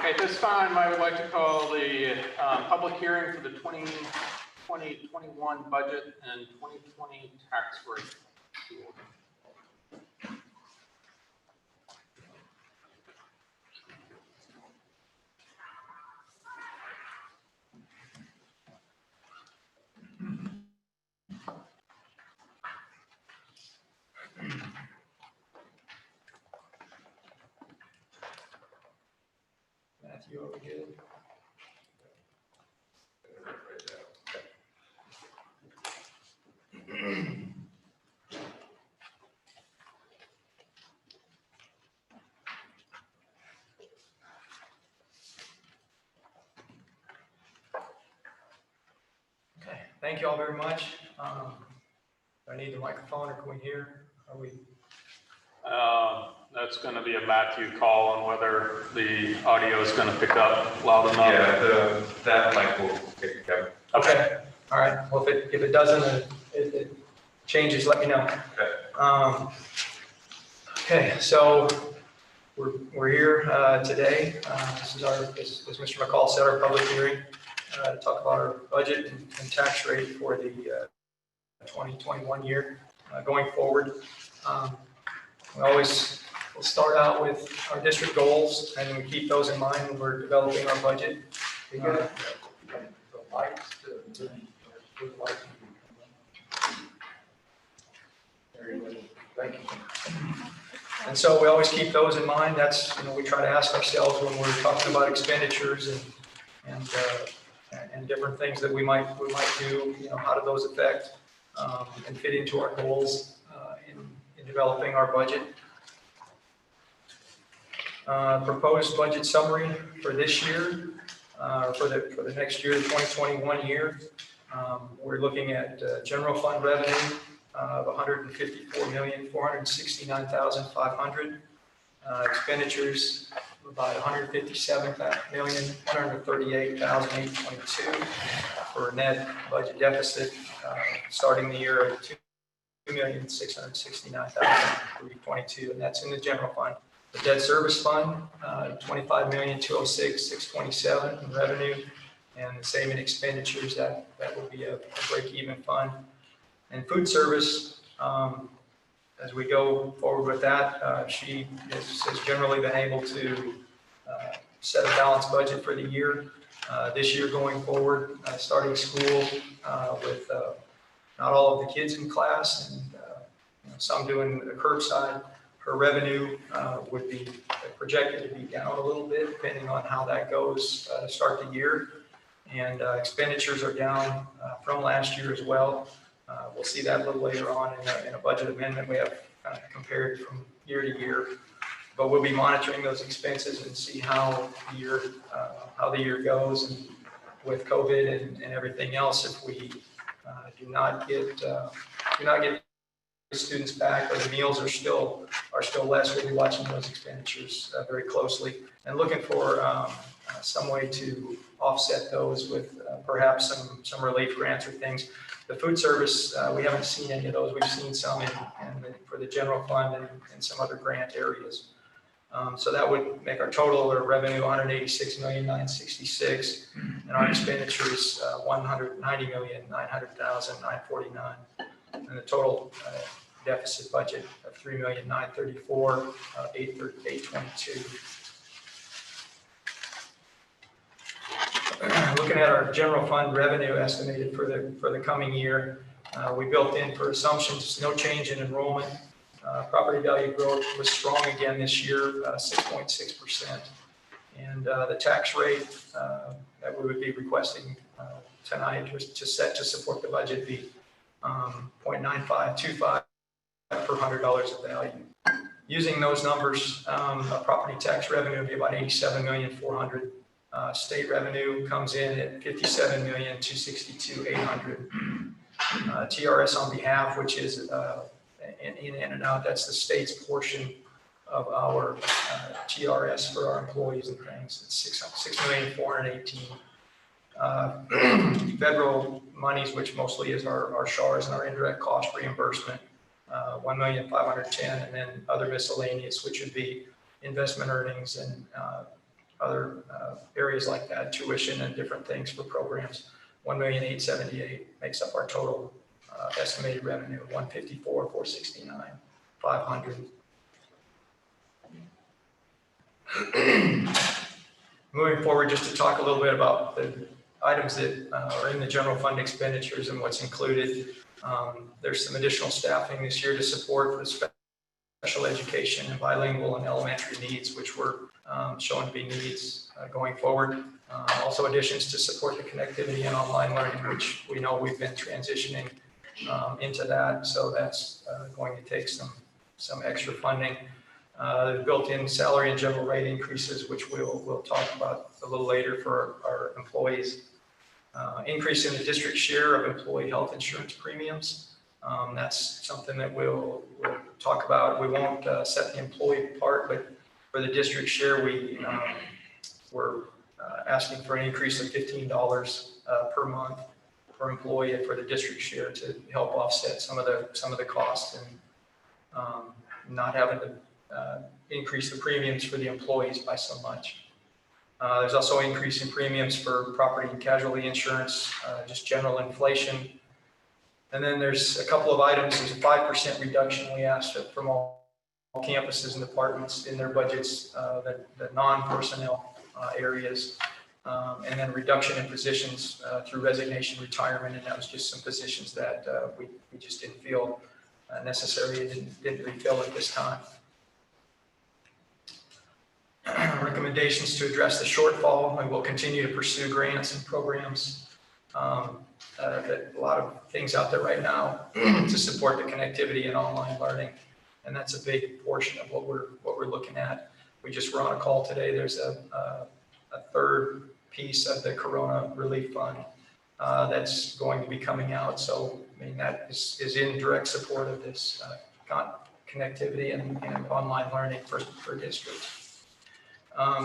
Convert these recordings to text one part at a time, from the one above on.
Okay, at this time, I would like to call the public hearing for the 2020-21 budget and 2020 tax rate. Matthew, are we good? Okay, thank you all very much. Do I need the microphone or can we hear? Are we? That's going to be a Matthew call on whether the audio is going to pick up loud enough. Yeah, that mic will pick it up. Okay, all right. Well, if it doesn't, if it changes, let me know. Okay. Okay, so we're here today. This is our, as Mr. McCall said, our public hearing to talk about our budget and tax rate for the 2021 year going forward. We'll start out with our district goals, and we keep those in mind when we're developing our budget. Thank you. And so we always keep those in mind. That's, we try to ask ourselves when we're talking about expenditures and different things that we might do, how do those affect and fit into our goals in developing our budget. Proposed budget summary for this year, for the next year, the 2021 year. We're looking at general fund revenue of $154,469,500. Expenditures of about $157,138,822 for a net budget deficit starting the year at $2,669,322, and that's in the general fund. The debt service fund, $25,206,627 in revenue, and the same in expenditures. That will be a break-even fund. And food service, as we go forward with that, she has generally been able to set a balanced budget for the year. This year going forward, starting school with not all of the kids in class and some doing the curbside, her revenue would be projected to be down a little bit depending on how that goes to start the year. And expenditures are down from last year as well. We'll see that a little later on in a budget amendment we have compared from year to year. But we'll be monitoring those expenses and see how the year goes, and with COVID and everything else, if we do not get students back or the meals are still less, we'll be watching those expenditures very closely and looking for some way to offset those with perhaps some relief grants or things. The food service, we haven't seen any of those. We've seen some for the general fund and some other grant areas. So that would make our total revenue $186,966,000, and our expenditures $190,900,949, and the total deficit budget of $3,934,822. Looking at our general fund revenue estimated for the coming year, we built in for assumptions no change in enrollment. Property value growth was strong again this year, 6.6%, and the tax rate that we would be requesting tonight to support the budget be 0.9525 per $100 of value. Using those numbers, property tax revenue would be about $87,400,000. State revenue comes in at $57,262,800. TRS on behalf, which is in and out, that's the state's portion of our TRS for our employees and things. It's $6,418,000. Federal monies, which mostly is our SHARs and our indirect cost reimbursement, $1,510,000, and then other miscellaneous, which would be investment earnings and other areas like that, tuition and different things for programs. 1,878,000 makes up our total estimated revenue. 154,469, 500. Moving forward, just to talk a little bit about the items that are in the general fund expenditures and what's included. There's some additional staffing this year to support the special education and bilingual and elementary needs, which were shown to be needs going forward. Also additions to support the connectivity and online learning, which we know we've been transitioning into that. So that's going to take some extra funding. There's built-in salary and general rate increases, which we'll talk about a little later for our employees. Increase in the district share of employee health insurance premiums. That's something that we'll talk about. We won't set the employee part, but for the district share, we're asking for an increase of $15 per month per employee for the district share to help offset some of the costs and not having to increase the premiums for the employees by so much. There's also an increase in premiums for property and casualty insurance, just general inflation. And then there's a couple of items. There's a 5% reduction we asked from all campuses and departments in their budgets, the non-personnel areas. And then reduction in positions through resignation, retirement, and that was just some positions that we just didn't feel necessary and didn't refill at this time. Recommendations to address the shortfall. We will continue to pursue grants and programs. A lot of things out there right now to support the connectivity and online learning, and that's a big portion of what we're looking at. We just were on a call today. There's a third piece of the Corona Relief Fund that's going to be coming out. So I mean that is in direct support of this connectivity and online learning for districts.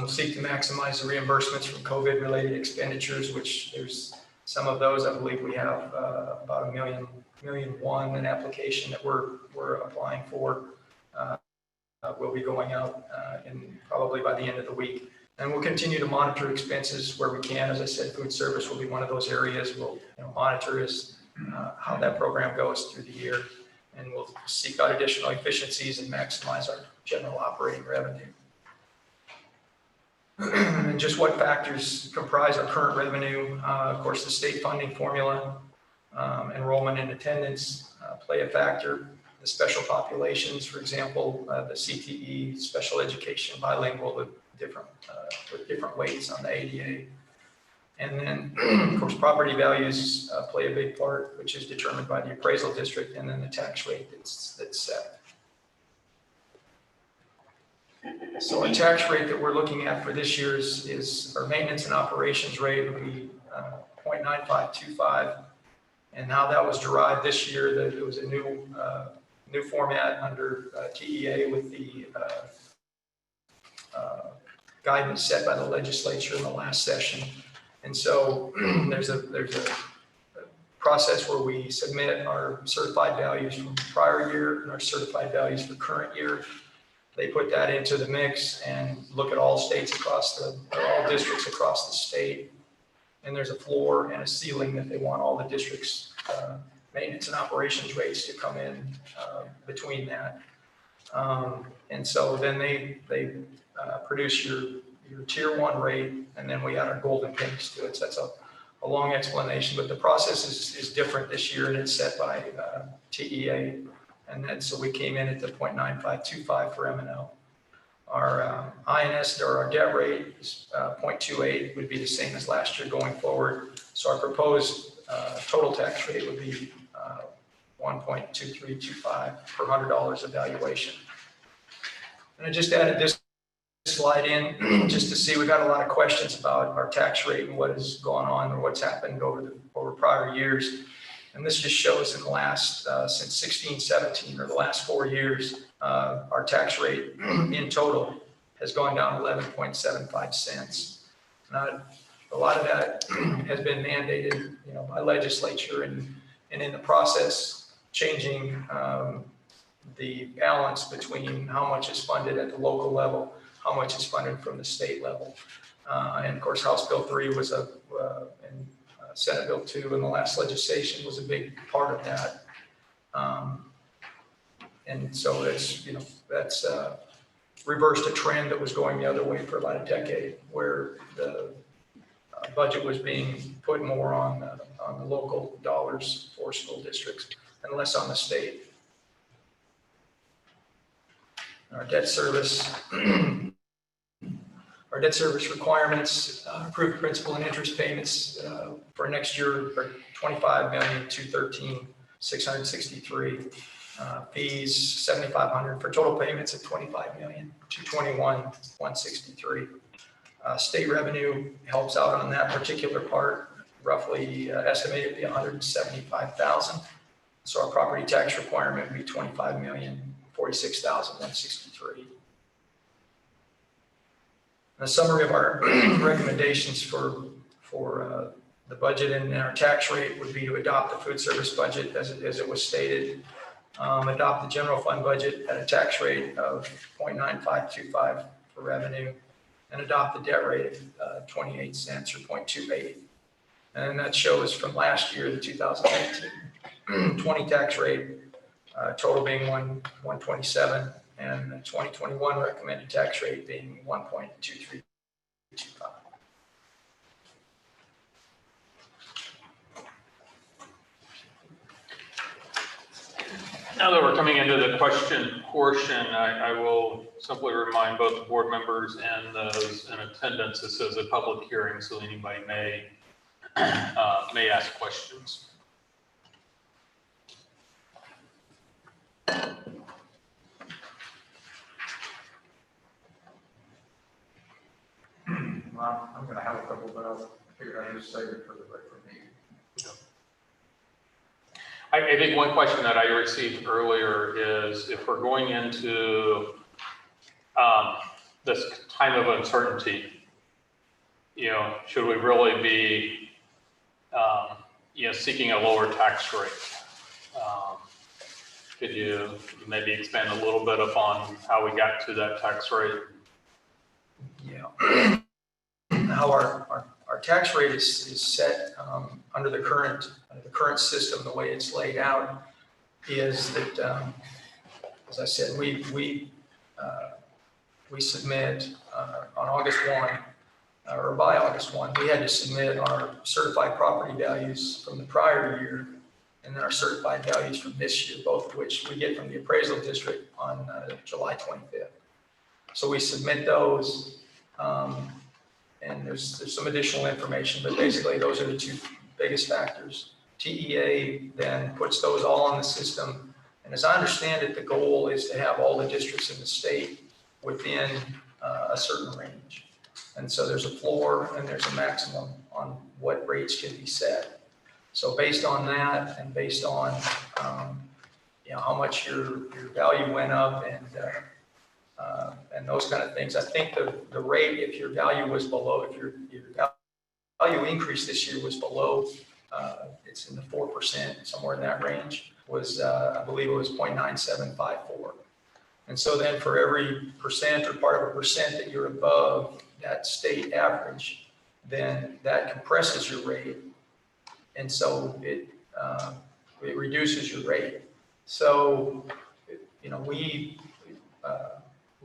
Seek to maximize the reimbursements from COVID-related expenditures, which there's some of those. I believe we have about $1.1 million in application that we're applying for. Will be going out probably by the end of the week. And we'll continue to monitor expenses where we can. As I said, food service will be one of those areas we'll monitor how that program goes through the year. And we'll seek out additional efficiencies and maximize our general operating revenue. And just what factors comprise our current revenue. Of course, the state funding formula, enrollment and attendance play a factor. The special populations, for example, the CTE, special education, bilingual with different weights on the ADA. And then, of course, property values play a big part, which is determined by the appraisal district, and then the tax rate that's set. So a tax rate that we're looking at for this year is our maintenance and operations rate would be 0.9525. And how that was derived this year, that it was a new format under TEA with the guidance set by the legislature in the last session. And so there's a process where we submit our certified values from prior year and our certified values for current year. They put that into the mix and look at all states all districts across the state. And there's a floor and a ceiling that they want all the districts' maintenance and operations rates to come in between that. And so then they produce your tier 1 rate, and then we add our golden pennies to it. So that's a long explanation, but the process is different this year, and it's set by TEA. And then so we came in at the 0.9525 for M&O. Our INS, or our debt rate, is 0.28, would be the same as last year going forward. So our proposed total tax rate would be 1.2325 per $100 of valuation. And I just added this slide in just to see, we've got a lot of questions about our tax rate and what has gone on or what's happened over prior years. And this just shows in the last, since 16, 17, or the last 4 years, our tax rate in total has gone down 11.75 cents. Now, a lot of that has been mandated, by legislature and in the process, changing the balance between how much is funded at the local level. how much is funded from the state level. And of course, House Bill 3 was and Senate Bill 2 in the last legislation was a big part of that. And so that's reversed a trend that was going the other way for about a decade, where the budget was being put more on the local dollars for school districts and less on the state. Our debt service requirements, approved principal and interest payments for next year are $25,213,663. Fees $7,500 for total payments of $25,221,163. State revenue helps out on that particular part, roughly estimated to be $175,000. So our property tax requirement would be $25,046,163. A summary of our recommendations for the budget and our tax rate would be to adopt the food service budget as it was stated, adopt the general fund budget at a tax rate of 0.9525 for revenue, and adopt the debt rate of 28 cents or 0.28. And that shows from last year, the 2019-20 tax rate, total being 127, and the 2021 recommended tax rate being 1.2325. Now that we're coming into the question portion, I will simply remind both the board members and those in attendance, this is a public hearing, so anybody may ask questions. Well, I'm gonna have a couple, but I figured I'd just save it for the meeting. I think one question that I received earlier is if we're going into this time of uncertainty, should we really be, seeking a lower tax rate? Could you maybe expand a little bit upon how we got to that tax rate? Yeah. How our tax rate is set under the current system, the way it's laid out, is that, as I said, we submit on August 1, or by August 1, we had to submit our certified property values from the prior year and then our certified values from this year, both of which we get from the appraisal district on July 25th. So we submit those. And there's some additional information, but basically those are the two biggest factors. TEA then puts those all on the system. And as I understand it, the goal is to have all the districts in the state within a certain range. And so there's a floor and there's a maximum on what rates can be set. So based on that and based on how much your value went up and those kind of things. I think the rate, if your value was below, if your value increase this year was below, it's in the 4%, somewhere in that range, was, I believe it was 0.9754. And so then for every percent or part of a percent that you're above that state average, then that compresses your rate. And so it reduces your rate. So,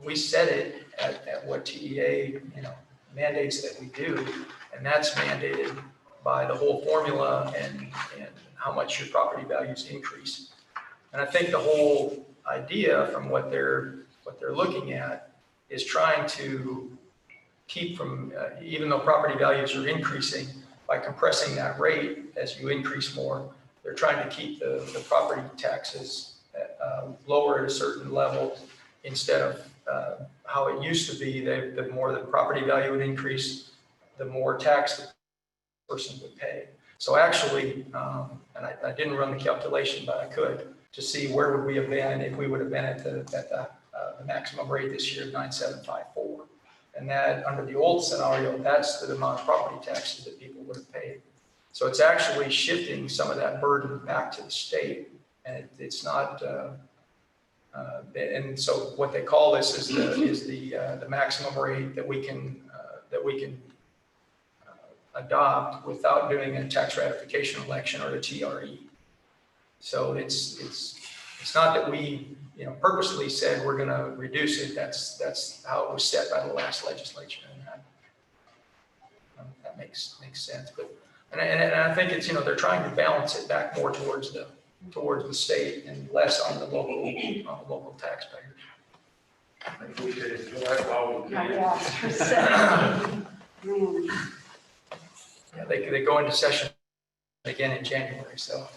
we set it at what TEA, mandates that we do, and that's mandated by the whole formula and how much your property values increase. And I think the whole idea from what they're looking at is trying to keep from, even though property values are increasing, by compressing that rate as you increase more, they're trying to keep the property taxes lower at a certain level instead of how it used to be. The more the property value would increase, the more tax the person would pay. So actually, and I didn't run the calculation, but I could, to see where would we have been if we would have been at the maximum rate this year of 9,754. And that, under the old scenario, that's the amount of property taxes that people would have paid. So it's actually shifting some of that burden back to the state. And it's not, And so what they call this is the maximum rate that we can adopt without doing a tax ratification election or a TRE. So it's not that we purposely said we're going to reduce it. That's how it was set by the last legislature, and that makes sense. But and I think it's they're trying to balance it back more towards the state and less on the local taxpayers. Maybe we could enjoy it while we can. Yeah, they go into session again in January, so.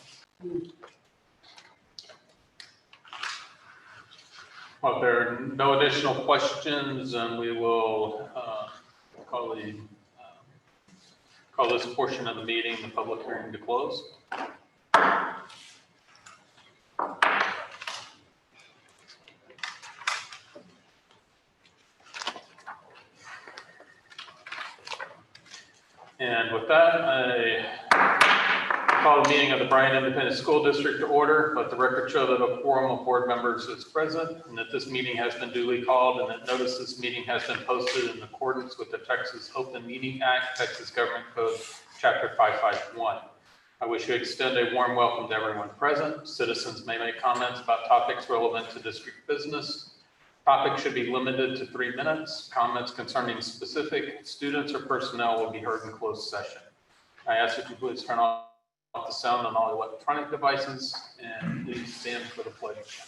Well, if there are no additional questions, then we will call this portion of the meeting, the public hearing, to close. And with that, I call the meeting of the Bryan Independent School District to order. Let the record show that a quorum of board members is present and that this meeting has been duly called and that notice this meeting has been posted in accordance with the Texas Open Meeting Act, Texas Government Code, Chapter 551. I wish to extend a warm welcome to everyone present. Citizens may make comments about topics relevant to district business. Topics should be limited to 3 minutes. Comments concerning specific students or personnel will be heard in closed session. I ask that you please turn off the sound on all electronic devices and please stand for the pledge.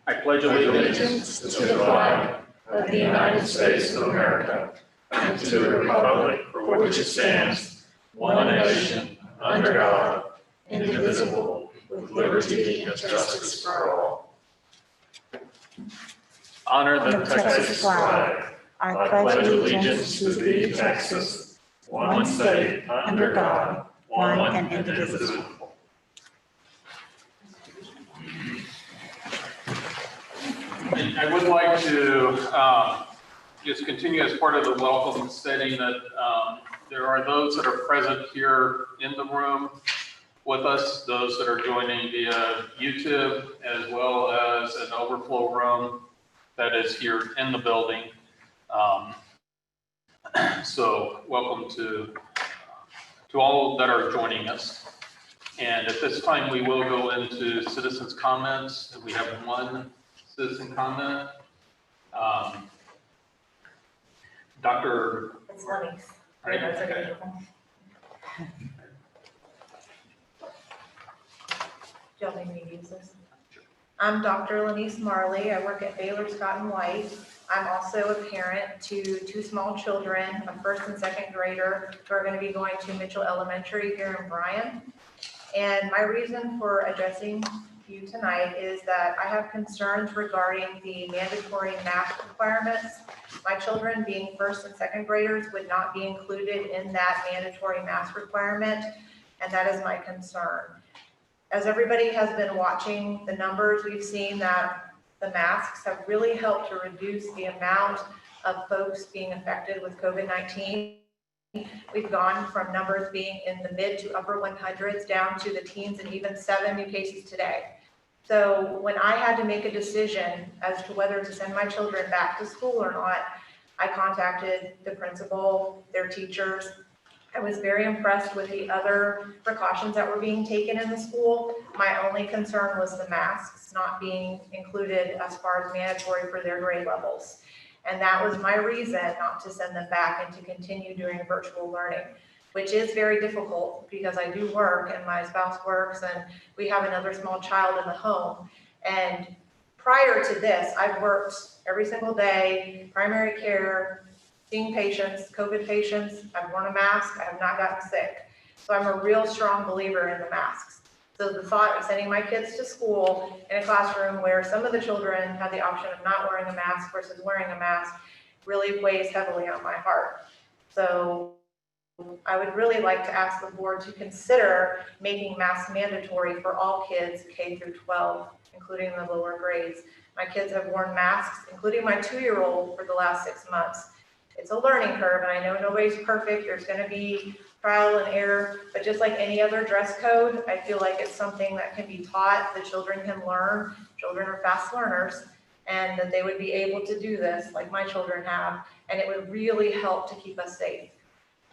I pledge allegiance to the flag of the United States of America and to the republic for which it stands, one nation, under God, indivisible, with liberty and justice for all. Honor the Texas flag. I pledge allegiance to thee, Texas, one state, under God, one and indivisible. I would like to just continue as part of the welcome, stating that there are those that are present here in the room with us, those that are joining via YouTube, as well as an overflow room that is here in the building. So welcome to all that are joining us. And at this time, we will go into citizens' comments. We have one citizen comment. Dr. It's Lenny's. Okay. Do y'all need me to use this? I'm Dr. Lenise Marley. I work at Baylor Scott and White. I'm also a parent to 2 small children, a first and second grader, who are going to be going to Mitchell Elementary here in Bryan. And my reason for addressing you tonight is that I have concerns regarding the mandatory mask requirements. My children, being first and second graders, would not be included in that mandatory mask requirement, and that is my concern. As everybody has been watching the numbers, we've seen that the masks have really helped to reduce the amount of folks being affected with COVID-19. We've gone from numbers being in the mid to upper 100s down to the teens and even 7 new cases today. So when I had to make a decision as to whether to send my children back to school or not, I contacted the principal, their teachers. I was very impressed with the other precautions that were being taken in the school. My only concern was the masks not being included as far as mandatory for their grade levels. And that was my reason not to send them back and to continue doing virtual learning, which is very difficult because I do work and my spouse works and we have another small child in the home. And prior to this, I've worked every single day, primary care, seeing patients, COVID patients. I've worn a mask. I have not gotten sick. So I'm a real strong believer in the masks. So the thought of sending my kids to school in a classroom where some of the children had the option of not wearing a mask versus wearing a mask really weighs heavily on my heart. So I would really like to ask the board to consider making masks mandatory for all kids K through 12, including the lower grades. My kids have worn masks, including my 2-year-old, for the last 6 months. it's a learning curve, and I know nobody's perfect, there's gonna be trial and error, but just like any other dress code, I feel like it's something that can be taught, the children can learn, children are fast learners, and that they would be able to do this like my children have, and it would really help to keep us safe.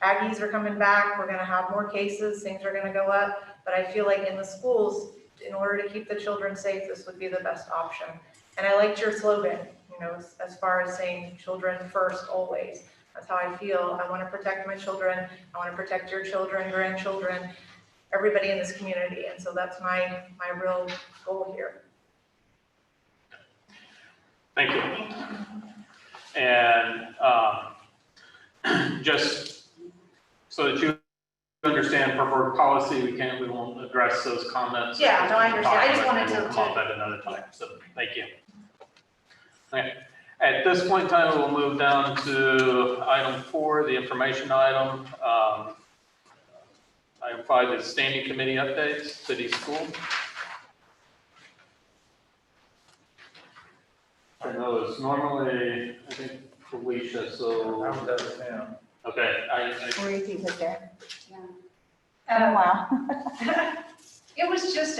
Aggies are coming back, we're gonna have more cases, things are gonna go up, but I feel like in the schools, in order to keep the children safe, this would be the best option. And I liked your slogan, as far as saying children first always. That's how I feel. I want to protect my children. I want to protect your children, grandchildren, everybody in this community. And so that's my real goal here. Thank you. And just so that you understand per board policy, we won't address those comments. Yeah, no, I understand. I just wanted We'll come up at another time, so thank you. Okay. At this point in time, we'll move down to item 4, the information item. Item 5 is standing committee updates, city school. I know it's normally, I think, Felicia, so, How was that now? okay, Ruthie was there. Yeah. Oh, wow. It was just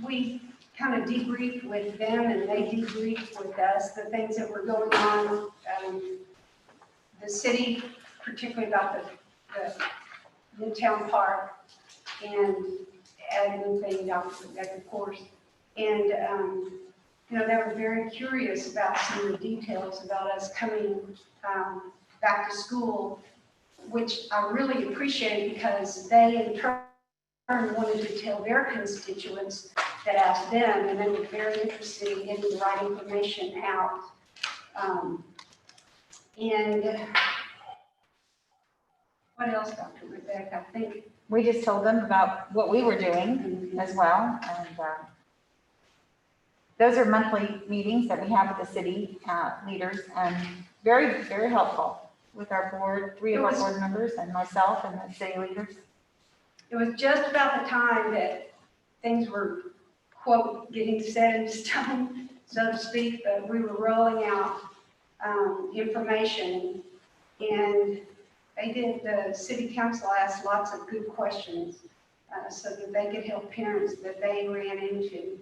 we kind of debriefed with them and they debriefed with us, the things that were going on. The city, particularly about the Midtown Park and admin thing down there, of course. And, they were very curious about some of the details about us coming back to school, which I really appreciate because they in turn wanted to tell their constituents that asked them, and they were very interested in getting the right information out. And what else, Dr. Rebecca? I think We just told them about what we were doing as well. And those are monthly meetings that we have with the city leaders, and very, very helpful with our board, 3 of our board members and myself and the city leaders. it was just about the time that things were, quote, getting set in stone, so to speak, but we were rolling out information. And the city council asked lots of good questions so that they could help parents that they ran into.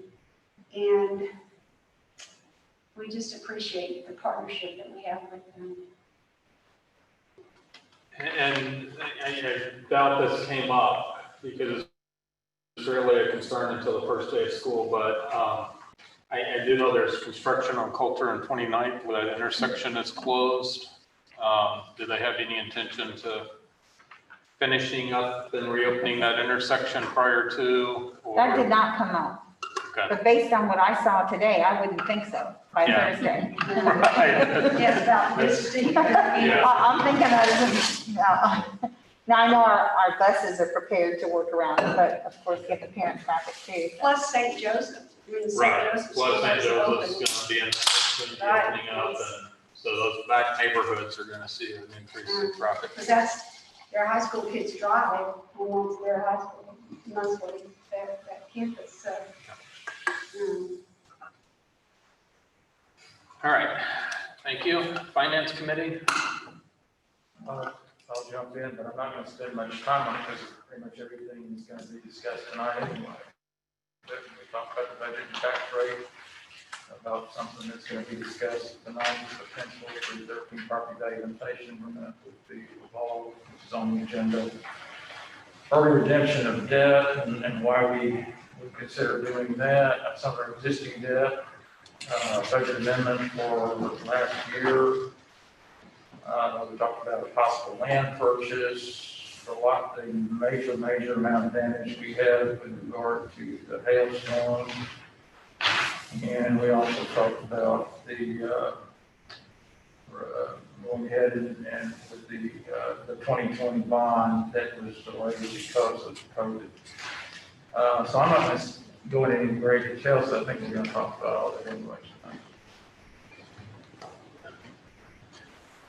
And we just appreciate the partnership that we have with them. and I doubt this came up because it's really a concern until the first day of school, but I do know there's construction on Coulter and 29th where that intersection is closed. Do they have any intention to finishing up and reopening that intersection prior to? That did not come up. Okay. But based on what I saw today, I wouldn't think so by Yeah. Thursday. Right. Yes, about this. Yeah. I'm thinking of, now I know our buses are prepared to work around it, but of course get the parent traffic too. Plus St. Joseph. St. Right, Joseph's plus St. is open. Joseph's gonna be in, Right. opening up, and so those back neighborhoods are gonna see an increase in traffic. Because that's, their high school kids drive along their high school, mostly, that campus, so. All right, thank you. Finance committee? I'll jump in, but I'm not gonna spend much time on it because pretty much everything is gonna be discussed tonight anyway. But we talked about the budget and tax rate, about something that's gonna be discussed tonight, potential for 13 property value limitation, we're gonna put the evolve, which is on the agenda. Early redemption of debt and why we would consider doing that, some of our existing debt, budget amendment for last year. We talked about a possible land purchase, the major amount of damage we had with regard to the hailstorm. And we also talked about the going ahead and with the 2020 bond that was delayed because of COVID. So I'm not going to go into any great details. I think we're going to talk about all that anyway tonight.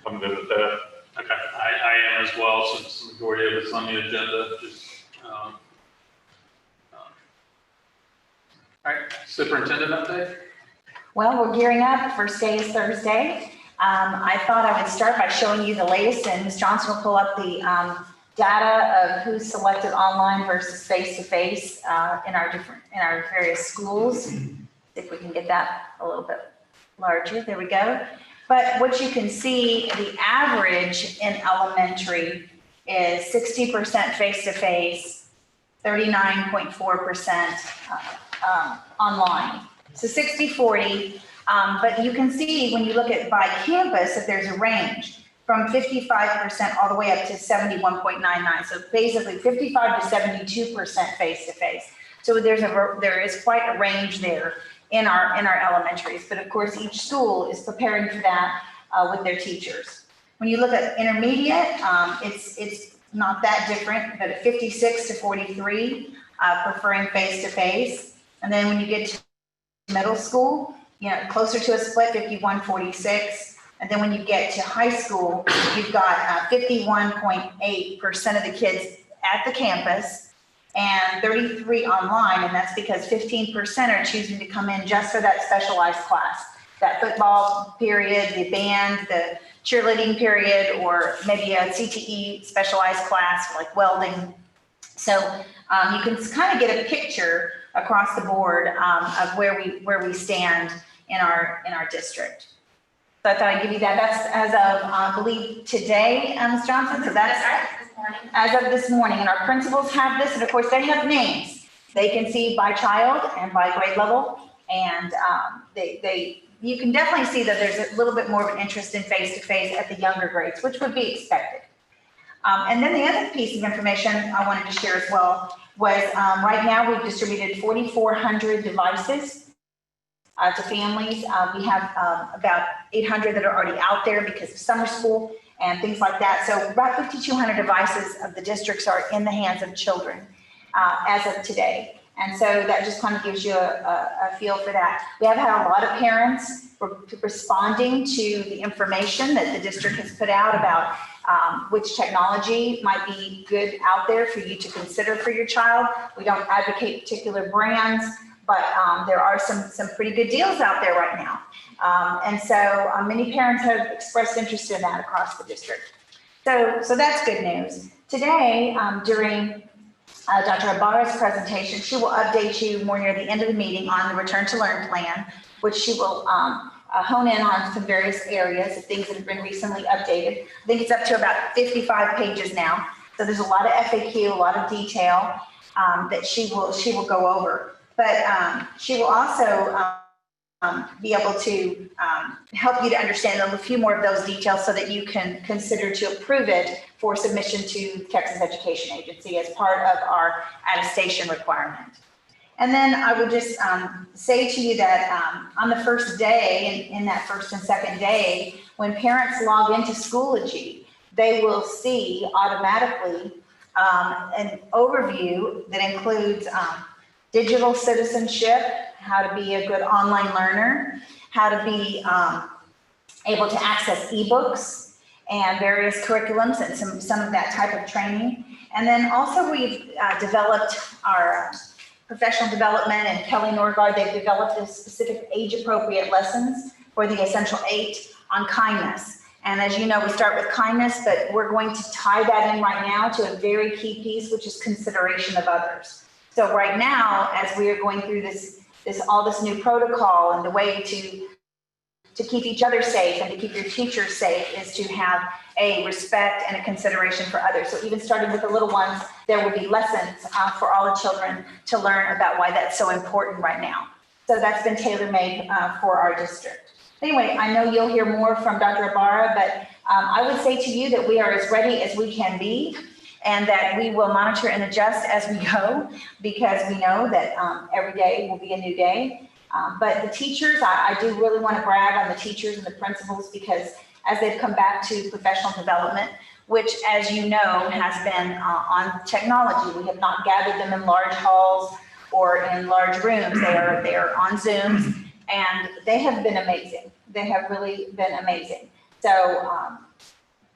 I'm good with that. Okay, I am as well, since the majority of it's on the agenda, just, all right, superintendent update? Well, we're gearing up. First day is Thursday. I thought I would start by showing you the latest, and Ms. Johnson will pull up the data of who's selected online versus face-to-face in our various schools. See if we can get that a little bit larger. There we go. But what you can see, the average in elementary is 60% face-to-face, 39.4% online. So 60-40, but you can see when you look at by campus that there's a range from 55% all the way up to 71.99. So basically 55 to 72% face-to-face. So there is quite a range there in our elementaries, but of course each school is preparing for that with their teachers. When you look at intermediate, it's not that different, but at 56 to 43, preferring face-to-face. And then when you get to middle school, closer to a split, 51-46. And then when you get to high school, you've got 51.8% of the kids at the campus and 33 online, and that's because 15% are choosing to come in just for that specialized class, that football period, the band, the cheerleading period, or maybe a CTE specialized class like welding. So you can kind of get a picture across the board of where we stand in our district. So I thought I'd give you that. That's as of, I believe, today, Ms. Johnson. So that's as of this morning. And our principals have this, and of course they have names. They can see by child and by grade level. And you can definitely see that there's a little bit more of an interest in face-to-face at the younger grades, which would be expected. And then the other piece of information I wanted to share as well was right now we've distributed 4,400 devices to families. We have about 800 that are already out there because of summer school and things like that. So about 5,200 devices of the districts are in the hands of children as of today. And so that just kind of gives you a feel for that. We have had a lot of parents responding to the information that the district has put out about which technology might be good out there for you to consider for your child. We don't advocate particular brands, but there are some pretty good deals out there right now. And so many parents have expressed interest in that across the district. So that's good news. Today, during Dr. Ibarra's presentation, she will update you more near the end of the meeting on the Return to Learn plan, which she will hone in on some various areas of things that have been recently updated. I think it's up to about 55 pages now. So there's a lot of FAQ, a lot of detail that she will go over. But she will also be able to help you to understand a few more of those details so that you can consider to approve it for submission to Texas Education Agency as part of our attestation requirement. And then I would just say to you that on the first day, in that first and second day, when parents log into Schoology, they will see automatically an overview that includes digital citizenship, how to be a good online learner, how to be able to access ebooks and various curriculums and some of that type of training. And then also we've developed our professional development, and Kelly Norgard, they've developed a specific age-appropriate lessons for the Essential 8 on kindness. And as you know, we start with kindness, but we're going to tie that in right now to a very key piece, which is consideration of others. So right now, as we are going through all this new protocol, and the way to keep each other safe and to keep your teachers safe is to have a respect and a consideration for others. So even starting with the little ones, there will be lessons for all the children to learn about why that's so important right now. So that's been tailor-made for our district. Anyway, I know you'll hear more from Dr. Ibarra, but I would say to you that we are as ready as we can be, and that we will monitor and adjust as we go, because we know that every day will be a new day. But the teachers, I do really want to brag on the teachers and the principals, because as they've come back to professional development, which, as you know, has been on technology. We have not gathered them in large halls or in large rooms. They are on Zooms, and they have been amazing. They have really been amazing. So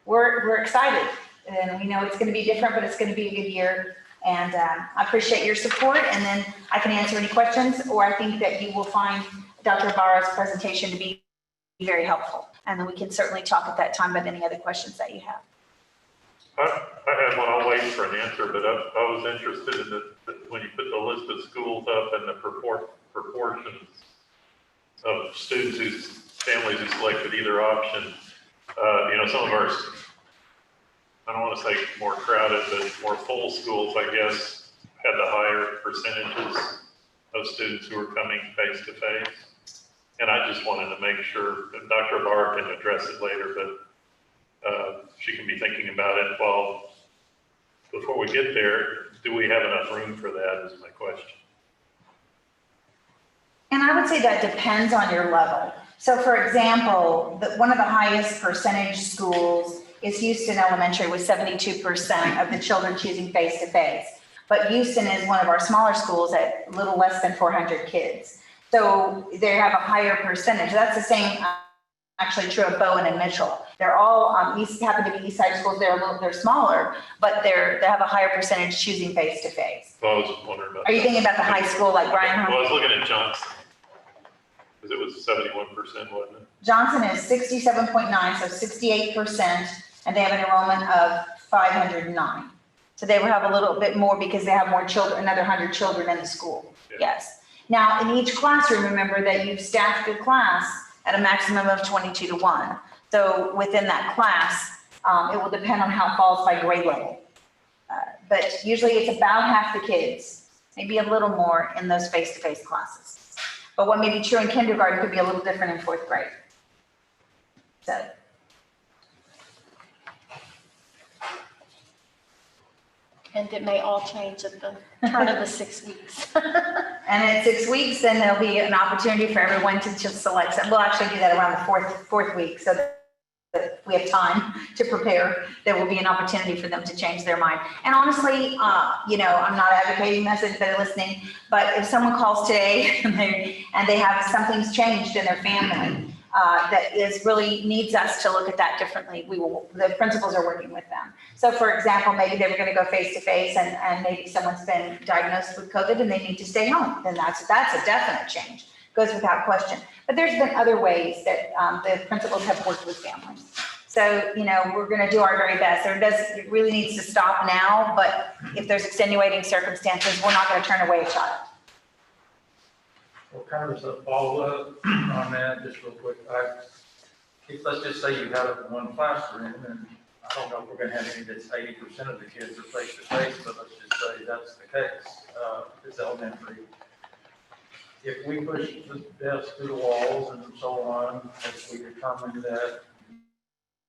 we're excited, and we know it's going to be different, but it's going to be a good year. And I appreciate your support, and then I can answer any questions, or I think that you will find Dr. Ibarra's presentation to be very helpful. And then we can certainly talk at that time about any other questions that you have. I had one, I'll wait for an answer, but I was interested in when you put the list of schools up and the proportions of students whose families who selected either option. Some of our, I don't want to say more crowded, but more full schools, I guess, had the higher percentages of students who were coming face to face. And I just wanted to make sure that Dr. Barr can address it later, but she can be thinking about it while, before we get there, do we have enough room for that is my question. And I would say that depends on your level. So for example, one of the highest percentage schools is Houston Elementary with 72% of the children choosing face-to-face. But Houston is one of our smaller schools at a little less than 400 kids. So they have a higher percentage. That's the same actually true of Bowen and Mitchell. They're all happen to be East Side schools. They're smaller, but they have a higher percentage choosing face-to-face. Well, I was wondering about. Are you thinking about the high school like Bryan? Well, I was looking at Johnson, because it was 71%, wasn't it? Johnson is 67.9, so 68%, and they have an enrollment of 509. So they will have a little bit more because they have more children, another 100 children in the school. Yeah. Yes. Now, in each classroom, remember that you've staffed your class at a maximum of 22 to 1. So within that class, it will depend on how it falls by grade level. But usually it's about half the kids, maybe a little more in those face-to-face classes. But what may be true in kindergarten could be a little different in 4th grade. So. And it may all change at the turn of the 6 weeks. And at 6 weeks, then there'll be an opportunity for everyone to just select. We'll actually do that around the fourth week, so that we have time to prepare. There will be an opportunity for them to change their mind. And honestly, I'm not advocating this if they're listening, but if someone calls today and they have something's changed in their family that really needs us to look at that differently, the principals are working with them. So for example, maybe they were going to go face to face and maybe someone's been diagnosed with COVID and they need to stay home. Then that's a definite change. Goes without question. But there's been other ways that the principals have worked with families. So, we're going to do our very best. It really needs to stop now, but if there's extenuating circumstances, we're not going to turn away a child. Well, kind of as a follow-up on that, just real quick, let's just say you have it in one classroom, and I don't know if we're going to have any that's 80% of the kids are face-to-face, but let's just say that's the case. It's elementary. If we push the desks to the walls and so on, if we determine that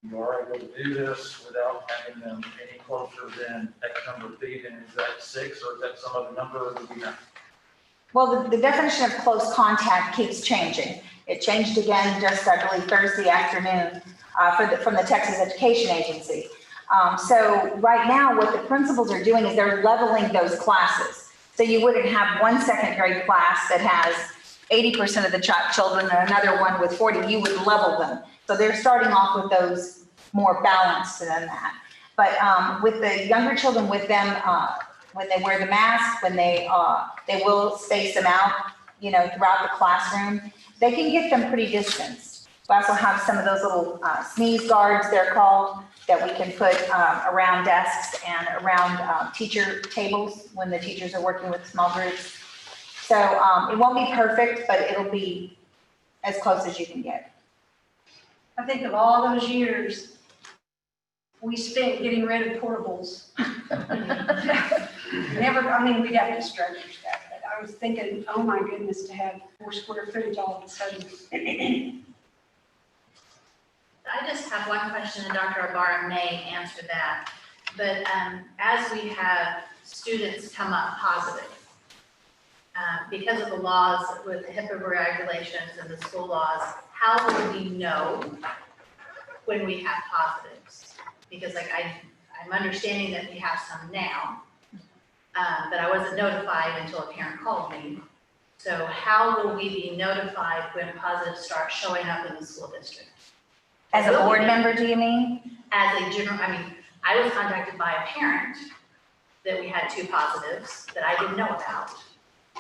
you are able to do this without having them any closer than X number of feet, and is that 6 or is that some other number, or do we not? Well, the definition of close contact keeps changing. It changed again just, I believe, Thursday afternoon from the Texas Education Agency. So right now, what the principals are doing is they're leveling those classes. So you wouldn't have one 2nd grade class that has 80% of the children and another one with 40. You would level them. So they're starting off with those more balanced than that. But with the younger children, with them, when they wear the mask, when they will space them out, throughout the classroom, they can get them pretty distanced. We also have some of those little sneeze guards, they're called, that we can put around desks and around teacher tables when the teachers are working with small groups. So it won't be perfect, but it'll be as close as you can get. I think of all those years we spent getting rid of portables. We'd have to structure stuff, but I was thinking, oh my goodness, to have 4 square footage all of a sudden. I just have one question, and Dr. Ibarra may answer that. But as we have students come up positive, because of the laws with the HIPAA regulations and the school laws, how will we know when we have positives? Because I'm understanding that we have some now, but I wasn't notified until a parent called me. So how will we be notified when positives start showing up in the school district? As a board member, do you mean? As a general, I was contacted by a parent that we had 2 positives that I didn't know about.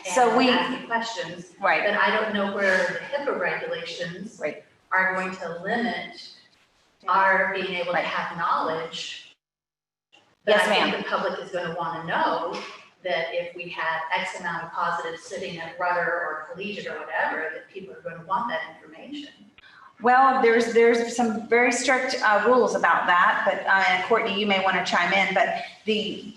So we asked me questions, right. but I don't know where the HIPAA regulations Right. are going to limit our being able to have knowledge. But Yes, I think ma'am. the public is going to want to know that if we had X amount of positives sitting at Rudder or Collegiate or whatever, that people are going to want that information. Well, there's some very strict rules about that, but Courtney, you may want to chime in, but the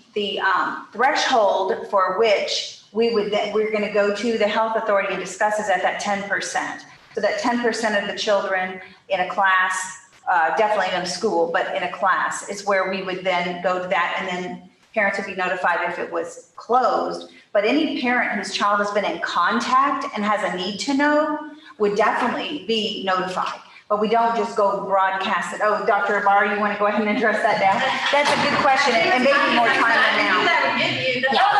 threshold for which we're going to go to the health authority and discuss is at that 10%. So that 10% of the children in a class, definitely in a school, but in a class is where we would then go to that, and then parents would be notified if it was closed. But any parent whose child has been in contact and has a need to know would definitely be notified. But we don't just go broadcast it. Oh, Dr. Ibarra, you want to go ahead and address that now? That's a good question, and maybe more time than now. That would give you the. Yeah.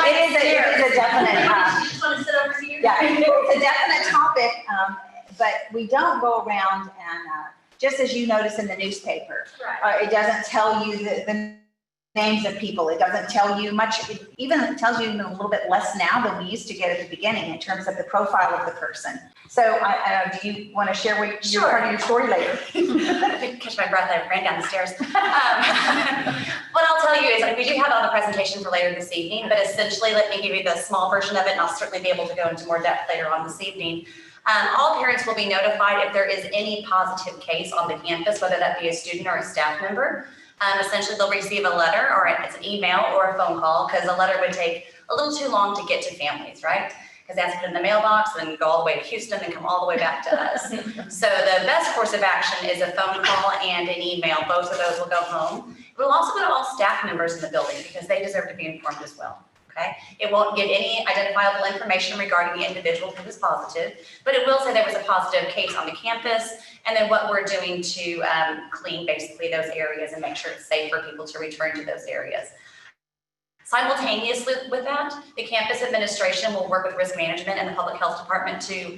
It is a definite, You just want to sit over here? yeah, it's a definite topic, but we don't go around and, just as you notice in the newspaper, Right. it doesn't tell you the names of people. It doesn't tell you much. It tells you even a little bit less now than we used to get at the beginning in terms of the profile of the person. So do you want to share what your part of your story later? I could catch my breath. I ran down the stairs. What I'll tell you is we do have on the presentation for later this evening, but essentially let me give you the small version of it, and I'll certainly be able to go into more depth later on this evening. All parents will be notified if there is any positive case on the campus, whether that be a student or a staff member. Essentially, they'll receive a letter, or it's an email or a phone call, because a letter would take a little too long to get to families, right? Because they have to put it in the mailbox and go all the way to Houston and come all the way back to us. So the best course of action is a phone call and an email. Both of those will go home. It will also go to all staff members in the building because they deserve to be informed as well. Okay? It won't give any identifiable information regarding the individual who was positive, but it will say there was a positive case on the campus, and then what we're doing to clean basically those areas and make sure it's safe for people to return to those areas. Simultaneously with that, the campus administration will work with risk management and the public health department to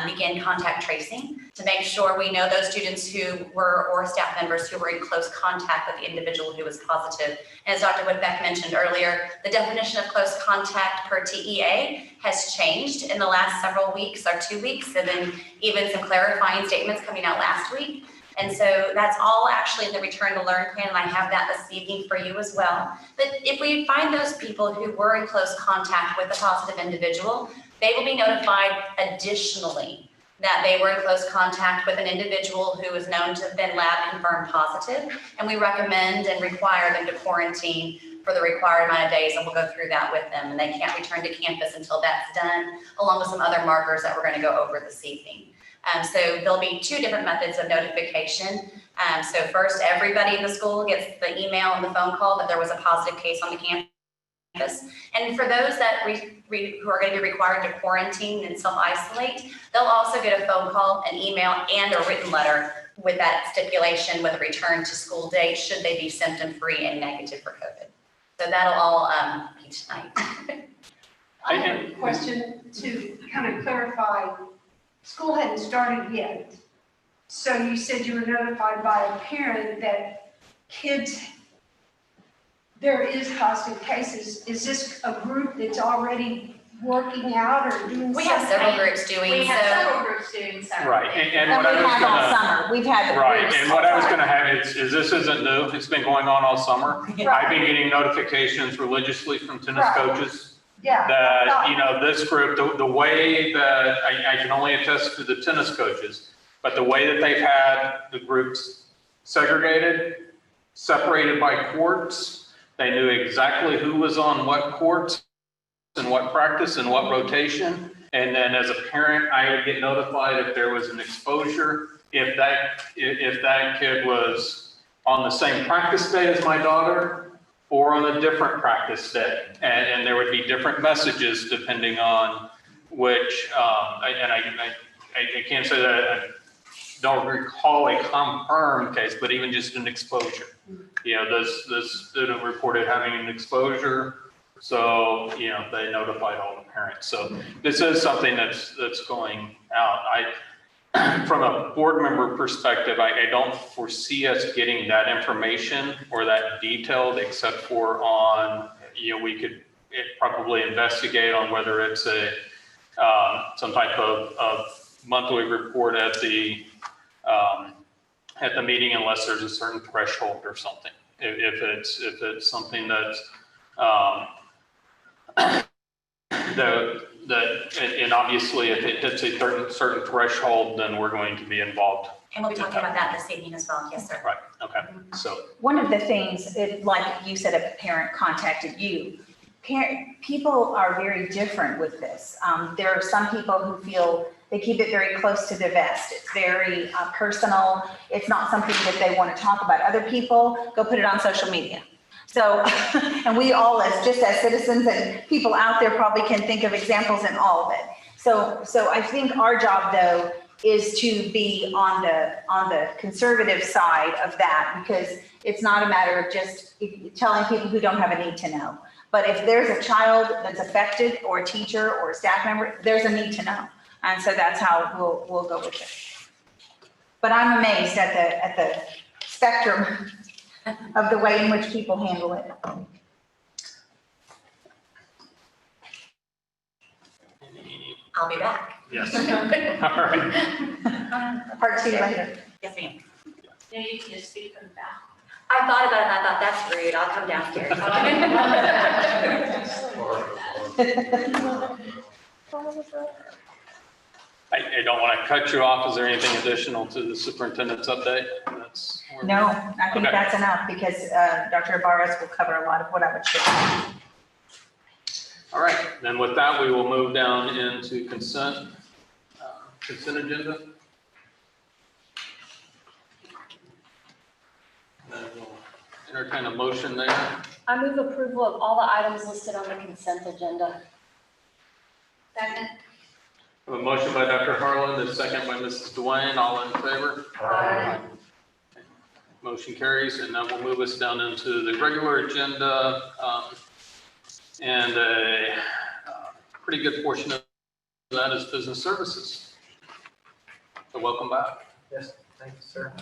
begin contact tracing to make sure we know those students who were, or staff members who were in close contact with the individual who was positive. And as Dr. Woodbeck mentioned earlier, the definition of close contact per TEA has changed in the last several weeks or 2 weeks, and then even some clarifying statements coming out last week. And so that's all actually in the Return to Learn plan, and I have that this evening for you as well. But if we find those people who were in close contact with a positive individual, they will be notified additionally that they were in close contact with an individual who is known to have been lab confirmed positive, and we recommend and require them to quarantine for the required amount of days, and we'll go through that with them, and they can't return to campus until that's done, along with some other markers that we're going to go over this evening. So there'll be 2 different methods of notification. So first, everybody in the school gets the email and the phone call that there was a positive case on the campus. And for those that who are going to be required to quarantine and self-isolate, they'll also get a phone call, an email, and a written letter with that stipulation with a return to school date should they be symptom-free and negative for COVID. So that'll all be tonight. I have a question to kind of clarify. School hadn't started yet. So you said you were notified by a parent that kids, there is positive cases. Is this a group that's already working out or doing We have several groups doing We have so. several groups doing several Right, things. and And what I we've was had all gonna, summer. We've had the right, groups and all what I was summer. gonna have is this isn't new, it's been going on all summer. I've been getting notifications religiously from tennis Right. coaches Yeah. that, you know, this group, the way that, I can only attest to the tennis coaches, but the way that they've had the groups segregated, separated by courts, they knew exactly who was on what courts and what practice and what rotation. And then as a parent, I would get notified if there was an exposure, if that kid was on the same practice day as my daughter or on a different practice day. And there would be different messages depending on which, I can't say that I don't recall a confirmed case, but even just an exposure. You know, this student reported having an exposure, so, you know, they notified all the parents. So this is something that's going out. From a board member perspective, I don't foresee us getting that information or that detailed, except for on, you know, we could probably investigate on whether it's some type of monthly report at the at the meeting unless there's a certain threshold or something. If it's something that's, and obviously if it hits a certain threshold, then we're going to be involved. And we'll be talking about that this evening as well. Yes, sir. Right, okay, so. One of the things, like you said, a parent contacted you. People are very different with this. There are some people who feel they keep it very close to the vest. It's very personal. It's not something that they want to talk about. Other people go put it on social media. So, and we all, as citizens and people out there, probably can think of examples in all of it. So I think our job, though, is to be on the conservative side of that, because it's not a matter of just telling people who don't have a need to know. But if there's a child that's affected, or a teacher or a staff member, there's a need to know. And so that's how we'll go with it. But I'm amazed at the spectrum of the way in which people handle it. I'll be back. Yes, all right. Part 2 later. Yes, ma'am. No, you can just speak from the back. I thought about it and I thought, that's rude. I'll come downstairs. I don't want to cut you off. Is there anything additional to the superintendent's update? No, I think Okay. that's enough, because Dr. Ibarra will cover a lot of what I would share. All right, then with that, we will move down into consent agenda. Then we'll entertain a motion there. I move approval of all the items listed on the consent agenda. Second. A motion by Dr. Harlan, a second by Mrs. Dwayne, all in favor? Aye. Motion carries, and that will move us down into the regular agenda, and a pretty good portion of that is business services. So welcome back. Yes, thank you, sir.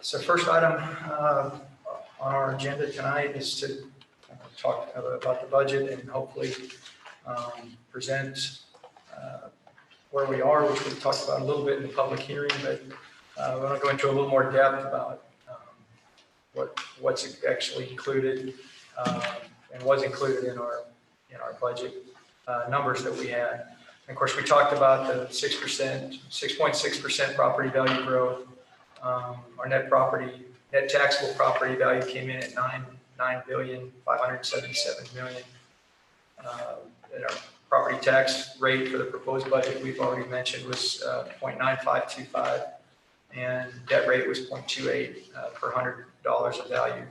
So first item on our agenda tonight is to talk about the budget and hopefully present where we are, which we've talked about a little bit in the public hearing, but we want to go into a little more depth about what's actually included and was included in our budget numbers that we had. And of course, we talked about the 6.6% property value growth. Our net taxable property value came in at $9,577,000,000. And our property tax rate for the proposed budget we've already mentioned was 0.9525, and debt rate was 0.28 per $100 of value.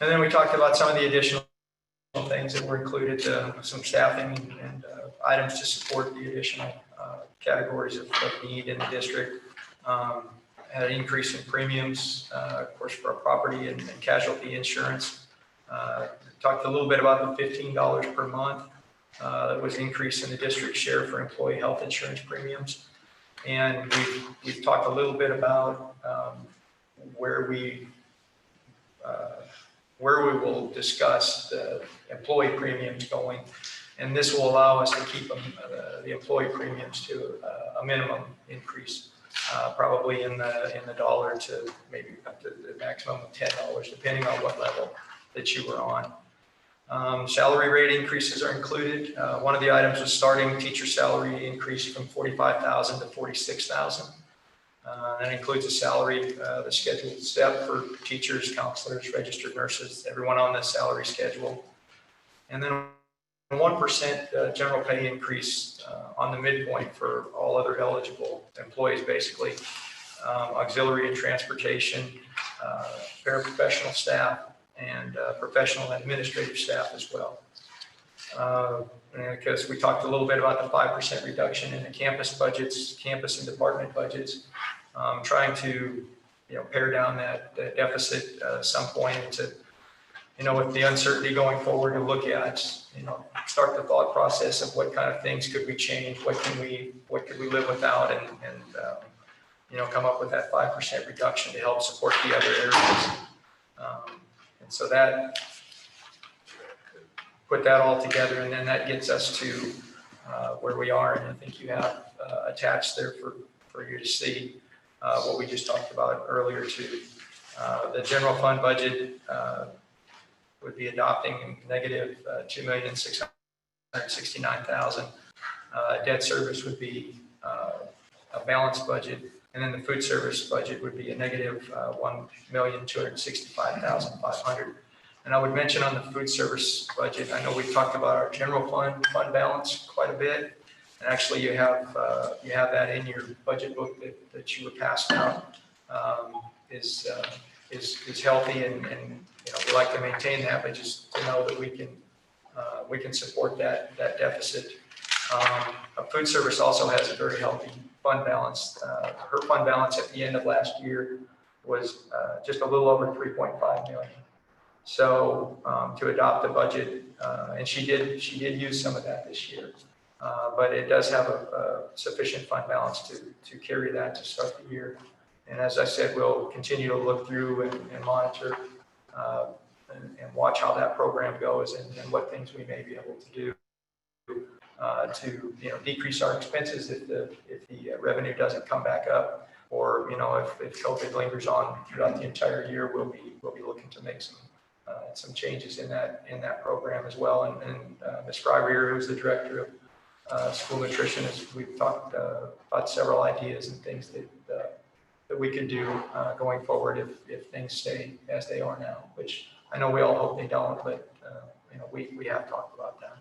And then we talked about some of the additional things that were included, some staffing and items to support the additional categories of need in the district. Had an increase in premiums, of course, for our property and casualty insurance. Talked a little bit about the $15 per month. That was an increase in the district share for employee health insurance premiums. And we've talked a little bit about where we will discuss the employee premiums going. And this will allow us to keep the employee premiums to a minimum increase, probably in the dollar to maybe up to the maximum of $10, depending on what level that you were on. Salary rate increases are included. One of the items was starting teacher salary increase from $45,000 to $46,000. That includes a salary, the scheduled step for teachers, counselors, registered nurses, everyone on the salary schedule. And then 1% general pay increase on the midpoint for all other eligible employees, basically. Auxiliary and transportation, paraprofessional staff, and professional and administrative staff as well. And because we talked a little bit about the 5% reduction in the campus budgets, campus and department budgets, trying to pare down that deficit at some point, and to with the uncertainty going forward, to look at start the thought process of what kind of things could we change, what could we live without, and come up with that 5% reduction to help support the other areas. And so that put that all together, and then that gets us to where we are, and I think you have attached there for you to see what we just talked about earlier too. The general fund budget would be adopting negative $2,669,000. Debt service would be a balanced budget, and then the food service budget would be a negative $1,265,500. And I would mention on the food service budget, I know we've talked about our general fund balance quite a bit. And actually you have that in your budget book that you were passed out, is healthy, and we like to maintain that, but just to know that we can support that deficit. Food service also has a very healthy fund balance. Her fund balance at the end of last year was just a little over 3.5 million. So to adopt the budget, and she did use some of that this year, but it does have a sufficient fund balance to carry that to start the year. And as I said, we'll continue to look through and monitor and watch how that program goes, and what things we may be able to do to decrease our expenses if the revenue doesn't come back up, or if COVID lingers on throughout the entire year, we'll be looking to make some changes in that program as well. And Ms. Fryrear, who's the director of school nutrition, we've talked about several ideas and things that we could do going forward if things stay as they are now, which I know we all hope they don't, but we have talked about that.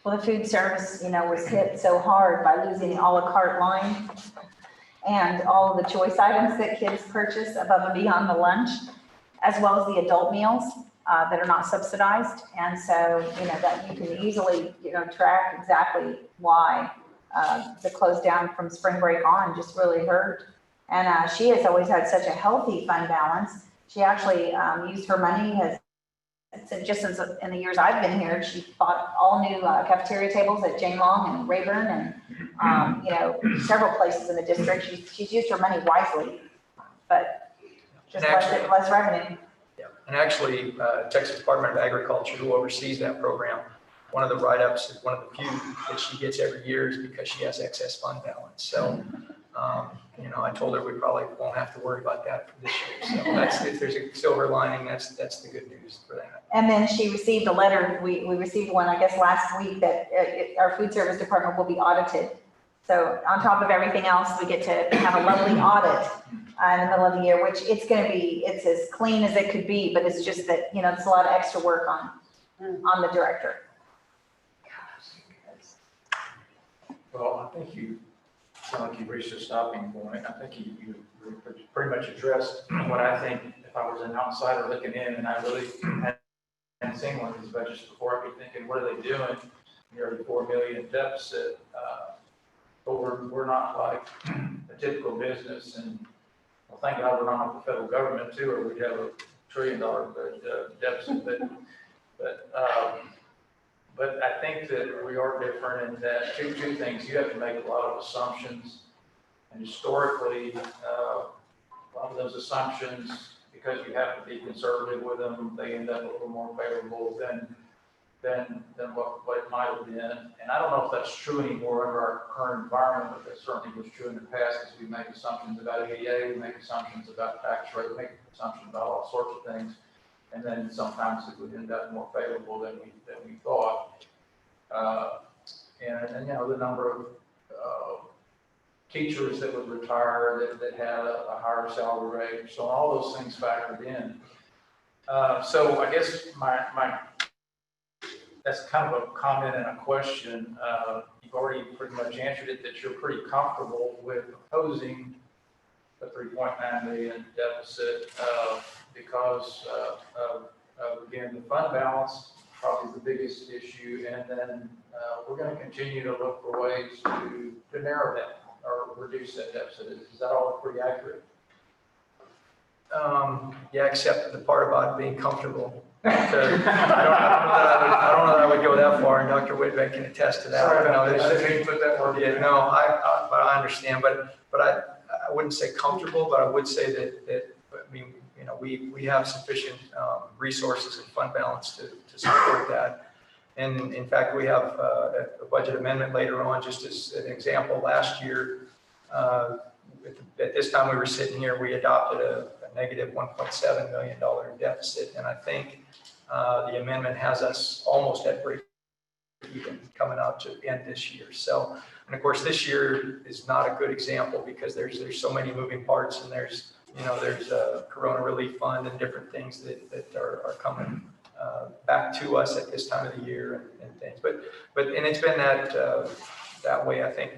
Well, the food service, was hit so hard by losing the a la carte line and all of the choice items that kids purchase above and beyond the lunch, as well as the adult meals that are not subsidized. And so, that you can easily, track exactly why the close down from spring break on just really hurt. And she has always had such a healthy fund balance. She actually used her money since in the years I've been here. She bought all new cafeteria tables at Jane Long and Rayburn and, several places in the district. She's used her money wisely, but just less revenue. Yeah, and actually, Texas Department of Agriculture, who oversees that program, one of the write-ups is one of the few that she gets every year is because she has excess fund balance. So, I told her we probably won't have to worry about that for this year. So if there's a silver lining, that's the good news for that. And then she received a letter. We received one, I guess, last week that our food service department will be audited. So on top of everything else, we get to have a lovely audit in the middle of the year, which it's as clean as it could be, but it's just that, it's a lot of extra work on the director. Well, I think you sound like you reached a stopping point. I think you pretty much addressed what I think, if I was an outsider looking in and I really hadn't seen one of these budgets before, I'd be thinking, what are they doing? Nearly $4 million deficit. But we're not like a typical business, and well, thank God we're not like the federal government too, or we'd have $1 trillion deficit. But I think that we are different in that two things. You have to make a lot of assumptions, and historically, a lot of those assumptions, because you have to be conservative with them, they end up a little more favorable than what it might have been. And I don't know if that's true anymore under our current environment, but that certainly was true in the past, because we make assumptions about ADA, we make assumptions about tax rate, we make assumptions about all sorts of things. And then sometimes it would end up more favorable than we thought. And the number of teachers that would retire that had a higher salary rate. So all those things factored in. So I guess that's kind of a comment and a question. You've already pretty much answered it, that you're pretty comfortable with opposing the $3.9 million deficit because again, the fund balance probably the biggest issue, and then we're going to continue to look for ways to narrow that or reduce that deficit. Is that all pretty accurate? Yeah, except the part about being comfortable. I don't know that I would go that far, and Dr. Whitbeck can attest to that. Sorry, I didn't mean to put that word. Yeah, no, but I understand. But I wouldn't say comfortable, but I would say that I mean, we have sufficient resources and fund balance to support that. And in fact, we have a budget amendment later on, just as an example. Last year, at this time we were sitting here, we adopted a negative $1.7 million deficit. And I think the amendment has us almost at break even coming out to end this year. So, and of course, this year is not a good example because there's so many moving parts, and there's a Corona Relief Fund and different things that are coming back to us at this time of the year and things. But and it's been that way, I think,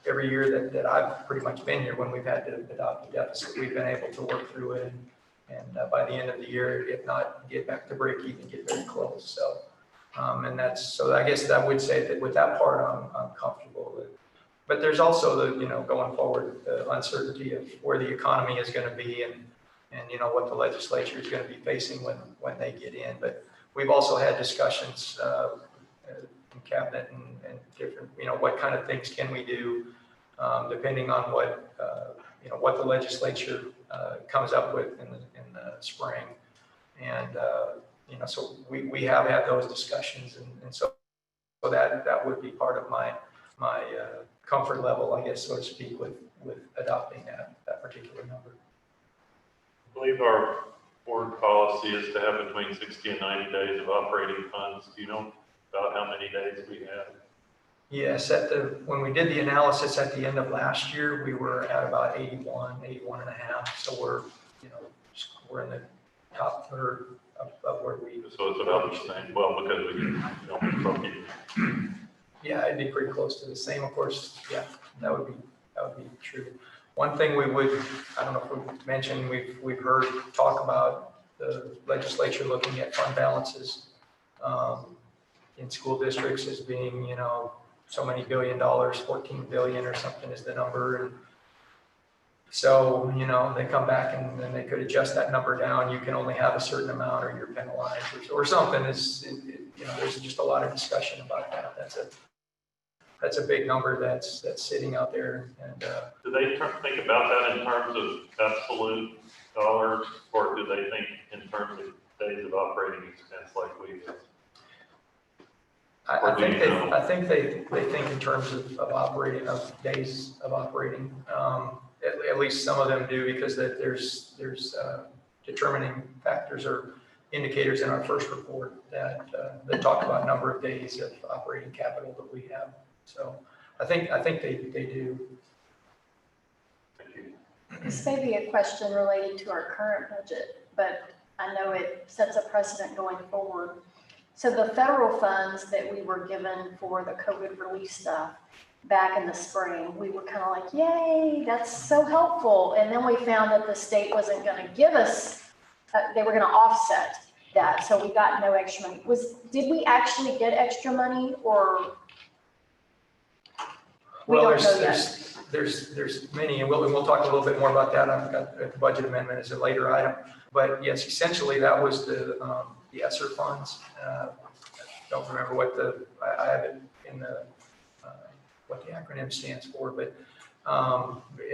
every year that I've pretty much been here. When we've had to adopt a deficit, we've been able to work through it, and by the end of the year, if not get back to break even, get very close. So. And so I guess I would say that with that part, I'm comfortable with. But there's also the, going forward, the uncertainty of where the economy is going to be and what the legislature is going to be facing when they get in. But we've also had discussions in cabinet and different, what kind of things can we do depending on what the legislature comes up with in the spring. And, so we have had those discussions, and so that would be part of my comfort level, I guess, so to speak, with adopting that particular number. I believe our board policy is to have between 60 and 90 days of operating funds. Do you know about how many days we have? Yes, when we did the analysis at the end of last year, we were at about 81 and a half. So we're in the top third of where we. So it's about the same. Well, because we don't get. Yeah, it'd be pretty close to the same. Of course, yeah, that would be true. One thing I don't know if we mentioned, we've heard talk about the legislature looking at fund balances in school districts as being, so many $1 billion, 14 billion or something is the number. And so, they come back and then they could adjust that number down. You can only have a certain amount or you're penalized or something. There's just a lot of discussion about that. That's a big number that's sitting out there. And do they think about that in terms of absolute dollars, or do they think in terms of days of operating expense like we do? I think they think in terms of days of operating. At least some of them do, because there's determining factors or indicators in our first report that talk about number of days of operating capital that we have. So I think they do. This may be a question related to our current budget, but I know it sets a precedent going forward. So the federal funds that we were given for the COVID relief stuff back in the spring, we were kind of like, yay, that's so helpful. And then we found that the state wasn't going to give us, they were going to offset that. So we got no extra money. Did we actually get extra money, or? Well, there's many, and we'll talk a little bit more about that. I've got the budget amendment as a later item. But yes, essentially that was the ESSER funds. I don't remember I have it in what the acronym stands for, but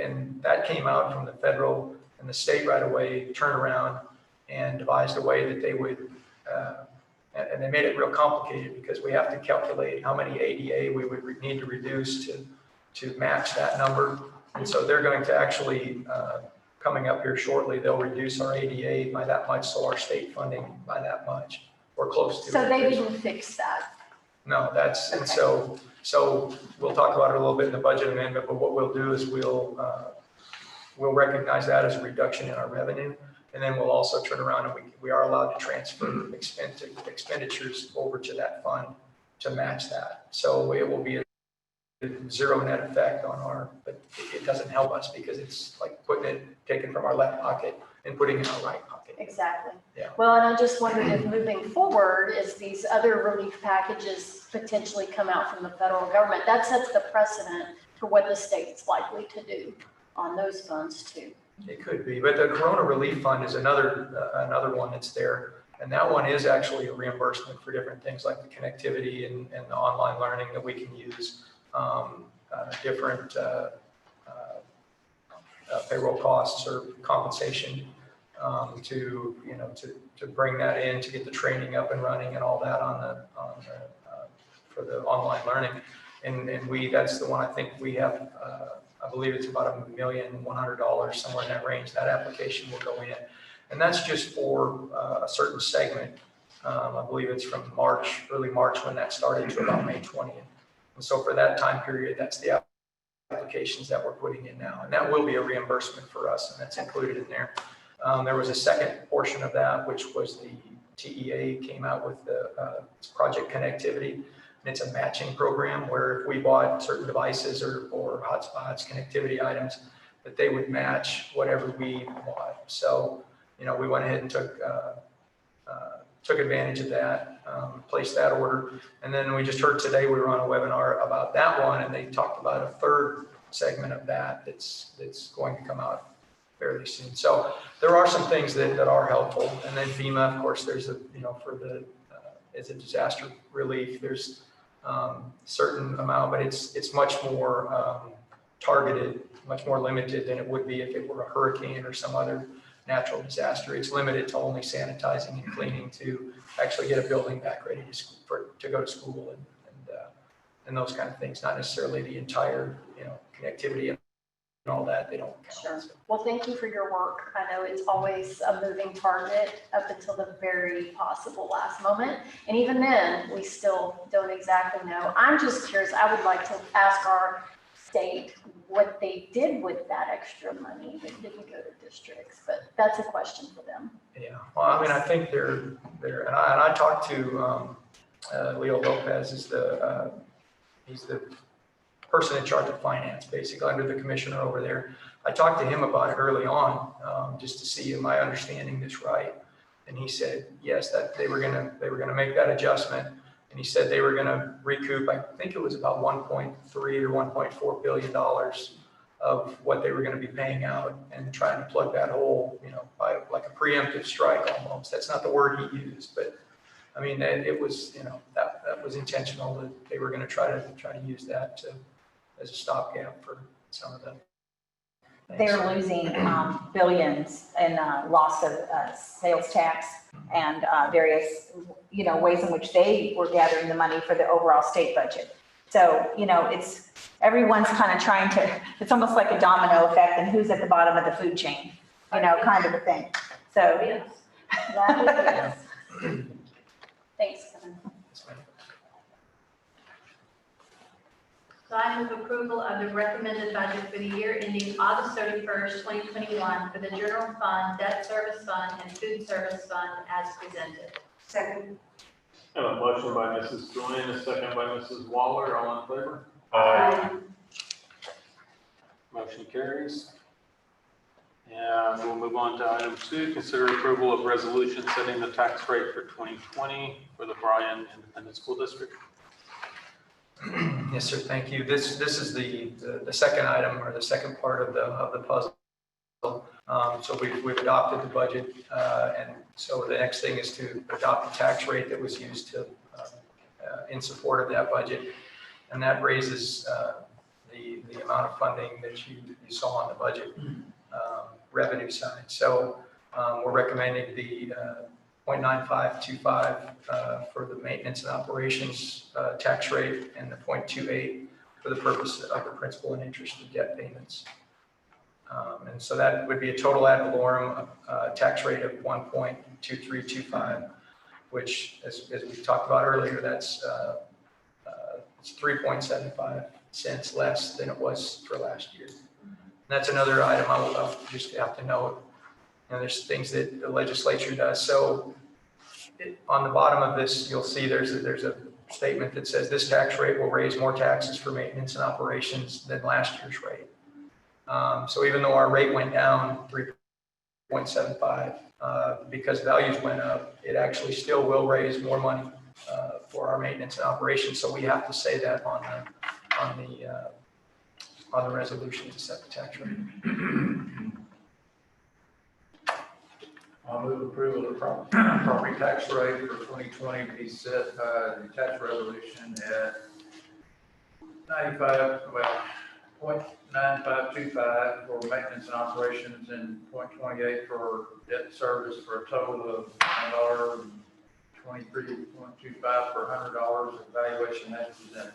and that came out from the federal and the state right away, turned around and devised a way that they would, and they made it real complicated because we have to calculate how many ADA we would need to reduce to match that number. And so they're going to actually, coming up here shortly, they'll reduce our ADA by that much, so our state funding by that much, or close to it. So they didn't fix that? No, and so we'll talk about it a little bit in the budget amendment, but what we'll do is we'll recognize that as a reduction in our revenue. And then we'll also turn around and we are allowed to transfer expenditures over to that fund to match that. So it will be a zero net effect on but it doesn't help us because it's like taking from our left pocket and putting in our right pocket. Exactly. Yeah. Well, and I just wondered if moving forward, as these other relief packages potentially come out from the federal government, that sets the precedent for what the state's likely to do on those funds too. It could be, but the Corona Relief Fund is another one that's there. And that one is actually a reimbursement for different things like the connectivity and the online learning that we can use, different payroll costs or compensation to, to bring that in, to get the training up and running and all that for the online learning. And that's the one I think we have, I believe it's about $1,100,000, somewhere in that range. That application will go in. And that's just for a certain segment. I believe it's from early March when that started to about May 20th. And so for that time period, that's the applications that we're putting in now. And that will be a reimbursement for us, and that's included in there. There was a second portion of that, which was the TEA came out with the project connectivity. And it's a matching program where if we bought certain devices or hotspots, connectivity items, that they would match whatever we bought. So, we went ahead and took advantage of that, placed that order. And then we just heard today, we were on a webinar about that one, and they talked about a third segment of that's going to come out fairly soon. So there are some things that are helpful. And then FEMA, of course, there's for the, as a disaster relief, there's certain amount, but it's much more targeted, much more limited than it would be if it were a hurricane or some other natural disaster. It's limited to only sanitizing and cleaning to actually get a building back ready to go to school and those kind of things, not necessarily the entire, connectivity and all that. They don't count. Sure. Well, thank you for your work. I know it's always a moving target up until the very possible last moment. And even then, we still don't exactly know. I'm just curious. I would like to ask our state what they did with that extra money that didn't go to districts, but that's a question for them. Yeah. Well, I mean, I think they're and I talked to Leo Lopez, he's the person in charge of finance, basically under the commissioner over there. I talked to him about it early on, just to see, am I understanding this right? And he said, yes, that they were gonna make that adjustment. And he said they were gonna recoup, I think it was about $1.3 or $1.4 billion of what they were gonna be paying out and trying to plug that hole, by like a preemptive strike almost. That's not the word he used, but I mean, it was, that was intentional, that they were gonna try to use that as a stopgap for some of them. They're losing billions in loss of sales tax and various, ways in which they were gathering the money for the overall state budget. So, it's everyone's kind of trying to, it's almost like a domino effect and who's at the bottom of the food chain, kind of a thing. So, Yes. That is, thanks, Kevin. So I move approval of the recommended budget for the year ending August 31st, 2021 for the general fund, debt service fund, and food service fund as presented. Second. I have a motion by Mrs. Joy, a second by Mrs. Waller. All in favor? Motion carries. And we'll move on to item 2, consider approval of resolution setting the tax rate for 2020 for the Bryan Independent School District. Yes, sir. Thank you. This is the second item, or the second part of the puzzle. So we've adopted the budget, and so the next thing is to adopt the tax rate that was used to in support of that budget, and that raises the amount of funding that you saw on the budget revenue side. So we're recommending the 0.9525 for the maintenance and operations tax rate, and the 0.28 for the purpose of the principal and interest of debt payments. And so that would be a total ad valorem tax rate of 1.2325, which, as we talked about earlier, that's it's 3.75 cents less than it was for last year. And that's another item I'll just have to note. There's things that the legislature does. So on the bottom of this, you'll see there's a statement that says this tax rate will raise more taxes for maintenance and operations than last year's rate. So even though our rate went down 3.75 because values went up, it actually still will raise more money for our maintenance and operations. So we have to say that on the resolution to set the tax rate. I'll move approval of property tax rate for 2020 be set by the tax resolution at 95, well, .9525 for maintenance and operations and .28 for debt service for a total of $1.23.25 per $100 evaluation as presented.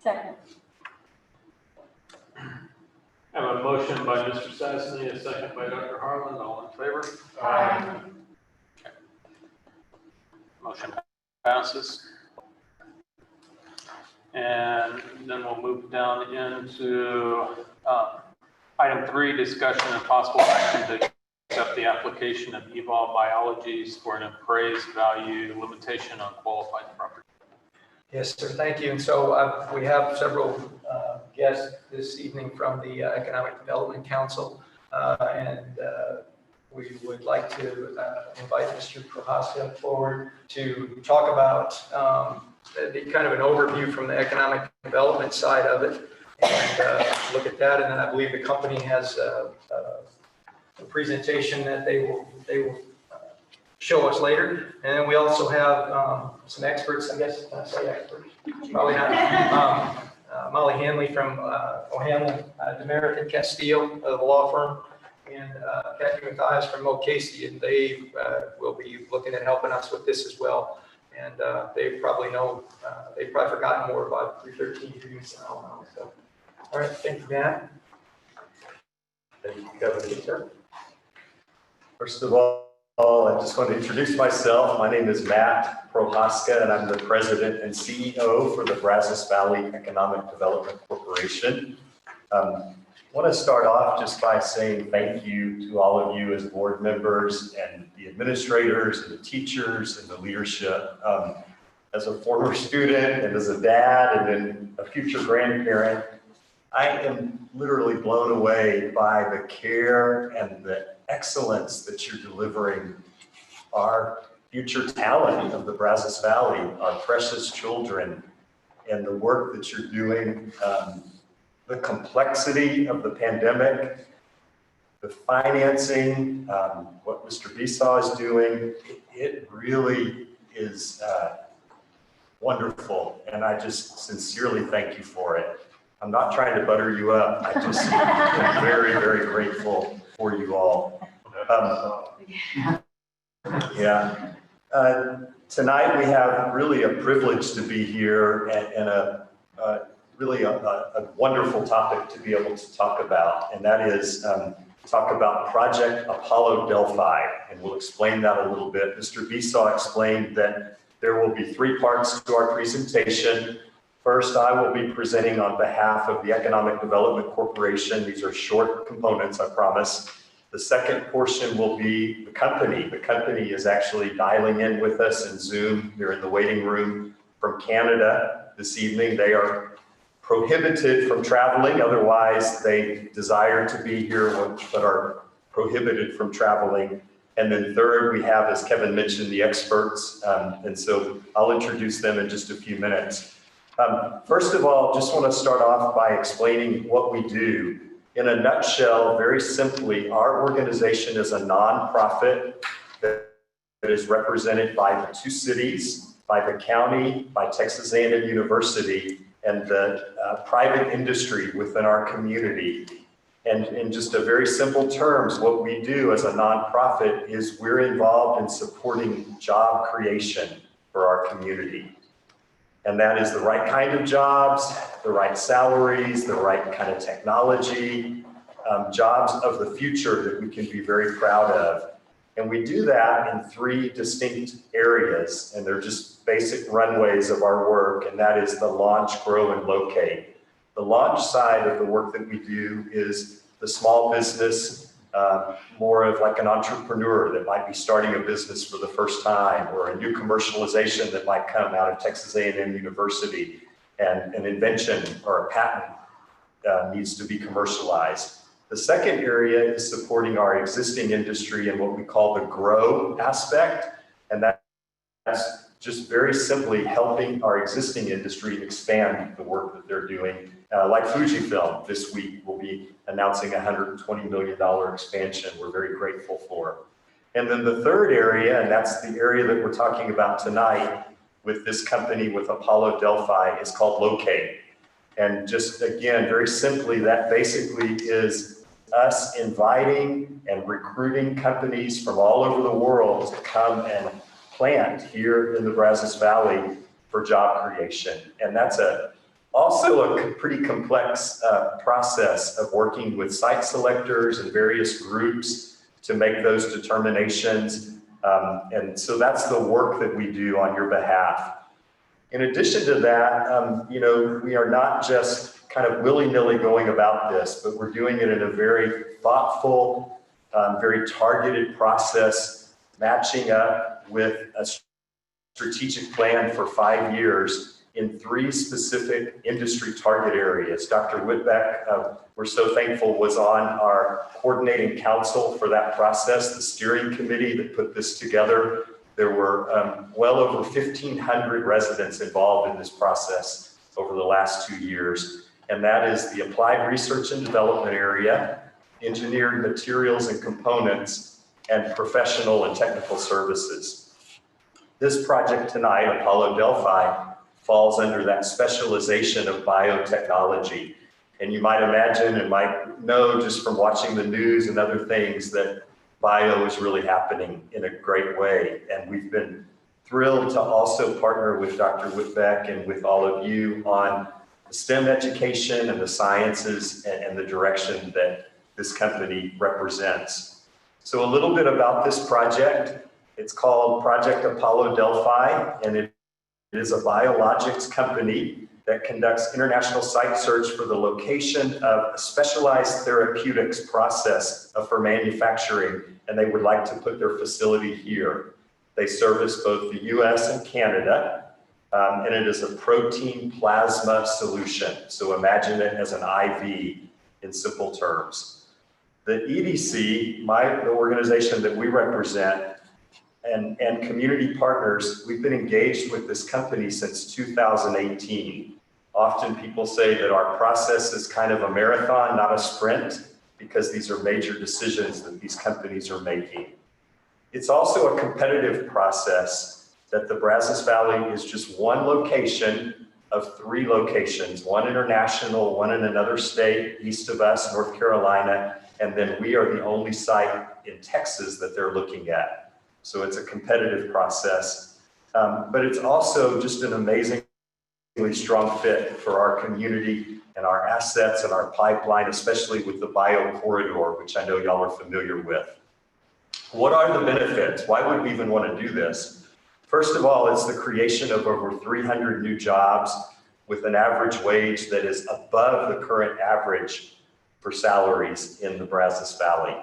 Second. I have a motion by Mr. Sassany, a second by Dr. Harlan. All in favor? Aye. Motion passes. And then we'll move down into item 3, discussion and possible action to accept the application of Evolve Biologies for an appraised value limitation on qualified property. Yes, sir, thank you. And so we have several guests this evening from the Economic Development Council. And we would like to invite Mr. Prohaska forward to talk about the kind of an overview from the economic development side of it and look at that. And then I believe the company has a presentation that they will show us later. And then we also have some experts, I guess, can I say experts? Probably not. Molly Hanley from O'Hanlon, Demeritt and Castile, the law firm, and Kathy Mathias from O'Casey, and they will be looking at helping us with this as well. And they probably know, they've probably forgotten more about 313 agreements than I don't know. So, all right, thank you, Matt. Thank you, Kevin. Sir. First of all, I just want to introduce myself. My name is Matt Prohaska, and I'm the president and CEO for the Brazos Valley Economic Development Corporation. I want to start off just by saying thank you to all of you as board members and the administrators and the teachers and the leadership. As a former student and as a dad and then a future grandparent, I am literally blown away by the care and the excellence that you're delivering our future talent of the Brazos Valley, our precious children, and the work that you're doing, the complexity of the pandemic, the financing, what Mr. Besaw is doing, it really is wonderful. And I just sincerely thank you for it. I'm not trying to butter you up. I just am very, very grateful for you all. Tonight we have really a privilege to be here and really a wonderful topic to be able to talk about, and that is talk about Project Apollo Delphi, and we'll explain that a little bit. Mr. Besaw explained that there will be 3 parts to our presentation. First, I will be presenting on behalf of the Economic Development Corporation. These are short components, I promise. The second portion will be the company. The company is actually dialing in with us in Zoom. They're in the waiting room from Canada this evening. They are prohibited from traveling. Otherwise, they desire to be here, but are prohibited from traveling. And then third, we have, as Kevin mentioned, the experts. And so I'll introduce them in just a few minutes. First of all, just want to start off by explaining what we do. In a nutshell, very simply, our organization is a nonprofit that is represented by the 2 cities, by the county, by Texas A&M University, and the private industry within our community. And in just a very simple terms, what we do as a nonprofit is we're involved in supporting job creation for our community. And that is the right kind of jobs, the right salaries, the right kind of technology, jobs of the future that we can be very proud of. And we do that in 3 distinct areas, and they're just basic runways of our work, and that is the launch, grow, and locate. The launch side of the work that we do is the small business, more of like an entrepreneur that might be starting a business for the first time, or a new commercialization that might come out of Texas A&M University, and an invention or a patent needs to be commercialized. The second area is supporting our existing industry and what we call the grow aspect, and that's just very simply helping our existing industry expand the work that they're doing. Like Fujifilm this week will be announcing a $120 million expansion we're very grateful for. And then the third area, and that's the area that we're talking about tonight with this company, with Apollo Delphi, is called locate. And just again, very simply, that basically is us inviting and recruiting companies from all over the world to come and plant here in the Brazos Valley for job creation. And that's also a pretty complex process of working with site selectors and various groups to make those determinations. And so that's the work that we do on your behalf. In addition to that, we are not just kind of willy-nilly going about this, but we're doing it in a very thoughtful, very targeted process, matching up with a strategic plan for 5 years in 3 specific industry target areas. Dr. Whitbeck, we're so thankful, was on our coordinating council for that process, the steering committee that put this together. There were well over 1,500 residents involved in this process over the last 2 years. And that is the applied research and development area, engineered materials and components, and professional and technical services. This project tonight, Apollo Delphi, falls under that specialization of biotechnology. And you might imagine and might know just from watching the news and other things that bio is really happening in a great way. And we've been thrilled to also partner with Dr. Whitbeck and with all of you on the STEM education and the sciences and the direction that this company represents. So a little bit about this project. It's called Project Apollo Delphi, and it is a biologics company that conducts international site search for the location of a specialized therapeutics process for manufacturing, and they would like to put their facility here. They service both the US and Canada, and it is a protein plasma solution. So imagine it as an IV in simple terms. The EDC, the organization that we represent, and community partners, we've been engaged with this company since 2018. Often people say that our process is kind of a marathon, not a sprint, because these are major decisions that these companies are making. It's also a competitive process that the Brazos Valley is just one location of 3 locations, one international, one in another state east of us, North Carolina, and then we are the only site in Texas that they're looking at. So it's a competitive process, but it's also just an amazingly strong fit for our community and our assets and our pipeline, especially with the bio corridor, which I know y'all are familiar with. What are the benefits? Why would we even want to do this? First of all, it's the creation of over 300 new jobs with an average wage that is above the current average for salaries in the Brazos Valley.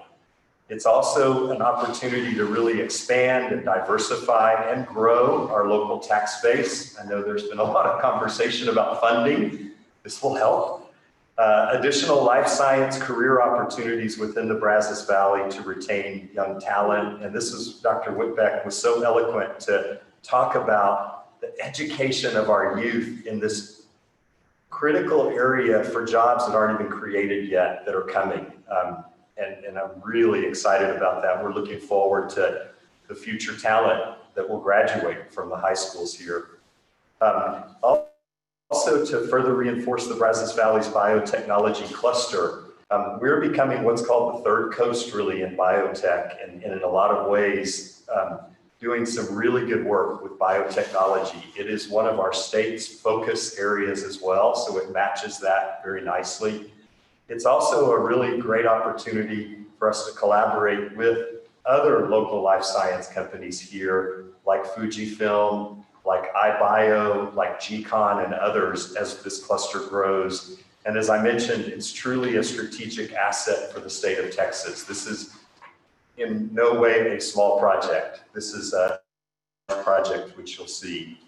It's also an opportunity to really expand and diversify and grow our local tax base. I know there's been a lot of conversation about funding. This will help. Additional life science career opportunities within the Brazos Valley to retain young talent. And this is, Dr. Whitbeck was so eloquent to talk about the education of our youth in this critical area for jobs that aren't even created yet that are coming. And I'm really excited about that. We're looking forward to the future talent that will graduate from the high schools here. Also, to further reinforce the Brazos Valley's biotechnology cluster, we're becoming what's called the third coast really in biotech, and in a lot of ways, doing some really good work with biotechnology. It is one of our state's focus areas as well, so it matches that very nicely. It's also a really great opportunity for us to collaborate with other local life science companies here, like Fujifilm, like iBio, like GCON, and others as this cluster grows. And as I mentioned, it's truly a strategic asset for the state of Texas. This is in no way a small project. This is a project which you'll see.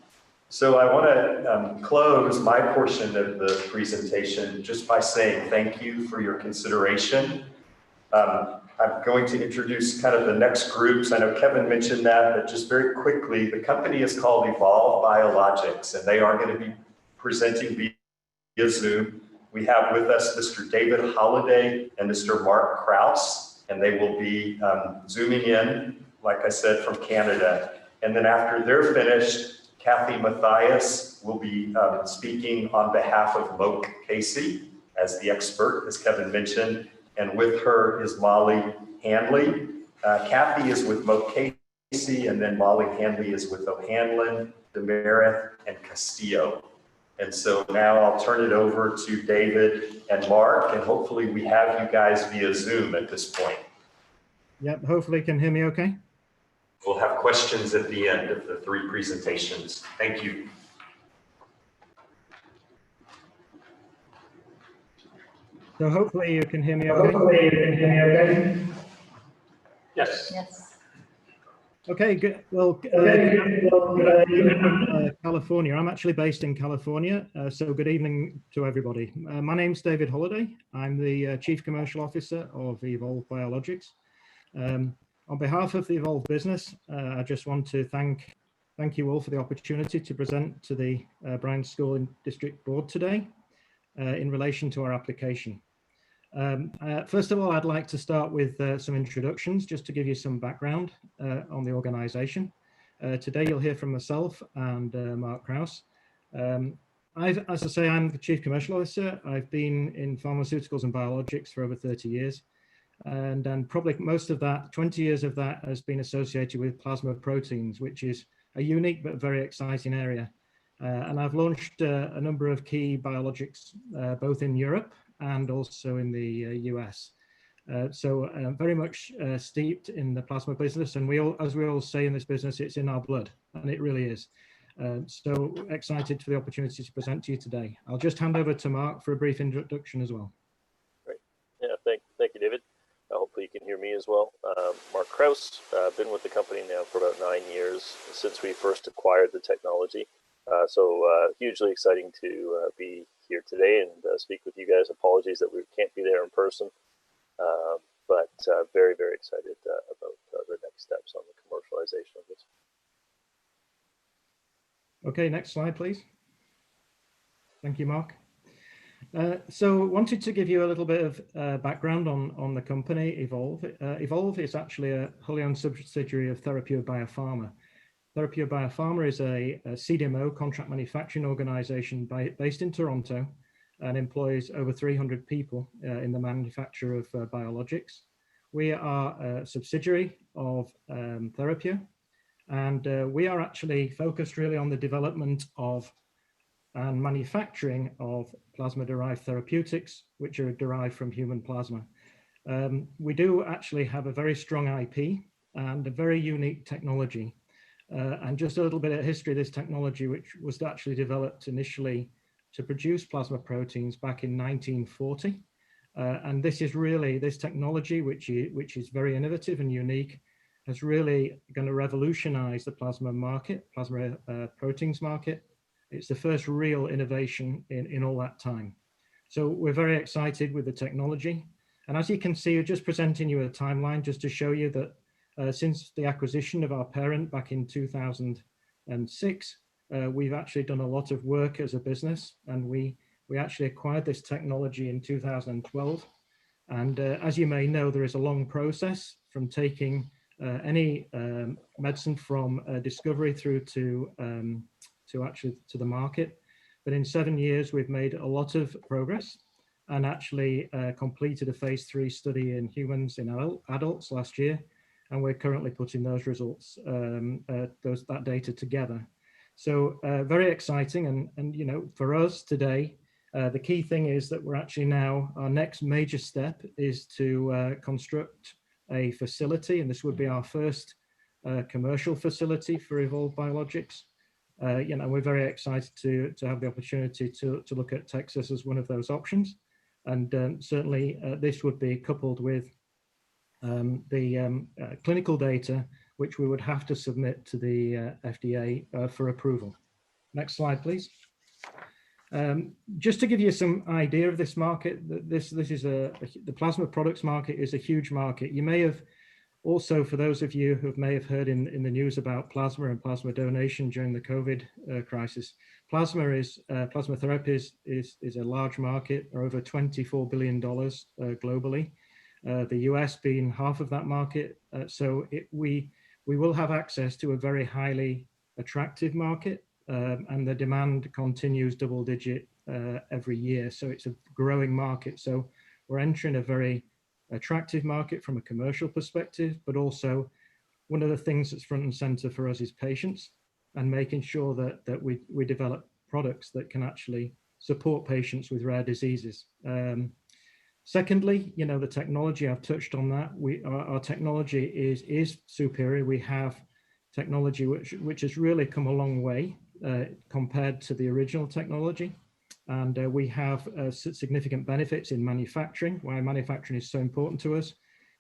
So I want to close my portion of the presentation just by saying thank you for your consideration. I'm going to introduce kind of the next groups. I know Kevin mentioned that, but just very quickly, the company is called Evolve Biologics, and they are going to be presenting via Zoom. We have with us Mr. David Holliday and Mr. Mark Kraus, and they will be zooming in, like I said, from Canada. And then after they're finished, Kathy Mathias will be speaking on behalf of Moke Casey as the expert, as Kevin mentioned, and with her is Molly Hanley. Kathy is with Moke Casey, and then Molly Hanley is with O'Hanlon, Demerith, and Castillo. And so now I'll turn it over to David and Mark, and hopefully we have you guys via Zoom at this point. Yep, hopefully you can hear me okay. We'll have questions at the end of the 3 presentations. Thank you. So hopefully you can hear me okay. Yes. Yes. Okay, good. Well, California. I'm actually based in California, so good evening to everybody. My name's David Holliday. I'm the Chief Commercial Officer of Evolve Biologics. On behalf of the Evolve business, I just want to thank you all for the opportunity to present to the Bryan School and District Board today in relation to our application. First of all, I'd like to start with some introductions, just to give you some background on the organization. Today you'll hear from myself and Mark Krause. As I say, I'm the Chief Commercial Officer. I've been in pharmaceuticals and biologics for over 30 years. And probably most of that, 20 years of that, has been associated with plasma proteins, which is a unique but very exciting area. And I've launched a number of key biologics, both in Europe and also in the US. So very much steeped in the plasma business. And as we all say in this business, it's in our blood, and it really is. So excited for the opportunity to present to you today. I'll just hand over to Mark for a brief introduction as well. Great. Yeah, thank you, David. Hopefully you can hear me as well. Mark Krause, been with the company now for about 9 years since we first acquired the technology. So hugely exciting to be here today and speak with you guys. Apologies that we can't be there in person, but very, very excited about the next steps on the commercialization of this. Okay, next slide, please. Thank you, Mark. So wanted to give you a little bit of background on the company, Evolve. Evolve is actually a wholly owned subsidiary of Therapure Biopharma. Therapure Biopharma is a CDMO, contract manufacturing organization based in Toronto, and employs over 300 people in the manufacture of biologics. We are a subsidiary of Therapure, and we are actually focused really on the development of and manufacturing of plasma-derived therapeutics, which are derived from human plasma. We do actually have a very strong IP and a very unique technology. And just a little bit of history of this technology, which was actually developed initially to produce plasma proteins back in 1940. And this is really, this technology, which is very innovative and unique, is really going to revolutionize the plasma market, plasma proteins market. It's the first real innovation in all that time. So we're very excited with the technology. And as you can see, we're just presenting you a timeline just to show you that since the acquisition of our parent back in 2006, we've actually done a lot of work as a business, and we actually acquired this technology in 2012. And as you may know, there is a long process from taking any medicine from discovery through to the market. But in 7 years, we've made a lot of progress and actually completed a phase 3 study in humans, in adults last year. And we're currently putting those results, that data together. So very exciting. And you know, for us today, the key thing is that we're actually now, our next major step is to construct a facility. And this would be our first commercial facility for Evolve Biologics. You know, we're very excited to have the opportunity to look at Texas as one of those options. And certainly this would be coupled with the clinical data, which we would have to submit to the FDA for approval. Next slide, please. Just to give you some idea of this market, this is the plasma products market is a huge market. You may have also, for those of you who may have heard in the news about plasma and plasma donation during the COVID crisis, plasma therapy is a large market, over $24 billion globally. The US being half of that market. So we will have access to a very highly attractive market. and the demand continues double digit every year. So it's a growing market. So we're entering a very attractive market from a commercial perspective, but also one of the things that's front and center for us is patients and making sure that we develop products that can actually support patients with rare diseases. Secondly, the technology, I've touched on that. Our technology is superior. We have technology which has really come a long way compared to the original technology. And we have significant benefits in manufacturing, why manufacturing is so important to us,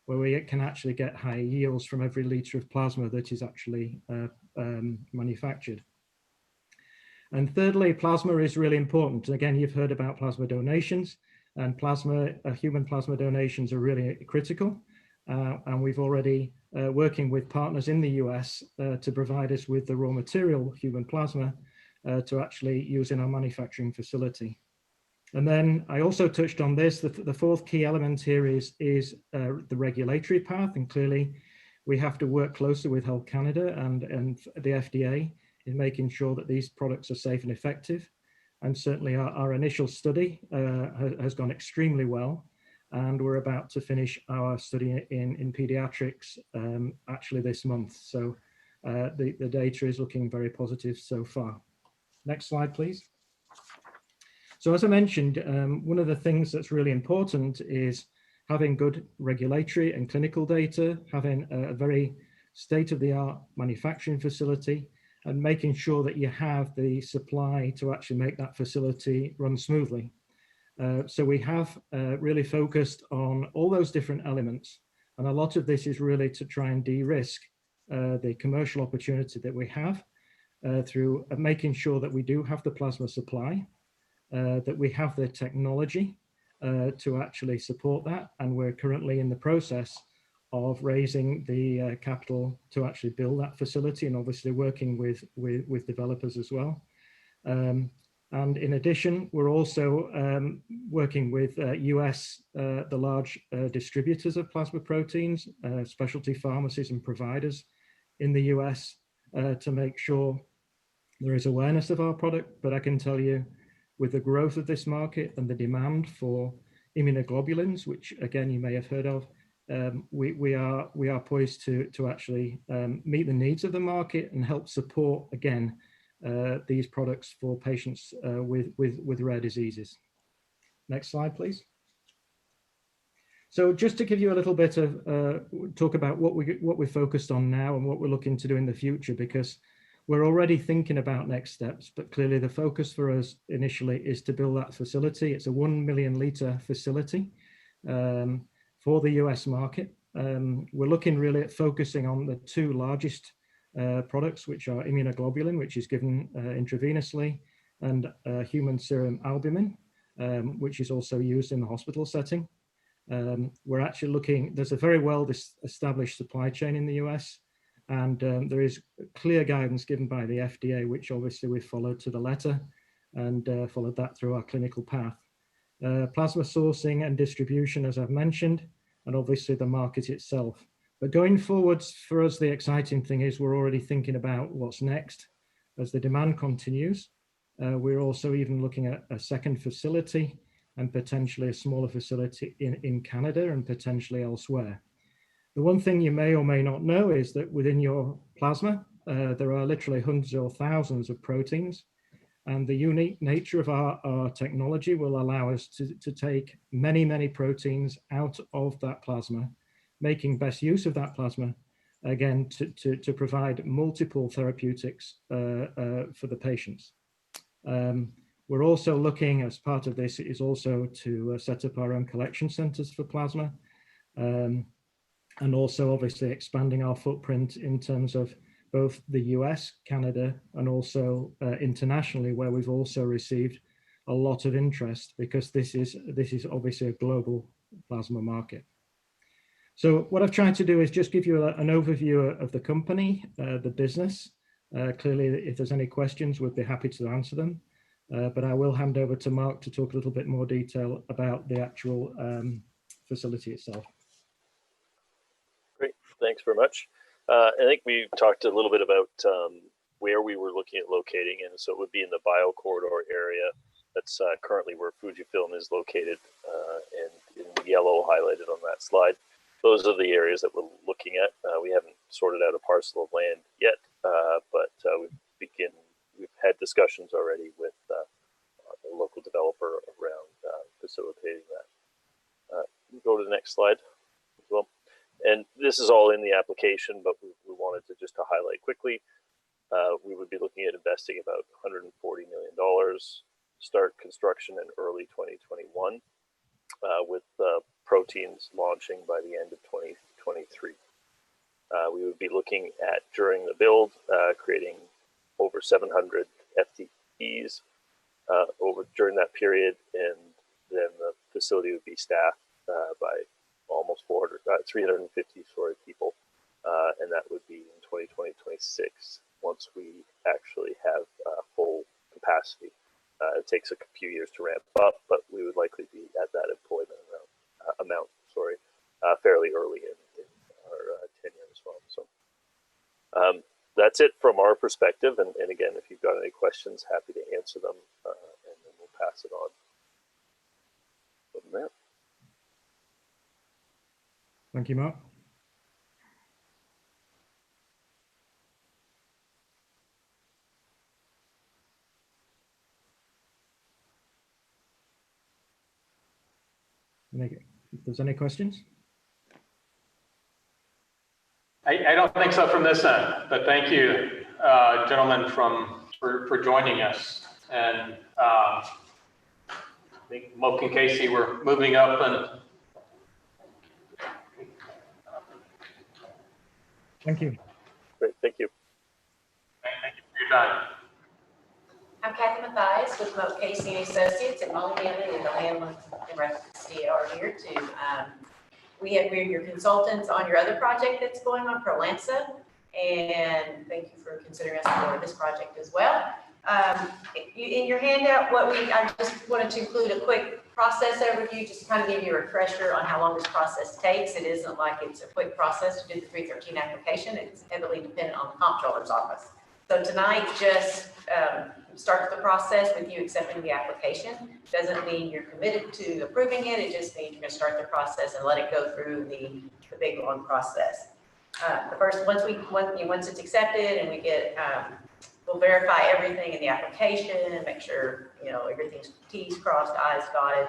where we can actually get higher yields from every liter of plasma that is actually manufactured. And thirdly, plasma is really important. Again, you've heard about plasma donations, and human plasma donations are really critical. And we've already working with partners in the US to provide us with the raw material, human plasma, to actually use in our manufacturing facility. And then I also touched on this, the fourth key element here is the regulatory path. And clearly we have to work closely with Health Canada and the FDA in making sure that these products are safe and effective. And certainly our initial study has gone extremely well. And we're about to finish our study in pediatrics actually this month. So the data is looking very positive so far. Next slide, please. So as I mentioned, one of the things that's really important is having good regulatory and clinical data, having a very state-of-the-art manufacturing facility, and making sure that you have the supply to actually make that facility run smoothly. So we have really focused on all those different elements. And a lot of this is really to try and de-risk the commercial opportunity that we have through making sure that we do have the plasma supply, that we have the technology to actually support that. And we're currently in the process of raising the capital to actually build that facility, and obviously working with developers as well. And in addition, we're also working with US, the large distributors of plasma proteins, specialty pharmacies and providers in the US to make sure there is awareness of our product. But I can tell you, with the growth of this market and the demand for immunoglobulins, which again, you may have heard of, we are poised to actually meet the needs of the market and help support, again, these products for patients with rare diseases. Next slide, please. So just to give you a little bit of talk about what we're focused on now and what we're looking to do in the future, because we're already thinking about next steps, but clearly the focus for us initially is to build that facility. It's a 1 million liter facility for the US market. We're looking really at focusing on the two largest products, which are immunoglobulin, which is given intravenously, and human serum albumin, which is also used in the hospital setting. We're actually looking, there's a very well established supply chain in the US, and there is clear guidance given by the FDA, which obviously we followed to the letter and followed that through our clinical path. Plasma sourcing and distribution, as I've mentioned, and obviously the market itself. But going forwards, for us, the exciting thing is we're already thinking about what's next as the demand continues. We're also even looking at a second facility and potentially a smaller facility in Canada and potentially elsewhere. The one thing you may or may not know is that within your plasma, there are literally hundreds or thousands of proteins. And the unique nature of our technology will allow us to take many, many proteins out of that plasma, making best use of that plasma, again, to provide multiple therapeutics for the patients. We're also looking, as part of this, is also to set up our own collection centers for plasma, and also obviously expanding our footprint in terms of both the US, Canada, and also internationally, where we've also received a lot of interest, because this is obviously a global plasma market. So what I've tried to do is just give you an overview of the company, the business. Clearly, if there's any questions, we'd be happy to answer them. But I will hand over to Mark to talk a little bit more detail about the actual facility itself. Great, thanks very much. I think we talked a little bit about where we were looking at locating, and so it would be in the bio corridor area. That's currently where Fujifilm is located, and in yellow highlighted on that slide. Those are the areas that we're looking at. We haven't sorted out a parcel of land yet, but we've had discussions already with the local developer around facilitating that. Go to the next slide as well. And this is all in the application, but we wanted to just to highlight quickly. We would be looking at investing about $140 million, start construction in early 2021, with proteins launching by the end of 2023. We would be looking at, during the build, creating over 700 FTEs during that period, and then the facility would be staffed by almost 350 people, and that would be in 2026 once we actually have full capacity. It takes a few years to ramp up, but we would likely be at that employment amount, fairly early in our tenure as well. So that's it from our perspective. And again, if you've got any questions, happy to answer them, and then we'll pass it on from there. Thank you, Mark. If there's any questions? I don't think so from this end, but thank you, gentlemen, for joining us. And I think Moke and Casey were moving up, and Thank you. Great, thank you. thank you for your time. I'm Kathy Mathias with Moke Casey and Associates at Mullen and the Landland and Refugee are here to, we're your consultants on your other project that's going on, Prolansa, and thank you for considering us for this project as well. In your handout, I just wanted to include a quick process overview, just to kind of give you a refresher on how long this process takes. It isn't like it's a quick process to do the 313 application. It's heavily dependent on the comptroller's office. So tonight, just starts the process with you accepting the application. Doesn't mean you're committed to approving it. It just means you're going to start the process and let it go through the big long process. Once it's accepted and we get, we'll verify everything in the application and make sure, everything's T's crossed, I's dotted,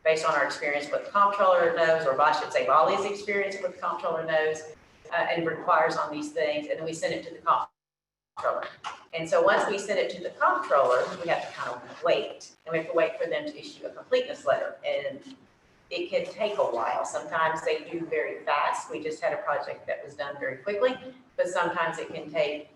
based on our experience with the comptroller knows, or I should say, Raleigh's experience with the comptroller knows, and requires on these things. And then we send it to the comptroller. And so once we send it to the comptroller, we have to kind of wait, and we have to wait for them to issue a completeness letter. And it can take a while. Sometimes they do very fast. We just had a project that was done very quickly, but sometimes it can take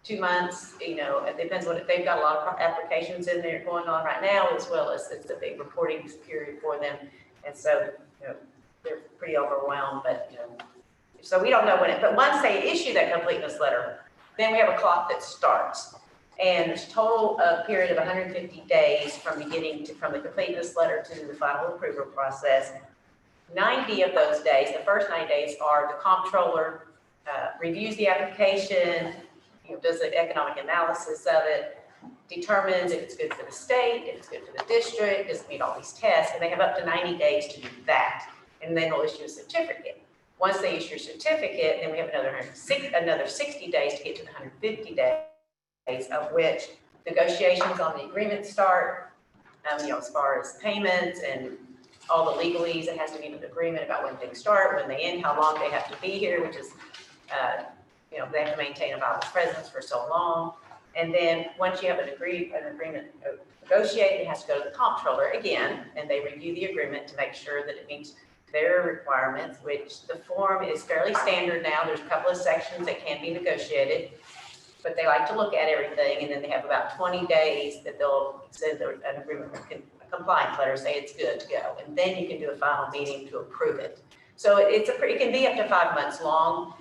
2 months. It depends what they've got. A lot of applications in there going on right now, as well as it's a big reporting period for them, and so they're pretty overwhelmed. But so we don't know when but once they issue that completeness letter, then we have a clock that starts, and there's a total period of 150 days from the completeness letter to the final approval process. 90 of those days, the first 9 days, are the comptroller reviews the application, does the economic analysis of it, determines if it's good for the state, if it's good for the district, does it meet all these tests, and they have up to 90 days to do that, and then they'll issue a certificate. Once they issue a certificate, then we have another 60 days to get to the 150 days, of which negotiations on the agreement start, as far as payments and all the legalese. It has to be an agreement about when things start, when they end, how long they have to be here, which is, they have to maintain a viable presence for so long. And then once you have an agreement negotiated, it has to go to the comptroller again, and they review the agreement to make sure that it meets their requirements, which the form is fairly standard now. There's a couple of sections that can be negotiated, but they like to look at everything, and then they have about 20 days that they'll send an agreement, a compliance letter, say it's good to go, and then you can do a final meeting to approve it. So it can be up to 5 months long.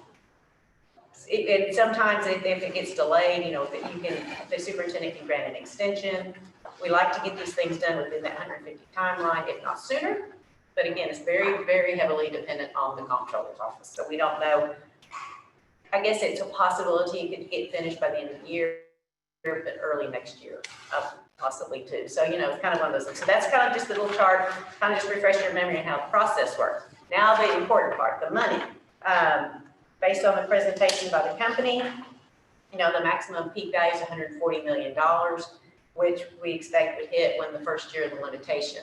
And sometimes if it gets delayed, the superintendent can grant an extension. We like to get these things done within that 150 timeline, if not sooner. But again, it's very, very heavily dependent on the comptroller's office. So we don't know I guess it's a possibility it could get finished by the end of the year, but early next year, possibly too. So, it's kind of one of those things. So that's kind of just a little chart, kind of just refresh your memory on how the process works. Now the important part, the money. Based on the presentation by the company, the maximum peak value is $140 million, which we expect would hit when the first year of the limitation.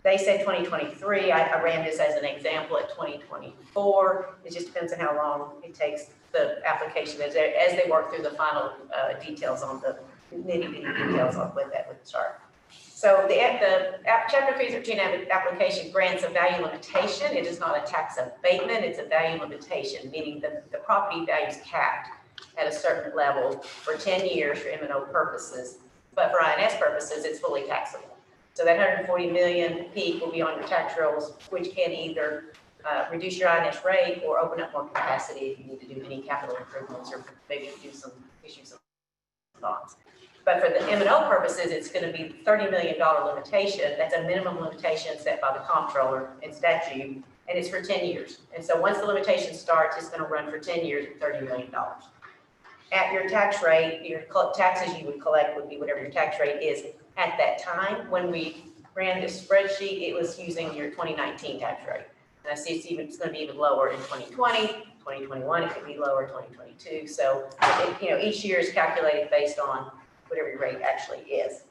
They said 2023. I ran this as an example at 2024. It just depends on how long it takes the application as they work through the final details on the nitty-gritty details on with the chart. So the Chapter 313 application grants a value limitation. It is not a tax abatement. It's a value limitation, meaning that the property value is capped at a certain level for 10 years for M&O purposes. But for INS purposes, it's fully taxable. So that 140 million peak will be on your tax rolls, which can either reduce your INS rate or open up more capacity if you need to do any capital improvements or maybe issue some bonds. But for the M&O purposes, it's going to be $30 million limitation. That's a minimum limitation set by the comptroller in statute, and it's for 10 years. And so once the limitation starts, it's going to run for 10 years at $30 million. At your tax rate, your taxes you would collect would be whatever your tax rate is at that time. When we ran this spreadsheet, it was using your 2019 tax rate. And I see it's going to be even lower in 2020, 2021, it could be lower, 2022. So, each year is calculated based on whatever your rate actually is.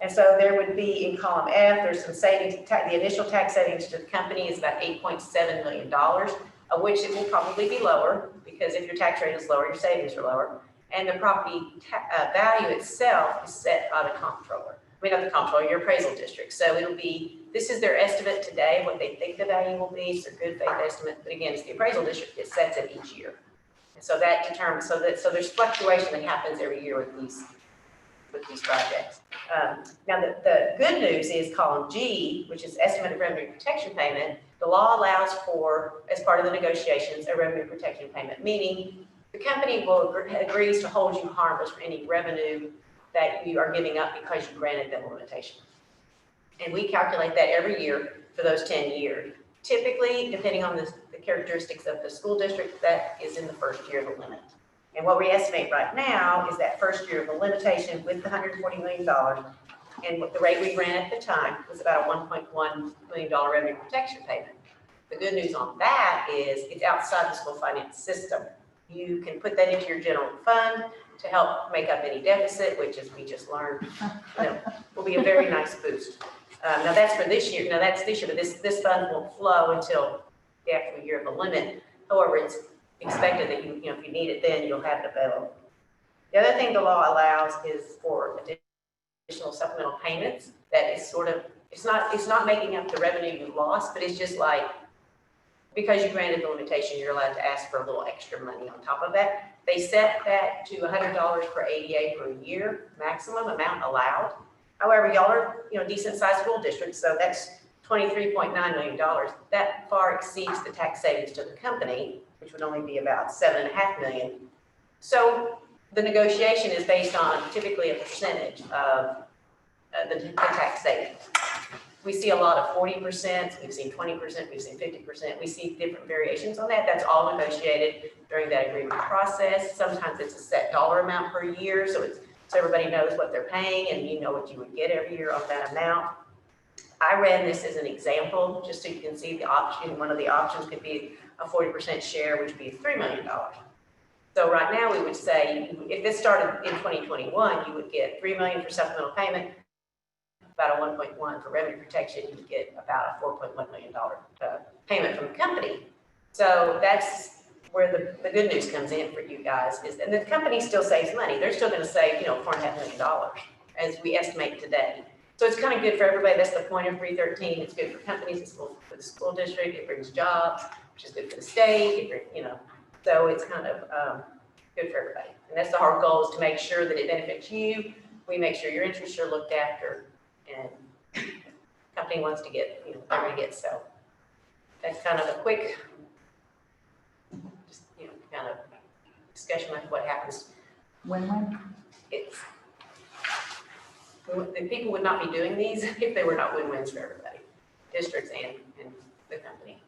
And so there would be in column F, there's some savings. The initial tax savings to the company is about $8.7 million, of which it will probably be lower because if your tax rate is lower, your savings are lower. And the property value itself is set by the comptroller. I mean, not the comptroller, your appraisal district. So this is their estimate today, what they think the value will be. It's a good faith estimate, but again, it's the appraisal district that sets it each year. And so that determines, so there's fluctuation that happens every year with these projects. Now the good news is column G, which is estimated revenue protection payment. The law allows for, as part of the negotiations, a revenue protection payment, meaning the company agrees to hold you harmless for any revenue that you are giving up because you granted them a limitation. And we calculate that every year for those 10 years. Typically, depending on the characteristics of the school district, that is in the first year of the limit. And what we estimate right now is that first year of the limitation with the $140 million, and what the rate we ran at the time was about a $1.1 million revenue protection payment. The good news on that is it's outside the school finance system. You can put that into your general fund to help make up any deficit, which, as we just learned, will be a very nice boost. Now that's for this year. Now that's this year, but this fund won't flow until after the year of the limit. However, it's expected that if you need it, then you'll have it available. The other thing the law allows is for additional supplemental payments. That is it's not making up the revenue you lost, but it's just like, because you granted the limitation, you're allowed to ask for a little extra money on top of that. They set that to $100 per ADA per year, maximum amount allowed. However, y'all are, decent sized school districts, so that's $23.9 million. That far exceeds the tax savings to the company, which would only be about $7.5 million. So the negotiation is based on typically a percentage of the tax savings. We see a lot of 40%, we've seen 20%, we've seen 50%. We see different variations on that. That's all negotiated during that agreement process. Sometimes it's a set dollar amount per year, so everybody knows what they're paying and you know what you would get every year on that amount. I ran this as an example, just so you can see the option. One of the options could be a 40% share, which would be $3 million. So right now we would say, if this started in 2021, you would get $3 million for supplemental payment, about a 1.1 for revenue protection, you would get about a $4.1 million payment from the company. So that's where the good news comes in for you guys, and the company still saves money. They're still going to save, $4.5 million as we estimate today. So it's kind of good for everybody. That's the point of 313. It's good for companies, it's good for the school district. It brings jobs, which is good for the state. So it's kind of good for everybody. And that's our goal, is to make sure that it benefits you. We make sure your interests are looked after, and the company wants to get, they're going to get. So that's kind of a quick, just kind of discussion of what happens. Win-win. The people would not be doing these if they were not win-wins for everybody, districts and the company.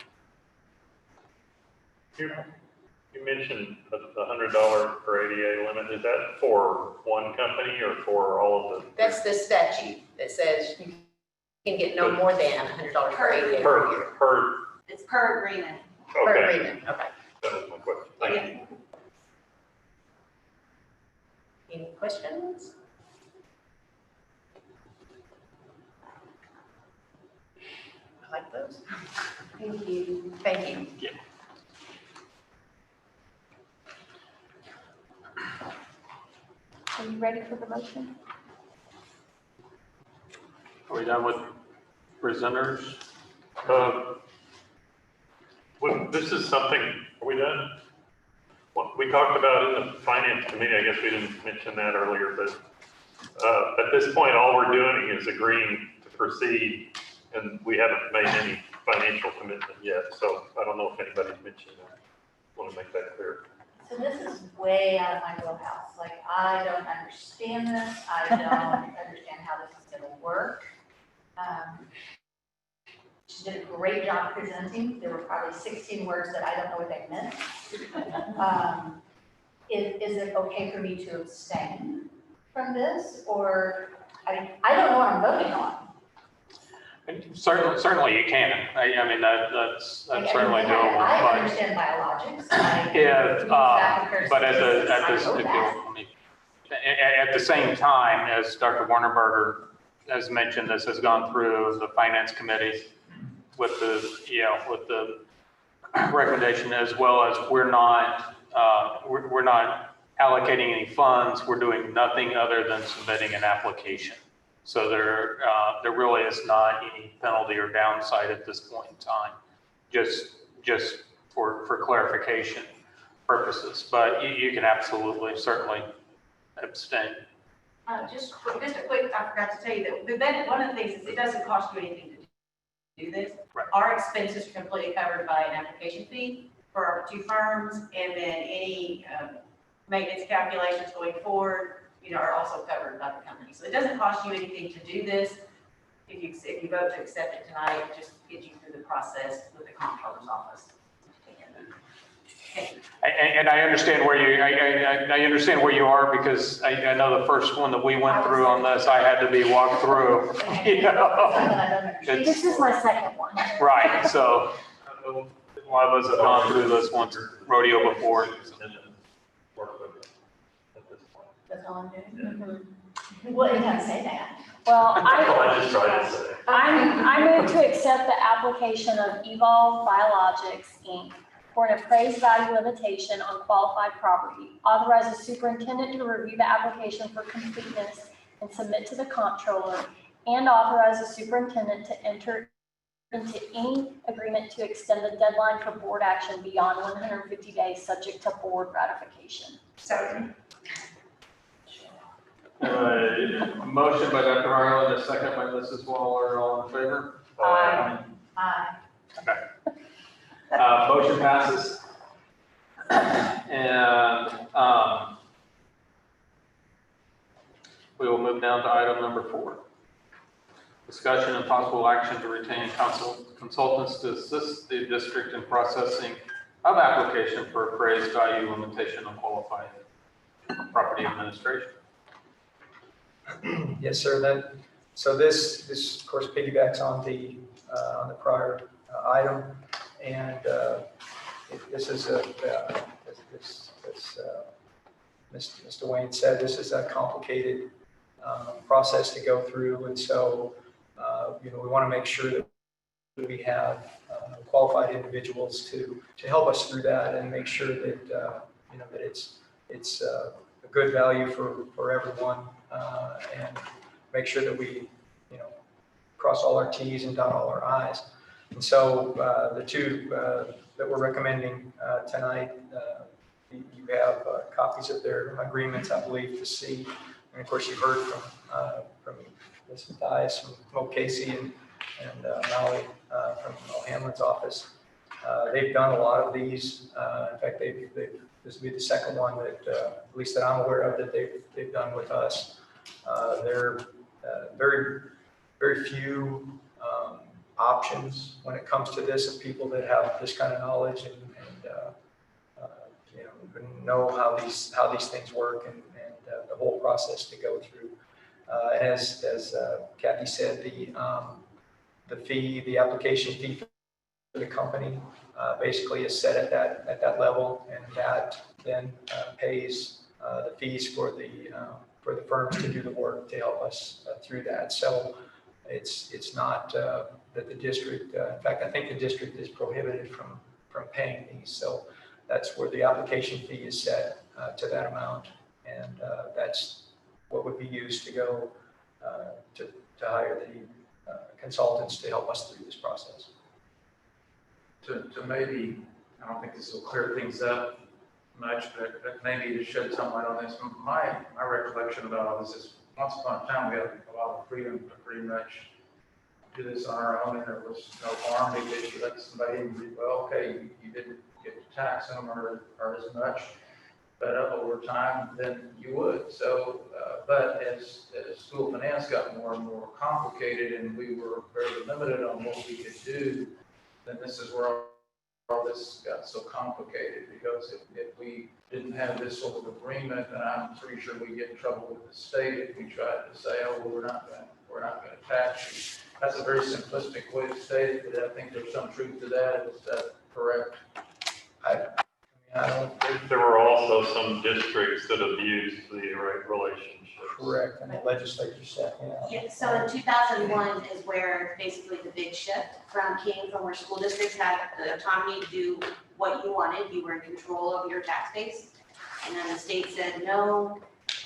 You mentioned the $100 per ADA limit. Is that for one company or for all of the? That's the statute that says you can get no more than $100 per ADA per year. It's per agreement. Per Okay, agreement, okay. that was my question. Thank you. Any questions? I like those. Thank you. Thank you. Are you ready for the motion? Are we done with presenters? This is something, are we done? What we talked about in the finance committee, I guess we didn't mention that earlier, but at this point, all we're doing is agreeing to proceed, and we haven't made any financial commitment yet, so I don't know if anybody's mentioned that. Want to make that clear. So this is way out of my wheelhouse. Like, I don't understand this. I don't understand how this is gonna work. She did a great job presenting. There were probably 16 words that I don't know what they meant. Is it okay for me to abstain from this? Or, I don't know what I'm voting on. Certainly you can. I mean, that's certainly doable. I but- understand biologics. I can Yeah, use that comparison but at statistics. I know that. the same time, as Dr. Warnerberger has mentioned, this has gone through the finance committee with the recommendation, as well as we're not allocating any funds. We're doing nothing other than submitting an application. So there really is not any penalty or downside at this point in time, just for clarification purposes. But you can absolutely, certainly abstain. Just a quick, I forgot to tell you that one of the things is it doesn't cost you anything to do this. Right. Our expenses are completely covered by an application fee for our two firms, and then any maintenance calculations going forward, are also covered by the company. So it doesn't cost you anything to do this. If you vote to accept it tonight, it just gets you through the process with the comptroller's office. Okay. And I understand where I understand where you are, because I know the first one that we went through on this, I had to be walked through. This is my second one. Right, so a lot of us have gone through this once, rodeo before. That's all I'm doing? Well, it doesn't say that. Well, I just tried to say. I move to accept the application of Evolve Biologics, Inc. for an appraised value limitation on qualified property. Authorize the superintendent to review the application for completeness and submit to the comptroller, and authorize the superintendent to enter into any agreement to extend the deadline for board action beyond 150 days, subject to board ratification. Second. Motion by Dr. Ireland, a second by Mrs. Waller, all in favor? Aye. Motion passes. And we will move down to item number 4. Discussion and possible action to retain consultants to assist the district in processing of application for appraised value limitation on qualified property administration. Yes, sir. So this of course piggybacks on the prior item, and this is Mr. Wayne said, this is a complicated process to go through, and so we want to make sure that we have qualified individuals to help us through that and make sure that that it's a good value for everyone, and make sure that we cross all our T's and dot all our I's. And so the two that we're recommending tonight, you have copies of their agreements, I believe, to see. And of course, you've heard from Ms. Mathias, from Mo Casey, and Molly from O'Hanlon's office. They've done a lot of these. In fact, this will be the second one that, at least that I'm aware of, that they've done with us. There are very few options when it comes to this, of people that have this kind of knowledge and know how these things work and the whole process to go through. As Kathy said, the fee, the application fee for the company basically is set at that level, and that then pays the fees for the firms to do the work to help us through that. So it's not that the district, in fact, I think the district is prohibited from paying these. So that's where the application fee is set to that amount, and that's what would be used to go to hire the consultants to help us through this process. To maybe, I don't think this will clear things up much, but maybe to shed some light on this. My recollection about all this is once upon a time we had a lot of freedom to pretty much do this on our own, and there was no harm because you let somebody in, well, okay, you didn't get to tax them or as much, but over time, then you would. So, but as school finance got more and more complicated and we were very limited on what we could do, then this is where all this got so complicated, because if we didn't have this sort of agreement, then I'm pretty sure we get in trouble with the state if we tried to say, oh, well, we're not going to tax you. That's a very simplistic way to state it, but I think there's some truth to that. Is that correct? I don't. There were also some districts that abused the relationship. Correct, and the legislature said, Yeah, so in 2001 is where basically the big shift came from, where school districts had the autonomy to do what you wanted. You were in control of your tax base. And then the state said, no,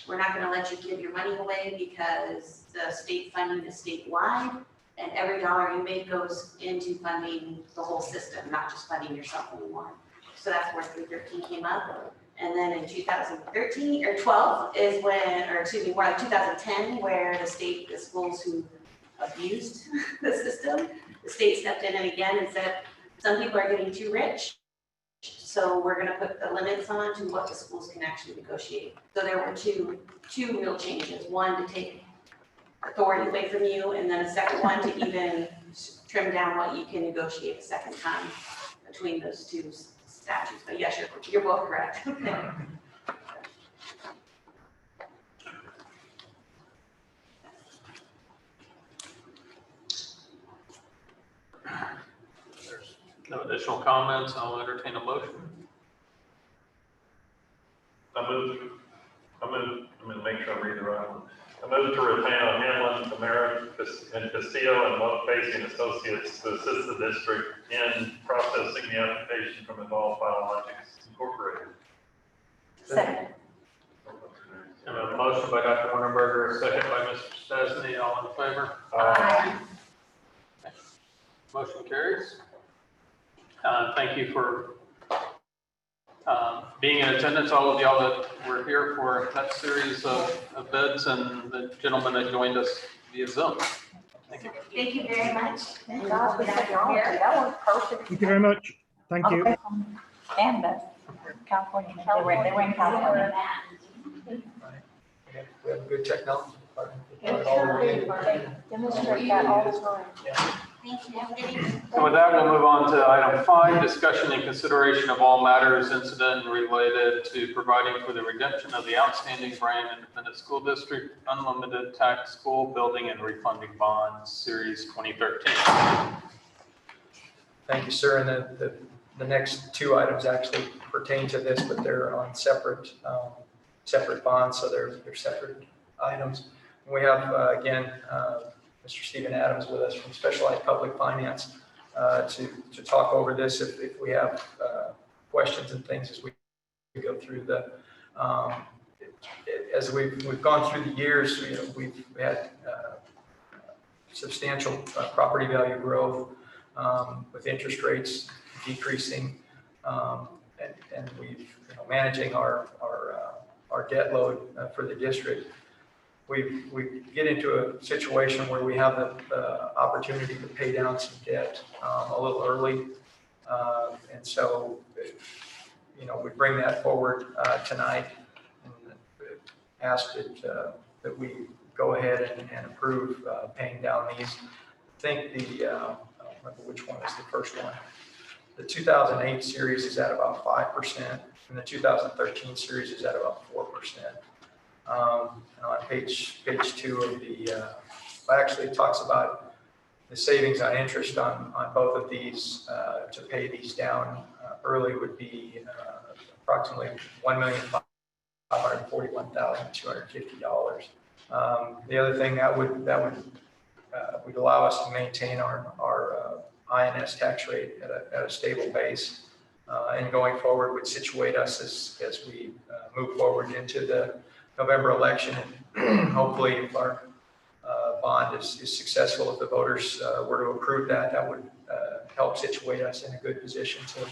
we're not going to let you give your money away because the state funding is statewide. And every dollar you make goes into funding the whole system, not just funding yourself anymore. So that's where 313 came up. And then in 2013 or 12 is when, or excuse me, more like 2010, where the schools who abused the system, the state stepped in and again and said, some people are getting too rich. So we're going to put the limits on to what the schools can actually negotiate. So there were two real changes. One, to take authority away from you, and then a second one to even trim down what you can negotiate a second time between those two statutes. But yes, you're both correct. No additional comments. I'll entertain a motion. I move, I'm going to make sure I read the right one. I move to retain on Hanlon, Tamara, and Castillo and Love Pacey and Associates to assist the district in processing the application from Evolve Biologics Incorporated. Second. And a motion by Dr. Wonderberger, a second by Mr. Stasny. All in favor? Aye. Motion carries. Thank you for being in attendance, all of y'all that were here for that series of bids, and the gentleman that joined us via Zoom. Thank you. Thank you very much. Thank God for technology. That was perfect. Thank you very much. Thank you. Canada, California. They were in California. we have a good technology department. Demonstrate that all the time. Thank you. Have a good evening. And with that, we'll move on to item 5, discussion and consideration of all matters incident related to providing for the redemption of the outstanding Bryan Independent School District Unlimited Tax School Building and Refunding Bonds, Series 2013. Thank you, sir. And the next 2 items actually pertain to this, but they're on separate bonds, so they're separate items. And we have, again, Mr. Stephen Adams with us from Specialized Public Finance to talk over this if we have questions and things as we go through as we've gone through the years. We've had substantial property value growth with interest rates decreasing, and we've managing our debt load for the district. We get into a situation where we have the opportunity to pay down some debt a little early. And so, we bring that forward tonight and ask that we go ahead and approve paying down these. I think I don't remember which one is the first one. The 2008 series is at about 5%. and the 2013 series is at about 4%. And on page 2 of the, actually it talks about the savings on interest on both of these to pay these down early would be approximately $1,541,250. The other thing that would allow us to maintain our INS tax rate at a stable base, and going forward would situate us as we move forward into the November election. And hopefully, if our bond is successful, if the voters were to approve that, that would help situate us in a good position to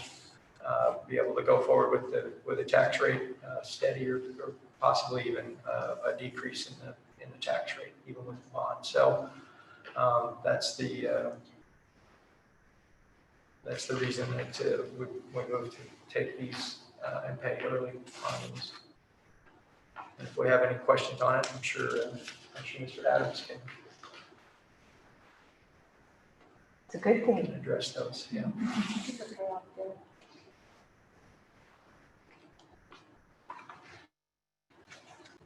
be able to go forward with the tax rate steady or possibly even a decrease in the tax rate, even with the bond. So that's the reason that we move to take these and pay early on these. And if we have any questions on it, I'm sure Mr. Adams can It's a good thing. address those. Yeah.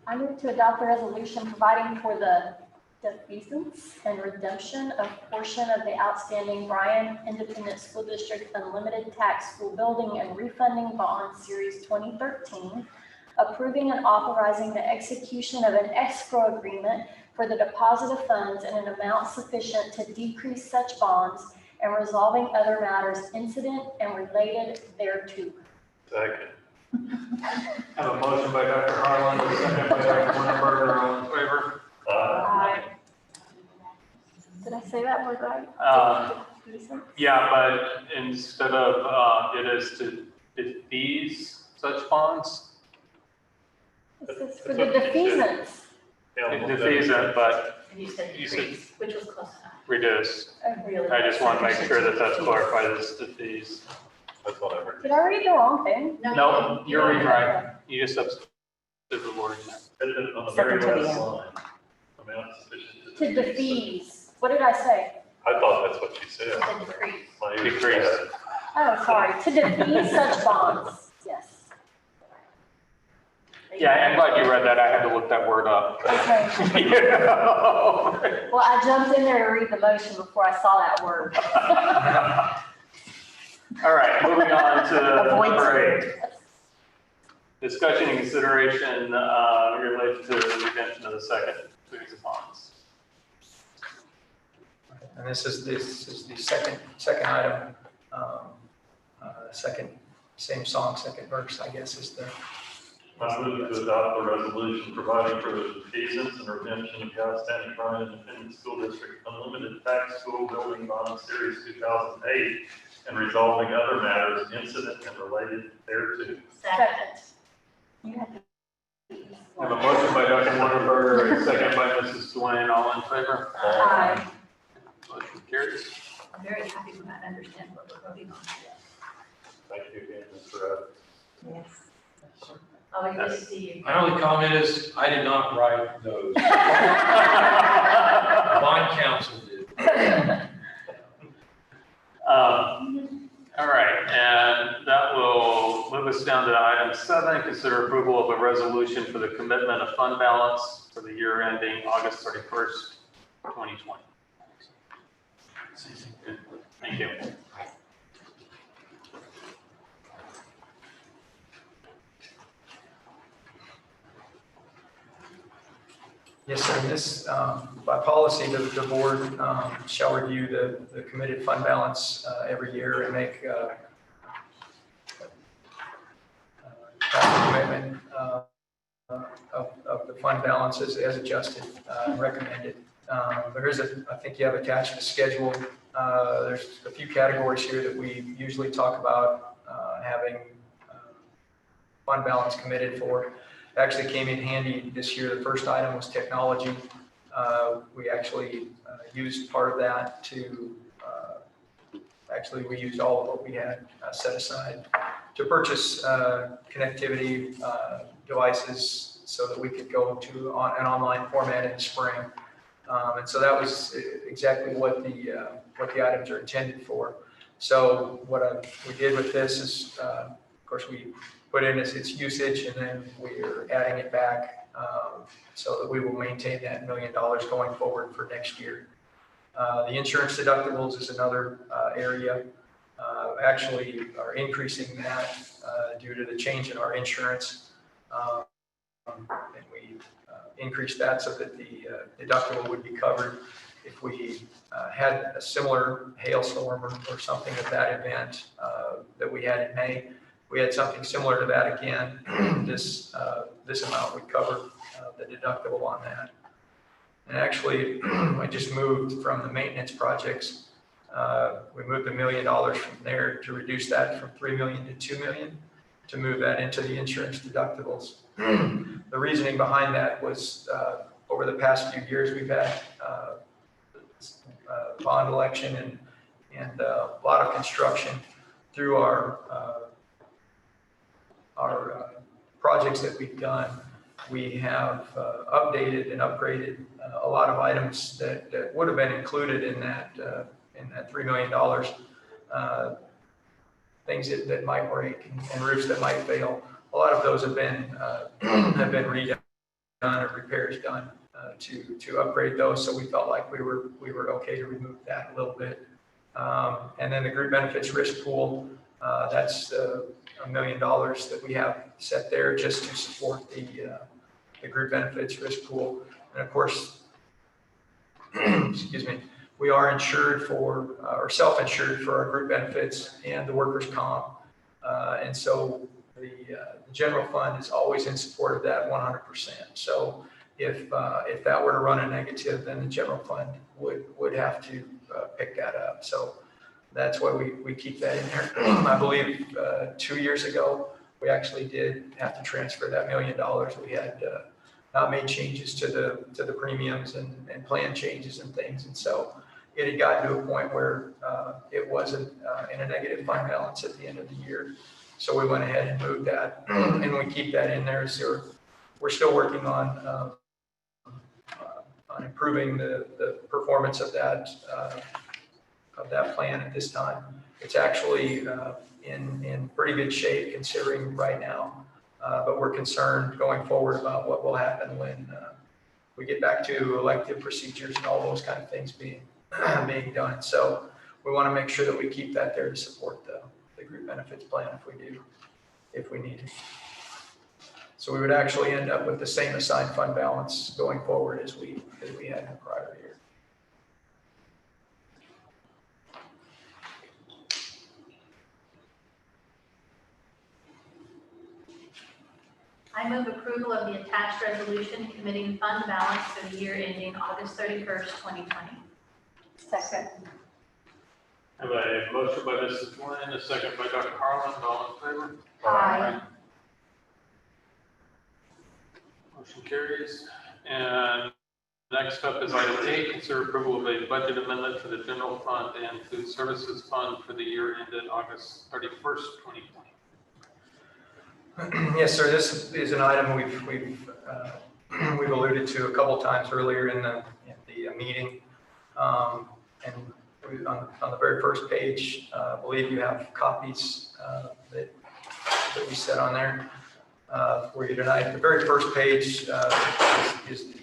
I move to adopt a resolution providing for the defeasance and redemption of portion of the outstanding Bryan Independent School District Unlimited Tax School Building and Refunding Bond Series 2013, approving and authorizing the execution of an escrow agreement for the deposit of funds in an amount sufficient to decrease such bonds and resolving other matters incident and related thereto. Second. I have a motion by Dr. Harlan, a second by Dr. Wonderberger. All in favor? Aye. Did I say that word right? Defeasance? Yeah, but instead of it is to defease such bonds, This is for the defeasance. it defeats it, but And you said You said- decrease, which was close enough. reduce. Oh, really? I just want to make sure that that's clarified as defease. That's what I heard. Did I read the wrong thing? No, you're reading right. You just substitute the word. On the Second very to the last end. line. Amount sufficient To defease. What did I say? I thought that's what you said. To decrease. My ears Decrease. bad. Oh, sorry. To defease such bonds. Yes. Yeah, I'm glad you read that. I had to look that word up. Okay. Yeah. Well, I jumped in there to read the motion before I saw that word. All right, moving on to Avoid number 8. Discussion and consideration related to the redemption of the second series of bonds. And this is the second item. Second, same song, second verse, I guess is the. I move to adopt a resolution providing for the defeasance and redemption of the outstanding Bryan Independent School District Unlimited Tax School Building Bond Series 2008 and resolving other matters incident and related thereto. Second. I have a motion by Dr. Wonderberger, a second by Mrs. Dwayne. All in favor? Aye. Motion carries. I'm very happy when I understand what we're voting on. Thank you again, Mr. Adams. Yes. Oh, good to see you. My only comment is, I did not write those. Bond counsel did. All right, and that will move us down to item 7, consider approval of a resolution for the commitment of fund balance for the year ending August 31st, 2020. Thank you. Yes, sir. This, by policy, the board shall review the committed fund balance every year and make a commitment of the fund balances as adjusted, recommended. There is I think you have attached a schedule. There's a few categories here that we usually talk about having fund balance committed for. Actually came in handy this year. The first item was technology. We actually used part of that to, actually we used all of what we had set aside to purchase connectivity devices so that we could go to an online format in the spring. And so that was exactly what the items are intended for. So what we did with this is, of course, we put in its usage, and then we're adding it back so that we will maintain that $1 million going forward for next year. The insurance deductibles is another area. Actually are increasing that due to the change in our insurance. And we increased that so that the deductible would be covered if we had a similar hailstorm or something of that event that we had in May. We had something similar to that again. This amount would cover the deductible on that. And actually, I just moved from the maintenance projects. We moved $1 million from there to reduce that from 3 million to 2 million to move that into the insurance deductibles. The reasoning behind that was over the past few years, we've had bond election and a lot of construction through our projects that we've done. We have updated and upgraded a lot of items that would have been included in that $3 million. Things that might break and roofs that might fail. A lot of those have been redone or repairs done to upgrade those. So we felt like we were okay to remove that a little bit. And then the group benefits risk pool, that's $1 million that we have set there just to support the group benefits risk pool. And of course, excuse me, we are insured for, or self-insured for our group benefits and the workers' comp. And so the general fund is always in support of that 100%. So if that were to run a negative, then the general fund would have to pick that up. So that's why we keep that in there. I believe 2 years ago, we actually did have to transfer that $1 million. We had not made changes to the premiums and plan changes and things. And so it had gotten to a point where it wasn't in a negative fund balance at the end of the year. So we went ahead and moved that, and we keep that in there. So we're still working on improving the performance of that plan at this time. It's actually in pretty good shape considering right now, but we're concerned going forward about what will happen when we get back to elective procedures and all those kind of things being done. So we want to make sure that we keep that there to support the group benefits plan if we need it. So we would actually end up with the same assigned fund balance going forward as we had in the prior year. I move approval of the attached resolution committing fund balance for the year ending August 31st, 2020. Second. I have a motion by Mrs. Flynn, a second by Dr. Harlan. All in favor? Aye. Motion carries. And next up is item 8, consider approval of a budget amendment for the general fund and food services fund for the year ended August 31st, 2020. Yes, sir. This is an item we've alluded to a couple times earlier in the meeting, and on the very first page, I believe you have copies that we set on there for you tonight. The very first page is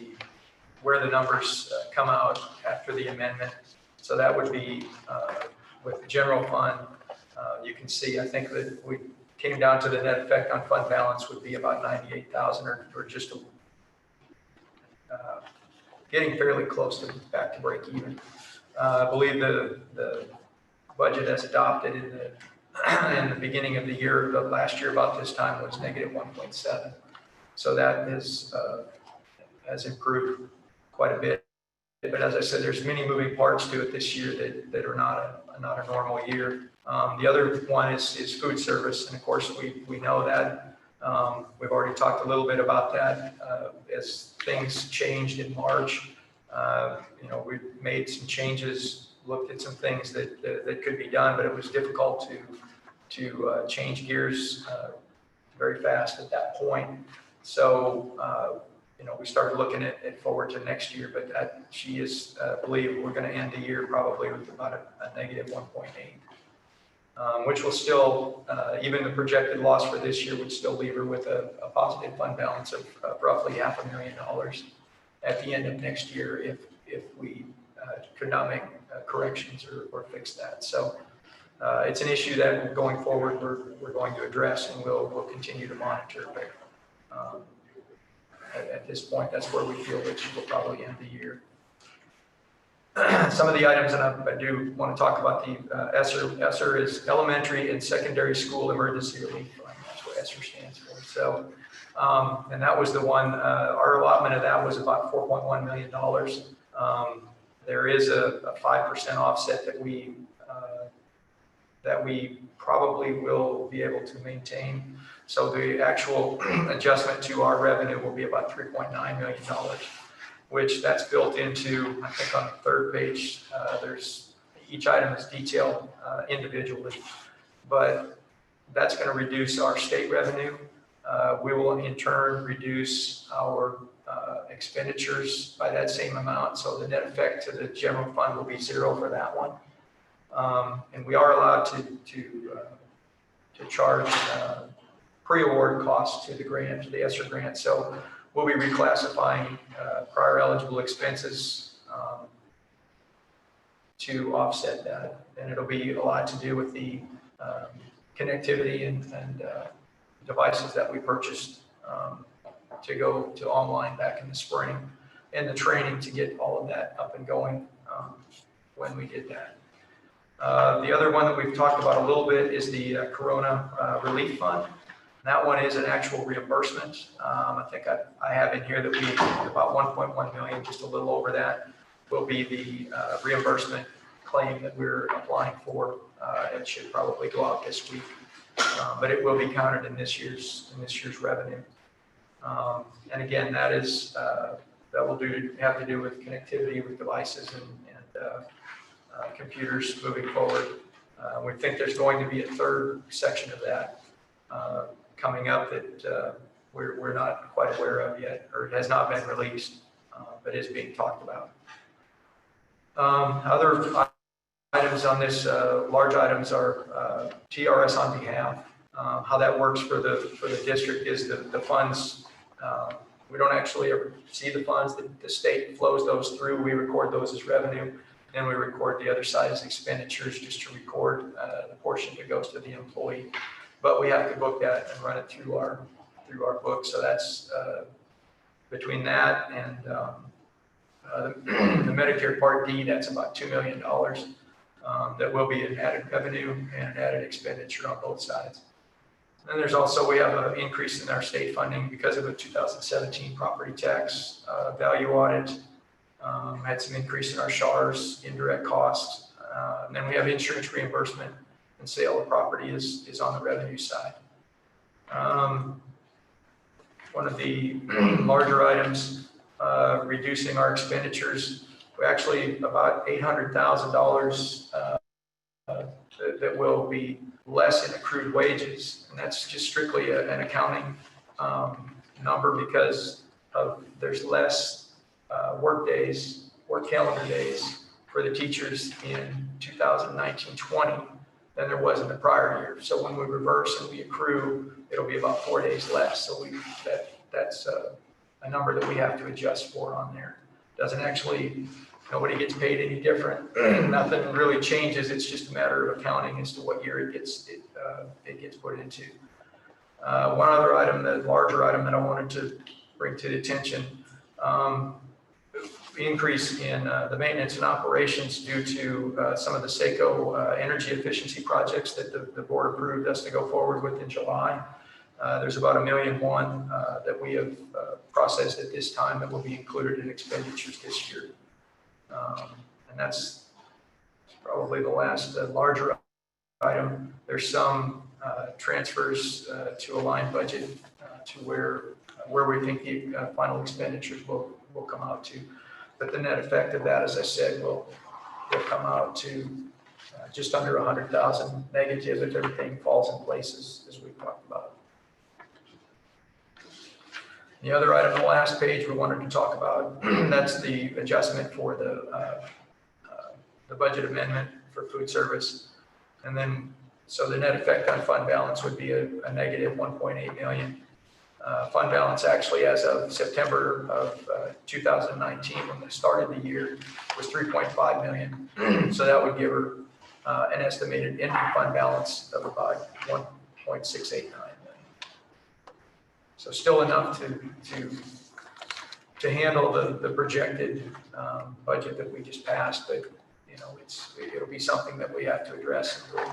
where the numbers come out after the amendment. So that would be with the general fund. You can see, I think that we came down to the net effect on fund balance would be about 98,000 or just getting fairly close to back to break even. I believe the budget as adopted in the beginning of the year, of last year about this time was negative 1.7. So that has improved quite a bit. But as I said, there's many moving parts to it this year that are not a normal year. The other one is food service, and of course we know that. We've already talked a little bit about that as things changed in March. We've made some changes, looked at some things that could be done, but it was difficult to change gears very fast at that point. So we started looking at forward to next year, but believe we're going to end the year probably with about a negative 1.8. which will still, even the projected loss for this year would still leave her with a positive fund balance of roughly $500,000 at the end of next year if we could not make corrections or fix that. So it's an issue that going forward we're going to address and we'll continue to monitor. But at this point, that's where we feel that she will probably end the year. Some of the items, and I do want to talk about the ESSER. ESSER is Elementary and Secondary School Emergency Relief Fund. That's what ESSER stands for. So, and that was the one, our allotment of that was about $4.1 million. There is a 5% offset that we probably will be able to maintain. So the actual adjustment to our revenue will be about $3.9 million, which that's built into, I think on the third page, there's each item is detailed individually, but that's going to reduce our state revenue. We will in turn reduce our expenditures by that same amount. So the net effect to the general fund will be zero for that one. And we are allowed to charge pre-award costs to the grant, to the ESSER grant. So we'll be reclassifying prior eligible expenses to offset that. And it'll be a lot to do with the connectivity and devices that we purchased to go to online back in the spring, and the training to get all of that up and going when we did that. The other one that we've talked about a little bit is the Corona Relief Fund. That one is an actual reimbursement. I think I have in here that we about 1.1 million, just a little over that, will be the reimbursement claim that we're applying for. It should probably go out this week, but it will be counted in this year's revenue. And again, that is that will have to do with connectivity with devices and computers moving forward. We think there's going to be a third section of that coming up that we're not quite aware of yet, or it has not been released, but is being talked about. Other items on this, large items are TRS on behalf. How that works for the district is the funds, we don't actually ever see the funds. The state flows those through. We record those as revenue, and we record the other side as expenditures just to record the portion that goes to the employee. But we have to book that and run it through our book. So that's between that and the Medicare Part D, that's about $2 million. That will be an added revenue and an added expenditure on both sides. And there's also, we have an increase in our state funding because of a 2017 property tax value audit. Had some increase in our SHARs, indirect costs. And then we have insurance reimbursement and sale of property is on the revenue side. One of the larger items, reducing our expenditures, we actually about $800,000 that will be less in accrued wages. And that's just strictly an accounting number because there's less work calendar days for the teachers in 2019-20 than there was in the prior year. So when we reverse and we accrue, it'll be about 4 days less. So that's a number that we have to adjust for on there. Doesn't actually, nobody gets paid any different. Nothing really changes. It's just a matter of accounting as to what year it gets put into. One other item, the larger item that I wanted to bring to the attention, increase in the maintenance and operations due to some of the SACO energy efficiency projects that the board approved us to go forward with in July. There's about $1.1 million that we have processed at this time that will be included in expenditures this year. And that's probably the last larger item. There's some transfers to align budget to where we think the final expenditures will come out to. But the net effect of that, as I said, will come out to just under 100,000 negative if everything falls in place as we've talked about. The other item on the last page we wanted to talk about, that's the adjustment for the budget amendment for food service. And then So the net effect on fund balance would be a negative 1.8 million. Fund balance actually as of September of 2019, when they started the year, was 3.5 million. So that would give her an estimated ending fund balance of about 1.689 million. So still enough to handle the projected budget that we just passed, but it'll be something that we have to address, and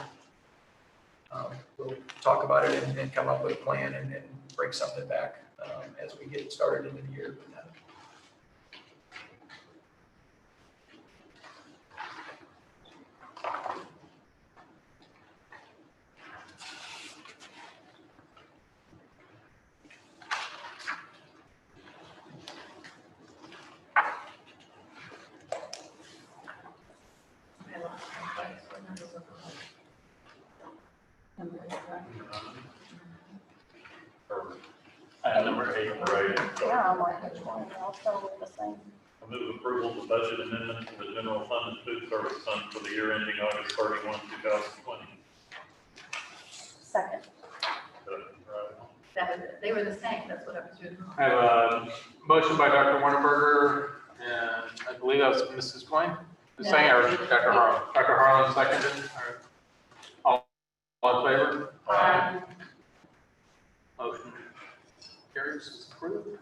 we'll talk about it and come up with a plan and bring something back as we get started in the year. Item number 8, right? Yeah, I'm like, which one? I'll start with the same. I move approval of the budget amendment to the general fund and food service fund for the year ending August 31, 2020. Second. That was it. They were the same, that's what I was doing. I have a motion by Dr. Warnerberger, and I believe that was Mrs. Twain, the saying, or Dr. Harlan. Dr. Harlan seconded. All in favor? Aye. Motion carries, is approved.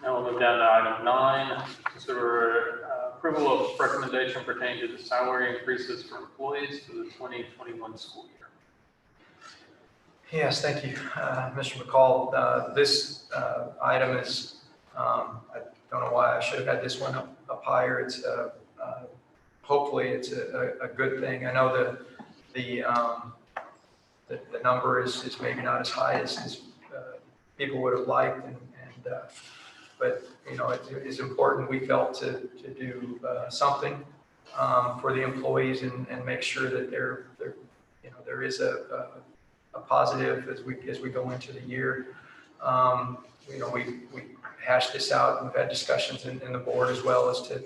Now we'll move down to item 9, consider approval of recommendation pertaining to the salary increases for employees for the 2021 school year. Yes, thank you, Mr. McCall. This item is, I don't know why I should have had this one up higher. It's hopefully it's a good thing. I know the number is maybe not as high as people would have liked, but it is important. We felt to do something for the employees and make sure that there is a positive as we go into the year. We hashed this out, and we've had discussions in the board as well as to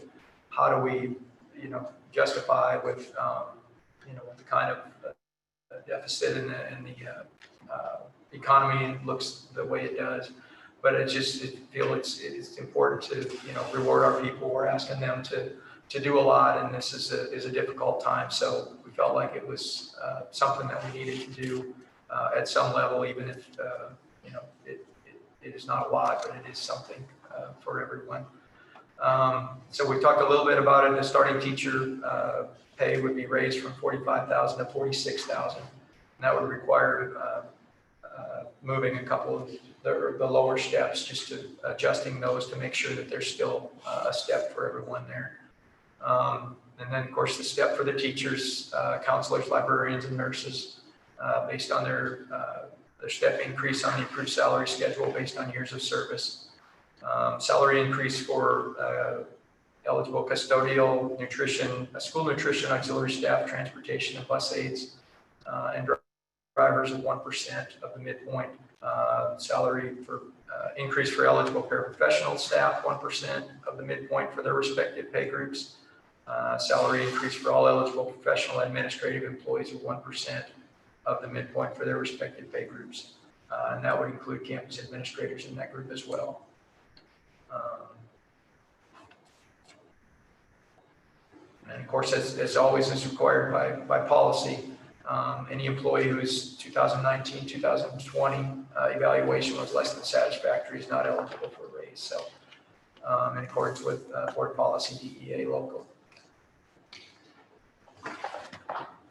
how do we justify with the kind of deficit and the economy looks the way it does. But I feel it's important to reward our people. We're asking them to do a lot, and this is a difficult time. So we felt like it was something that we needed to do at some level, even if it is not a lot, but it is something for everyone. So we talked a little bit about it. The starting teacher pay would be raised from $45,000 to $46,000. And that would require moving a couple of the lower steps, just to adjusting those to make sure that there's still a step for everyone there. And then, of course, the step for the teachers, counselors, librarians, and nurses, based on their step increase on the approved salary schedule based on years of service. Salary increase for eligible custodial, nutrition, school nutrition, auxiliary staff, transportation, and bus aides, and drivers of 1% of the midpoint. Salary for increase for eligible paraprofessional staff, 1% of the midpoint for their respective pay groups. Salary increase for all eligible professional administrative employees of 1% of the midpoint for their respective pay groups. And that would include campus administrators in that group as well. And of course, as always is required by policy, any employee whose 2019, 2020 evaluation was less than satisfactory is not eligible for a raise. So in accordance with board policy DEA local.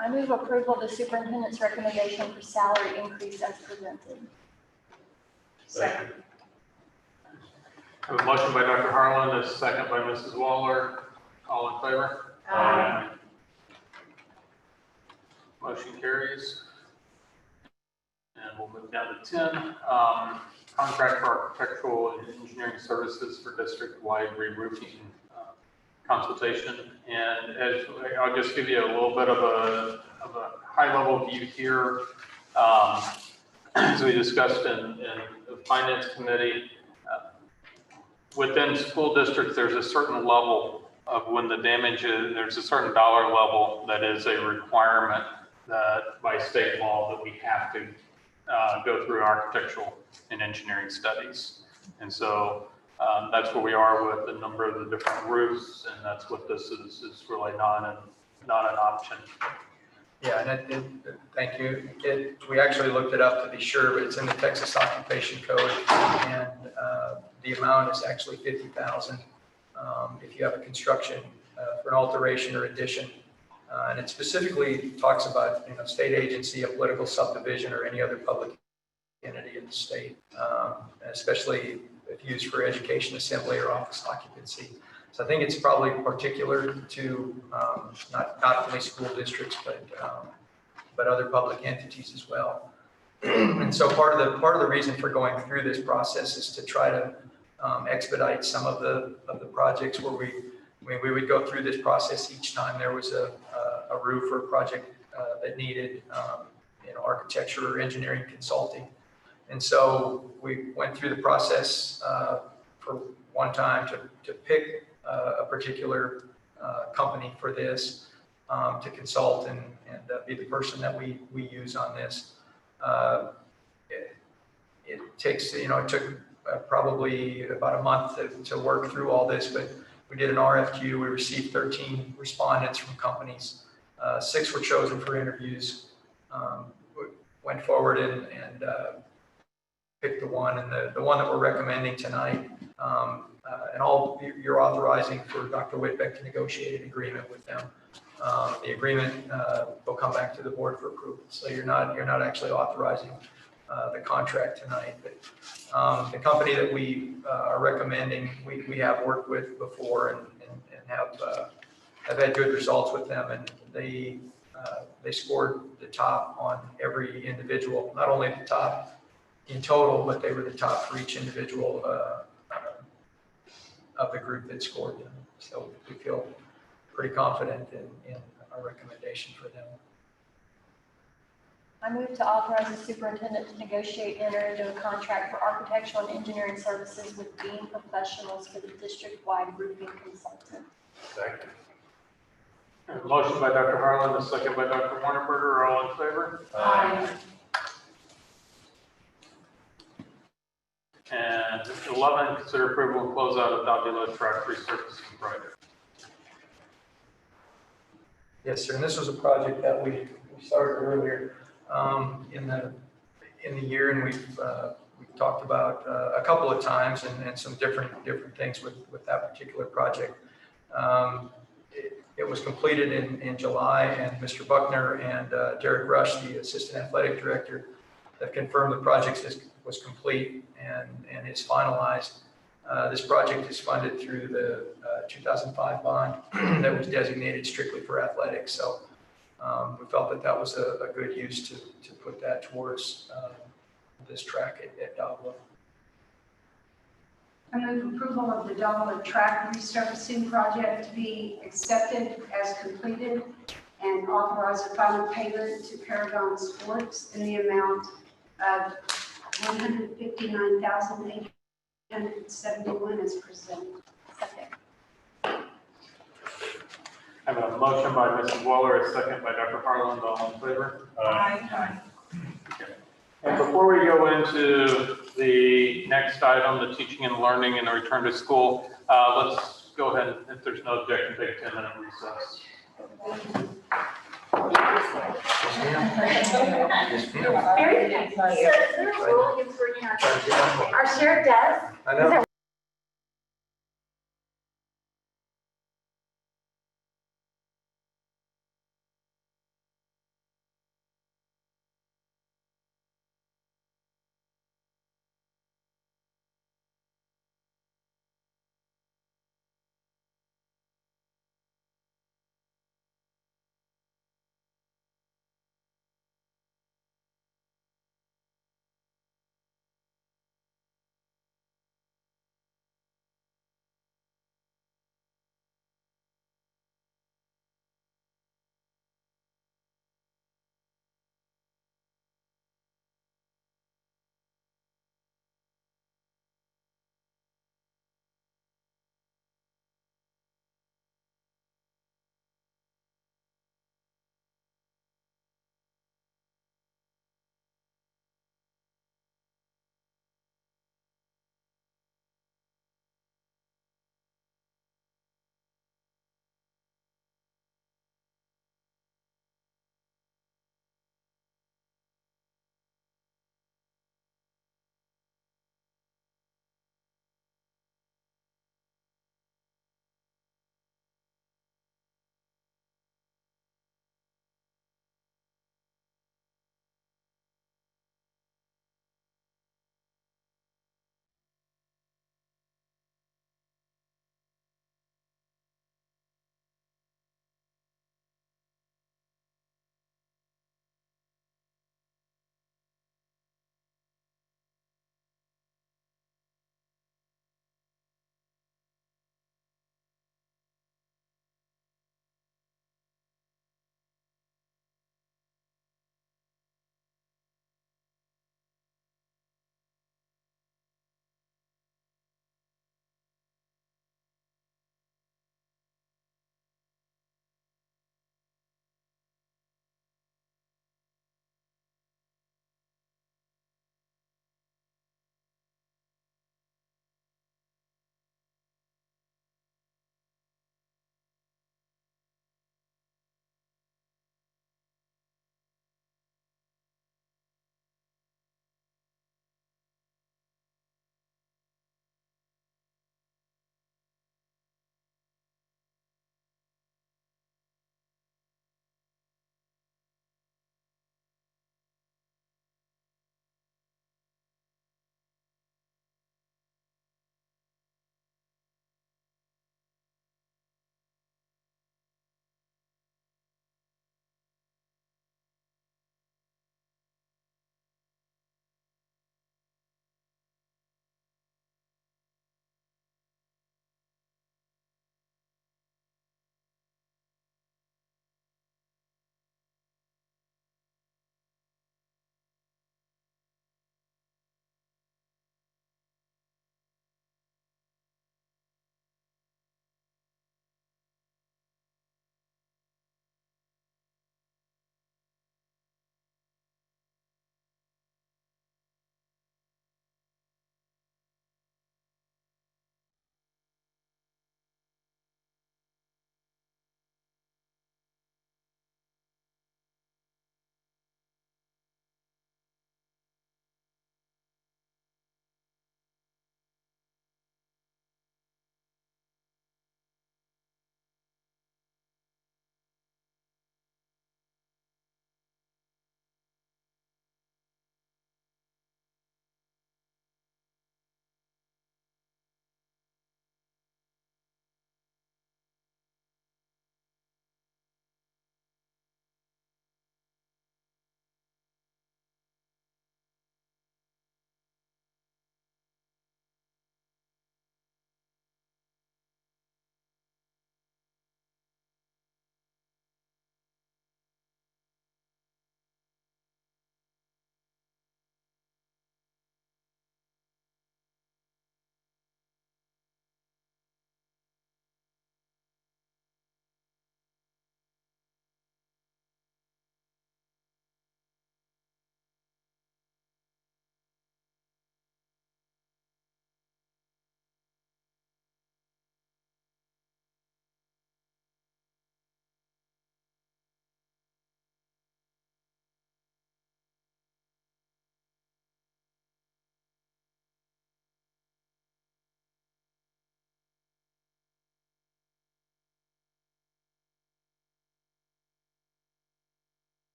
I move approval of the superintendent's recommendation for salary increase as presented. Second. I have a motion by Dr. Harlan, a second by Mrs. Waller. All in favor? Aye. Motion carries. And we'll move down to 10. Contract for architectural and engineering services for district-wide re-roofing consultation. And as I'll just give you a little bit of a high-level view here. As we discussed in the finance committee, within school districts, there's a certain level of when the damage is, there's a certain dollar level that is a requirement that by state law that we have to go through architectural and engineering studies. And so that's where we are with a number of the different roofs, and that's what this is really not an option. Yeah, and thank you. We actually looked it up to be sure, but it's in the Texas Occupation Code, and the amount is actually $50,000 if you have a construction for an alteration or addition. And it specifically talks about, state agency, a political subdivision, or any other public entity in the state, especially if used for education, assembly, or office occupancy. So I think it's probably particular to not only school districts, but other public entities as well. And so part of the reason for going through this process is to try to expedite some of the projects where we would go through this process each time there was a roof or a project that needed architecture or engineering consulting. And so we went through the process for one time to pick a particular company for this to consult and be the person that we use on this. It takes, it took probably about a month to work through all this, but we did an RFQ. We received 13 respondents from companies. 6 were chosen for interviews. We went forward and picked the one, and the one that we're recommending tonight. And you're authorizing for Dr. Whitbeck to negotiate an agreement with them. The agreement will come back to the board for approval. So you're not actually authorizing the contract tonight. But the company that we are recommending, we have worked with before and have had good results with them, and they scored the top on every individual, not only the top in total, but they were the top for each individual of the group that scored them. So we feel pretty confident in our recommendation for them. I move to authorize the superintendent to negotiate and enter into a contract for architectural and engineering services with Beam Professionals for the district-wide roofing consultant. Second. A motion by Dr. Harlan, a second by Dr. Warnerberger. All in favor? Aye. And 11, consider approval and closeout of Davila track resurfacing project. Yes, sir. And this was a project that we started earlier in the year, and we've talked about a couple of times and some different things with that particular project. It was completed in July, and Mr. Buckner and Derek Rush, the assistant athletic director, have confirmed the project was complete and is finalized. This project is funded through the 2005 bond that was designated strictly for athletics. So we felt that was a good use to put that towards this track at Davila. I move approval of the Davila track resurfacing project to be accepted as completed and authorize a final payment to Paragon Sports in the amount of $159,871 as presented. Second. I have a motion by Mrs. Waller, a second by Dr. Harlan. All in favor? Aye. And before we go into the next item, the teaching and learning and the return to school, let's go ahead, if there's no objection, take a 10-minute recess. Very nice. So is there a rule against working our shared desk? I know.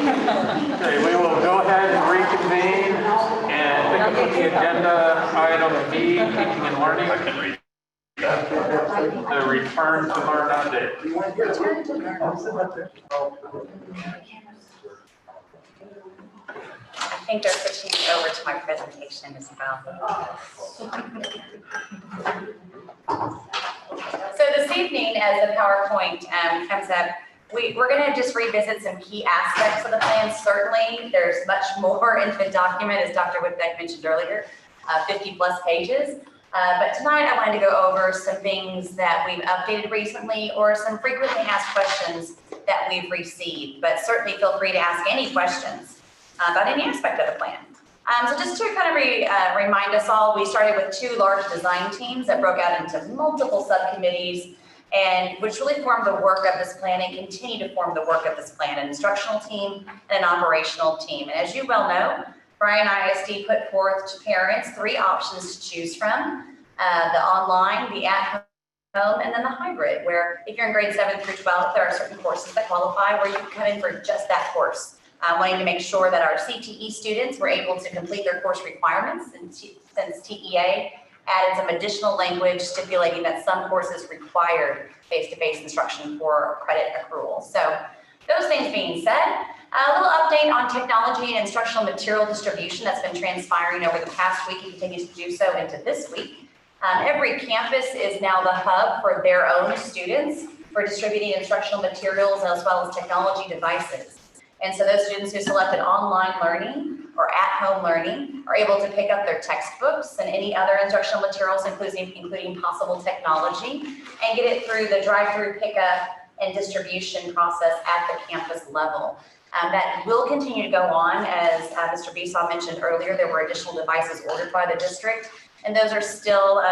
Okay, we will go ahead and reconvene and pick up with the agenda item B, teaching and learning. The return to learn update. I think they're switching over to my presentation as well. So this evening, as the PowerPoint comes up, we're going to just revisit some key aspects of the plan. Certainly, there's much more into the document, as Dr. Whitbeck mentioned earlier, 50 plus pages. But tonight I wanted to go over some things that we've updated recently or some frequently asked questions that we've received. But certainly feel free to ask any questions about any aspect of the plan. So just to kind of remind us all, we started with 2 large design teams that broke out into multiple subcommittees, and which really formed the work of this plan and continue to form the work of this plan, an instructional team and an operational team. And as you well know, Bryan ISD put forth to parents 3 options to choose from, the online, the at-home, and then the hybrid, where if you're in grade 7 through 12, there are certain courses that qualify where you can come in for just that course. Wanting to make sure that our CTE students were able to complete their course requirements, and since TEA added some additional language stipulating that some courses required face-to-face instruction for credit accrual. So those things being said, a little update on technology and instructional material distribution that's been transpiring over the past week and continues to do so into this week. Every campus is now the hub for their own students for distributing instructional materials as well as technology devices. And so those students who selected online learning or at-home learning are able to pick up their textbooks and any other instructional materials, including possible technology, and get it through the drive-through pickup and distribution process at the campus level. That will continue to go on. As Mr. Besaw mentioned earlier, there were additional devices ordered by the district, and those are still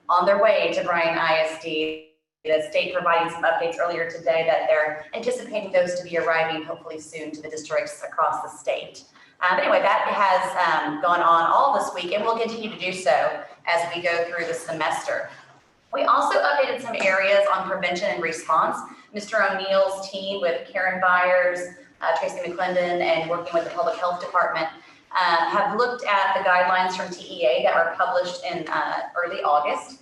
on their way to Bryan ISD. The state providing some updates earlier today that they're anticipating those to be arriving hopefully soon to the districts across the state. But anyway, that has gone on all this week and will continue to do so as we go through the semester. We also updated some areas on prevention and response. Mr. O'Neill's team with Karen Byers, Tracy McClendon, and working with the Public Health Department have looked at the guidelines from TEA that were published in early August.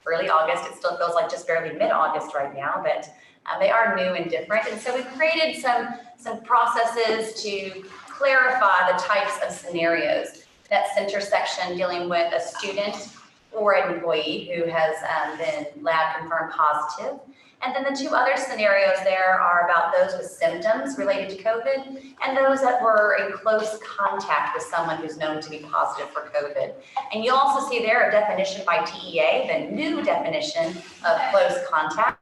Early August, it still feels like just barely mid-August right now, but they are new and different. And so we created some processes to clarify the types of scenarios. That center section dealing with a student or an employee who has been lab confirmed positive. And then the 2 other scenarios there are about those with symptoms related to COVID and those that were in close contact with someone who's known to be positive for COVID. And you'll also see there a definition by TEA, the new definition of close contact.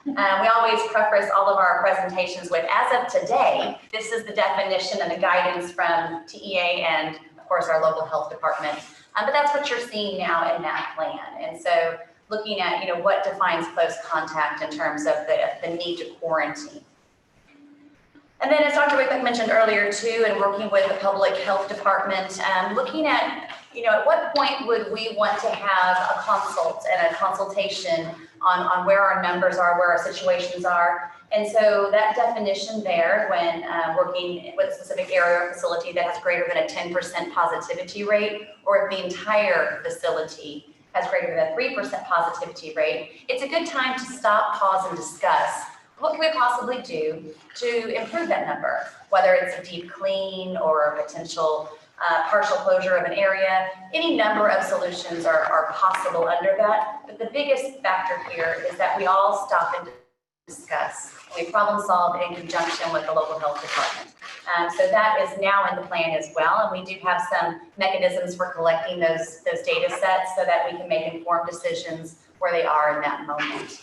We always preface all of our presentations with, as of today, this is the definition and the guidance from TEA and, of course, our local health department. But that's what you're seeing now in that plan. And so looking at, what defines close contact in terms of the need to quarantine. And then as Dr. Whitbeck mentioned earlier too, and working with the public health department, looking at, at what point would we want to have a consult and a consultation on where our numbers are, where our situations are. And so that definition there, when working with a specific area or facility that has greater than a 10% positivity rate, or if the entire facility has greater than a 3% positivity rate, it's a good time to stop, pause, and discuss what can we possibly do to improve that number, whether it's a deep clean or a potential partial closure of an area. Any number of solutions are possible under that, but the biggest factor here is that we all stop and discuss. We problem solve in conjunction with the local health department. So that is now in the plan as well, and we do have some mechanisms for collecting those data sets so that we can make informed decisions where they are in that moment.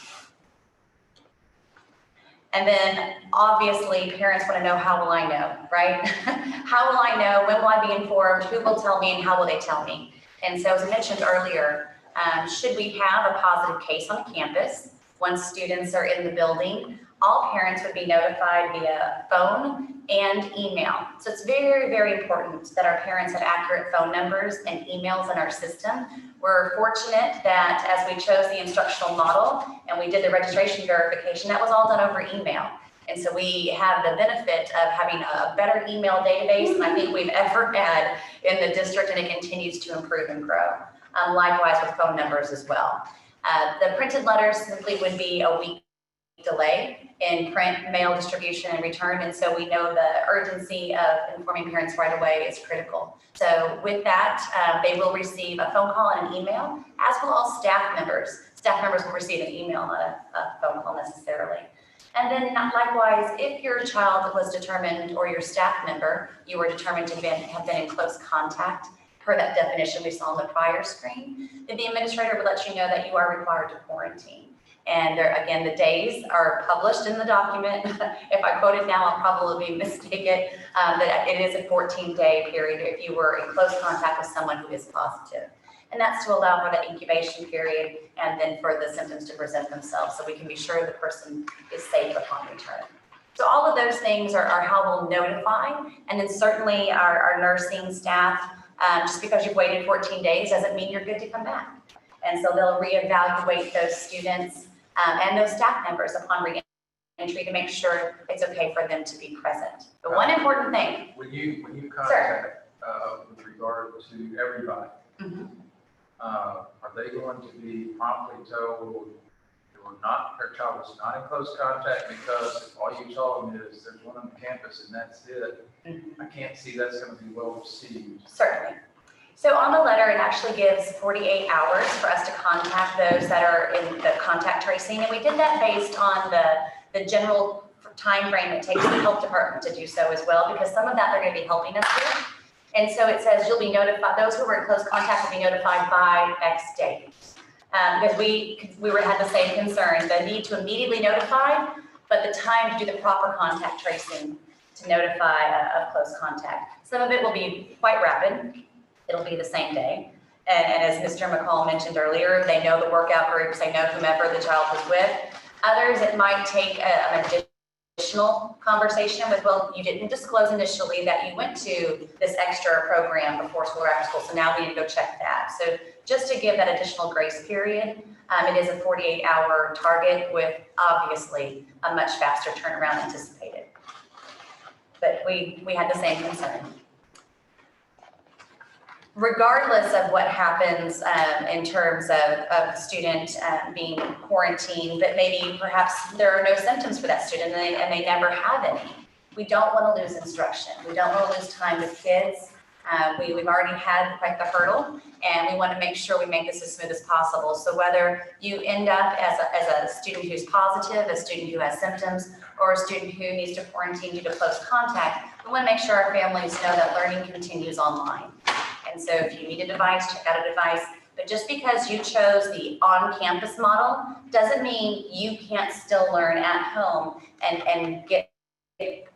And then obviously parents want to know, how will I know, right? How will I know? When will I be informed? Who will tell me and how will they tell me? And so as I mentioned earlier, should we have a positive case on campus, once students are in the building, all parents would be notified via phone and email. So it's very, very important that our parents have accurate phone numbers and emails in our system. We're fortunate that as we chose the instructional model and we did the registration verification, that was all done over email. And so we have the benefit of having a better email database than I think we've ever had in the district, and it continues to improve and grow. Likewise with phone numbers as well. The printed letters simply would be a week delay in print, mail distribution, and return. And so we know the urgency of informing parents right away is critical. So with that, they will receive a phone call and an email, as will all staff members. Staff members will receive an email, not a phone call necessarily. And then likewise, if your child was determined, or your staff member, you were determined to have been in close contact, per that definition we saw on the prior screen, then the administrator will let you know that you are required to quarantine. And there, again, the days are published in the document. If I quote it now, I'll probably mistake it, that it is a 14-day period if you were in close contact with someone who is positive. And that's to allow for that incubation period and then for the symptoms to present themselves so we can be sure the person is safe upon return. So all of those things are how we'll notify. And then certainly our nursing staff, just because you've waited 14 days doesn't mean you're good to come back. And so they'll reevaluate those students and those staff members upon re-entry to make sure it's okay for them to be present. But one important thing. When you contact, with regard to everybody, are they going to be promptly told their child is not in close contact, because if all you told them is there's one on the campus and that's it, I can't see that's going to be well received. Certainly. So on the letter, it actually gives 48 hours for us to contact those that are in the contact tracing. And we did that based on the general time frame it takes the health department to do so as well, because some of that they're going to be helping us with. And so it says you'll be notified, those who were in close contact will be notified by X date. Because we had the same concern, the need to immediately notify, but the time to do the proper contact tracing to notify of close contact. Some of it will be quite rapid. It'll be the same day. And as Mr. McCall mentioned earlier, they know the workout groups, they know whomever the child was with. Others, it might take an additional conversation with, well, you didn't disclose initially that you went to this extra program before school or after school, so now we need to go check that. So just to give that additional grace period, it is a 48-hour target with obviously a much faster turnaround anticipated. But we had the same concern. Regardless of what happens in terms of the student being quarantined, but maybe perhaps there are no symptoms for that student and they never have any, we don't want to lose instruction. We don't want to lose time with kids. We've already had quite the hurdle, and we want to make sure we make this as smooth as possible. So whether you end up as a student who's positive, a student who has symptoms, or a student who needs to quarantine due to close contact, we want to make sure our families know that learning continues online. And so if you need a device, check out a device. But just because you chose the on-campus model doesn't mean you can't still learn at home and get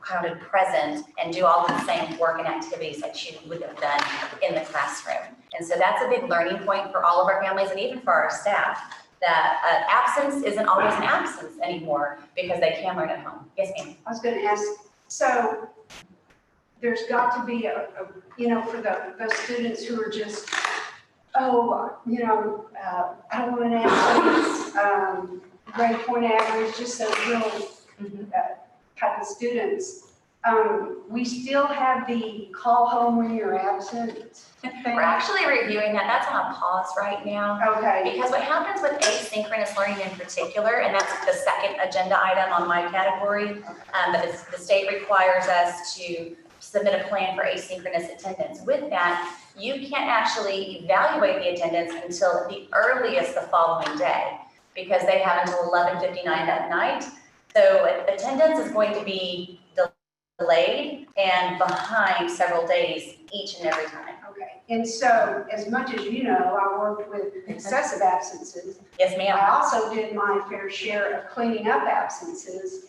counted present and do all the same work and activities that you would have done in the classroom. And so that's a big learning point for all of our families and even for our staff, that absence isn't always an absence anymore because they can learn at home. Yes, ma'am. I was going to ask, so there's got to be for those students who are just, I want an average, grade point average, just those real type of students. We still have the call home when you're absent. We're actually reviewing that. That's on a pause right now. Okay. Because what happens with asynchronous learning in particular, and that's the second agenda item on my category, that the state requires us to submit a plan for asynchronous attendance. With that, you can't actually evaluate the attendance until the earliest the following day, because they have until 11:59 that night. So attendance is going to be delayed and behind several days each and every time. Okay, and so as much as you know, I worked with excessive absences. Yes, ma'am. I also did my fair share of cleaning up absences.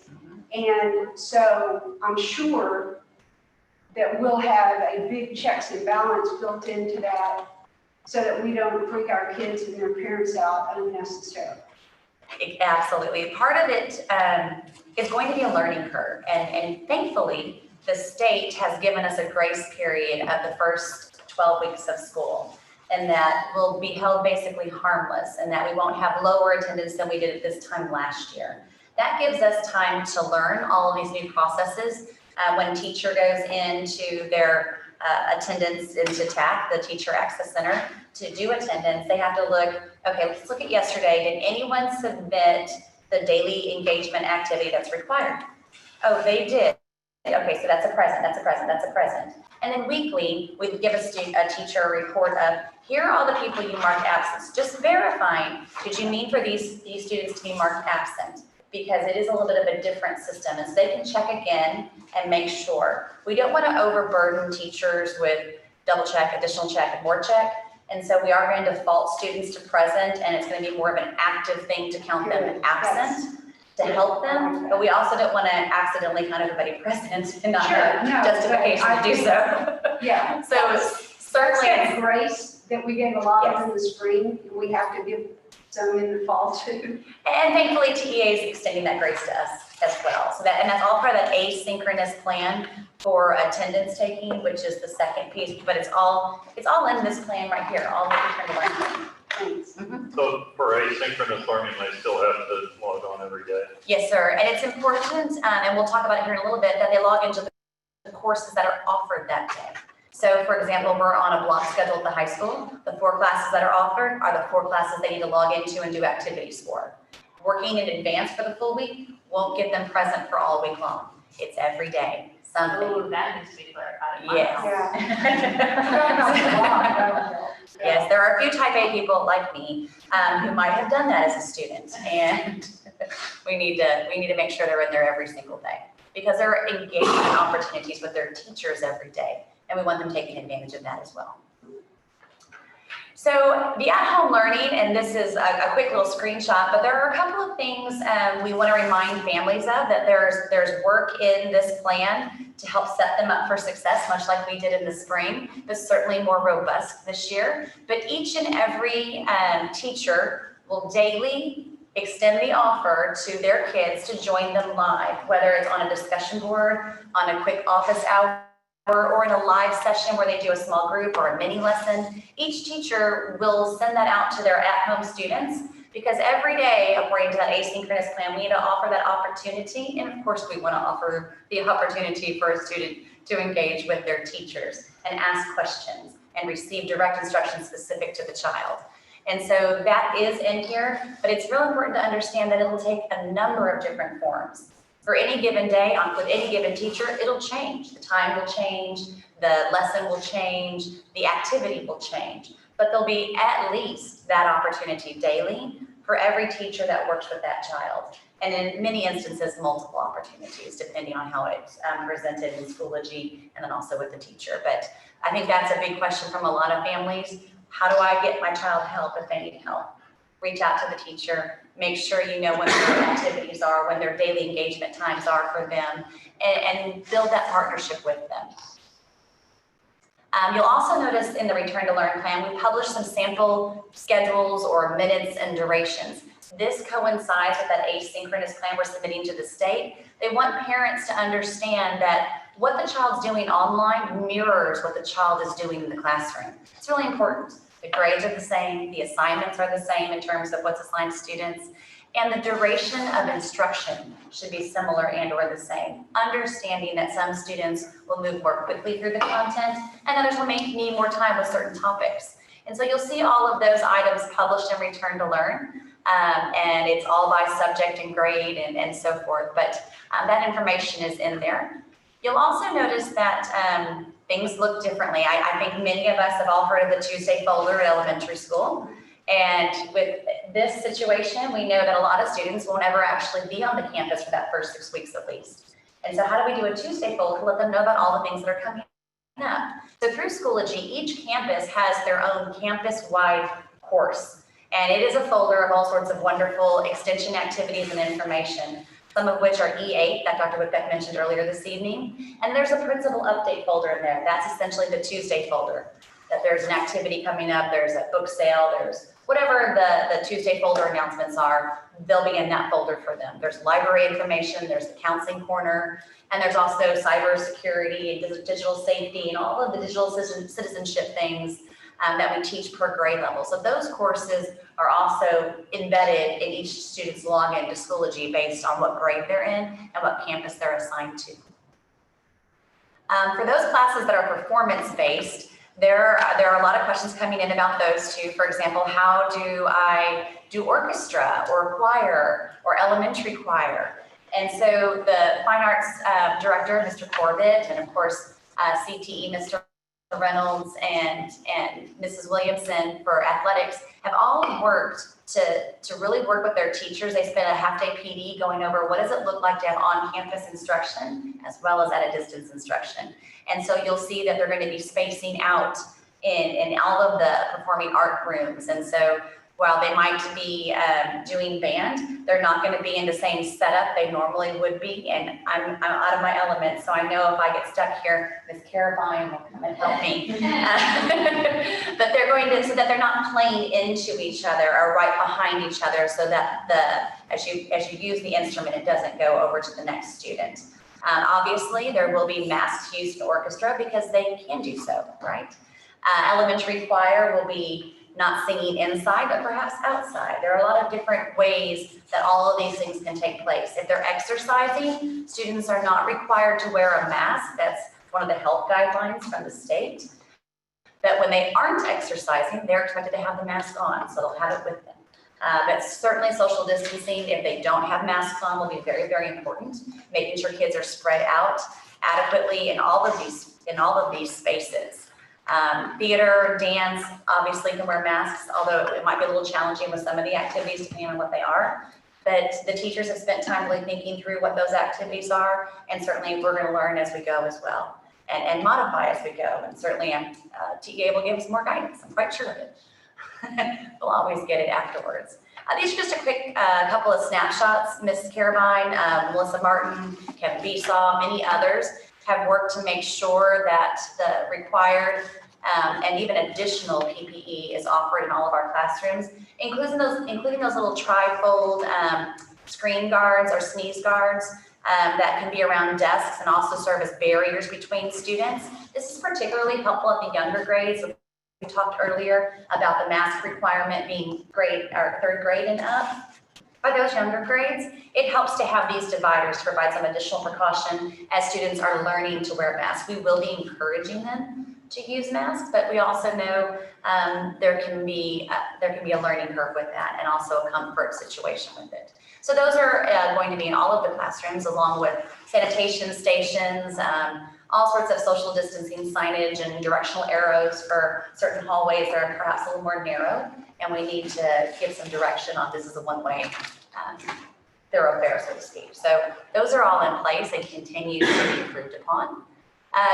And so I'm sure that we'll have a big checks and balance built into that so that we don't freak our kids and their parents out unnecessarily. Absolutely. Part of it is going to be a learning curve. And thankfully, the state has given us a grace period of the first 12 weeks of school. And that will be held basically harmless, and that we won't have lower attendance than we did at this time last year. That gives us time to learn all of these new processes. When teacher goes into their attendance into TAC, the Teacher Access Center, to do attendance, they have to look, okay, let's look at yesterday. Did anyone submit the daily engagement activity that's required? Oh, they did. Okay, so that's a present, that's a present, that's a present. And then weekly, we give a teacher a report of, here are all the people you marked absent. Just verifying, did you mean for these students to be marked absent? Because it is a little bit of a different system, and so they can check again and make sure. We don't want to overburden teachers with double check, additional check, and more check. And so we are going to default students to present, and it's going to be more of an active thing to count them absent to help them. But we also don't want to accidentally count everybody present and not have justification to do so. Yeah. So certainly, That's that grace that we gave a lot of in the spring, we have to give some in the fall too. and thankfully TEA is extending that grace to us as well. So and that's all part of that asynchronous plan for attendance taking, which is the second piece, but it's all in this plan right here, all the return to learn plan. So for asynchronous learning, they still have to log on every day? Yes, sir, and it's important, and we'll talk about it here in a little bit, that they log into the courses that are offered that day. So for example, we're on a block schedule at the high school. The 4 classes that are offered are the 4 classes they need to log into and do activities for. Working in advance for the full week won't get them present for all week long. It's every day, something. Oh, that needs to be clarified. Yes. Yes, there are a few type A people like me who might have done that as a student, and we need to make sure they're in there every single day because there are engagement opportunities with their teachers every day, and we want them taking advantage of that as well. So the at-home learning, and this is a quick little screenshot, but there are a couple of things we want to remind families of, that there's work in this plan to help set them up for success, much like we did in the spring, but certainly more robust this year. But each and every teacher will daily extend the offer to their kids to join them live, whether it's on a discussion board, on a quick office hour, or in a live session where they do a small group or a mini lesson. Each teacher will send that out to their at-home students, because every day, according to that asynchronous plan, we need to offer that opportunity. And of course, we want to offer the opportunity for a student to engage with their teachers and ask questions and receive direct instruction specific to the child. And so that is in here, but it's real important to understand that it'll take a number of different forms. For any given day, with any given teacher, it'll change. The time will change, the lesson will change, the activity will change. But there'll be at least that opportunity daily for every teacher that works with that child. And in many instances, multiple opportunities, depending on how it's presented in Schoology and then also with the teacher. But I think that's a big question from a lot of families. How do I get my child help if they need help? Reach out to the teacher, make sure you know when their activities are, when their daily engagement times are for them, and build that partnership with them. You'll also notice in the Return to Learn plan, we published some sample schedules or minutes and durations. This coincides with that asynchronous plan we're submitting to the state. They want parents to understand that what the child's doing online mirrors what the child is doing in the classroom. It's really important. The grades are the same, the assignments are the same in terms of what's assigned to students, and the duration of instruction should be similar and or the same. Understanding that some students will move more quickly through the content and others will need more time with certain topics. And so you'll see all of those items published in Return to Learn, and it's all by subject and grade and so forth, but that information is in there. You'll also notice that things look differently. I think many of us have all heard of the Tuesday folder at elementary school. And with this situation, we know that a lot of students won't ever actually be on the campus for that first 6 weeks at least. And so how do we do a Tuesday folder to let them know about all the things that are coming up? So through Schoology, each campus has their own campus-wide course. And it is a folder of all sorts of wonderful extension activities and information, some of which are E8 that Dr. Whitbeck mentioned earlier this evening. And there's a principal update folder in there. That's essentially the Tuesday folder, that there's an activity coming up, there's a book sale, there's whatever the Tuesday folder announcements are, they'll be in that folder for them. There's library information, there's the counseling corner, and there's also cybersecurity and digital safety and all of the digital citizenship things that we teach per grade level. So those courses are also embedded in each student's login to Schoology based on what grade they're in and what campus they're assigned to. For those classes that are performance-based, there are a lot of questions coming in about those too. For example, how do I do orchestra or choir or elementary choir? And so the Fine Arts Director, Mr. Corbett, and of course, CTE, Mr. Reynolds and Mrs. Williamson for athletics have all worked to really work with their teachers. They spent a half-day PD going over what does it look like to have on-campus instruction as well as at a distance instruction. And so you'll see that they're going to be spacing out in all of the performing art rooms. And so while they might be doing band, they're not going to be in the same setup they normally would be. And I'm out of my element, so I know if I get stuck here, Ms. Carabine will come and help me. But they're going to, so that they're not playing into each other or right behind each other, so that as you use the instrument, it doesn't go over to the next student. Obviously, there will be masked use in orchestra because they can do so, right? Elementary choir will be not singing inside, but perhaps outside. There are a lot of different ways that all of these things can take place. If they're exercising, students are not required to wear a mask. That's one of the health guidelines from the state. But when they aren't exercising, they're expected to have the mask on, so they'll have it with them. But certainly social distancing, if they don't have masks on, will be very, very important. Making sure kids are spread out adequately in all of these spaces. Theater, dance, obviously can wear masks, although it might be a little challenging with some of the activities depending on what they are. But the teachers have spent time really thinking through what those activities are, and certainly we're going to learn as we go as well, and modify as we go. And certainly TEA will give us more guidance, I'm quite sure of it. We'll always get it afterwards. These are just a quick couple of snapshots. Mrs. Carabine, Melissa Martin, Kevin Besaw, many others have worked to make sure that the required and even additional PPE is offered in all of our classrooms, including those little tri-fold screen guards or sneeze guards that can be around desks and also serve as barriers between students. This is particularly helpful at the younger grades. We talked earlier about the mask requirement being third grade and up. For those younger grades, it helps to have these dividers to provide some additional precaution as students are learning to wear masks. We will be encouraging them to use masks, but we also know there can be a learning curve with that and also a comfort situation with it. So those are going to be in all of the classrooms, along with sanitation stations, all sorts of social distancing signage and directional arrows for certain hallways that are perhaps a little more narrow, and we need to give some direction on this is a one-way thoroughfare, so to speak. So those are all in place and continue to be improved upon.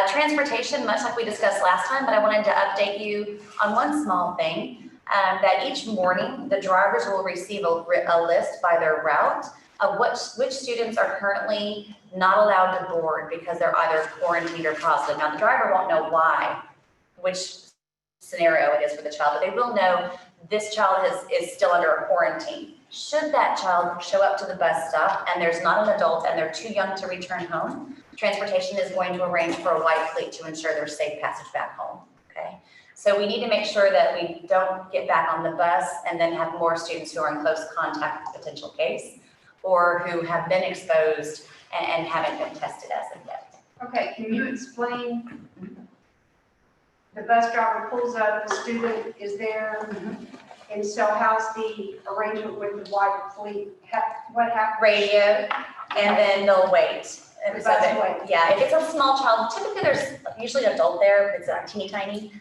Transportation, much like we discussed last time, but I wanted to update you on one small thing, that each morning the drivers will receive a list by their route of which students are currently not allowed to board because they're either quarantined or positive. Now, the driver won't know which scenario it is for the child, but they will know this child is still under a quarantine. Should that child show up to the bus stop and there's not an adult and they're too young to return home, transportation is going to arrange for a white fleet to ensure their safe passage back home, okay? So we need to make sure that we don't get back on the bus and then have more students who are in close contact with a potential case or who have been exposed and haven't been tested as of yet. Okay, can you explain? The bus driver pulls up, the student is there, and so how's the arrangement with the white fleet? What happens? Radio, and then they'll wait. And so Wait. yeah, if it's a small child, typically there's usually an adult there, if it's teeny tiny.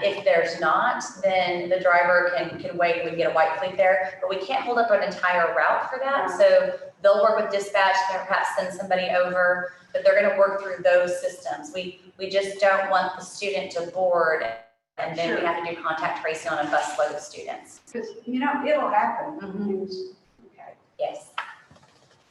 If there's not, then the driver can wait and we can get a white fleet there, but we can't hold up an entire route for that. So they'll work with dispatch, perhaps send somebody over, but they're gonna work through those systems. We just don't want the student to board and then we have to do contact tracing on a bus load of students. Because, it'll happen. Okay. Yes.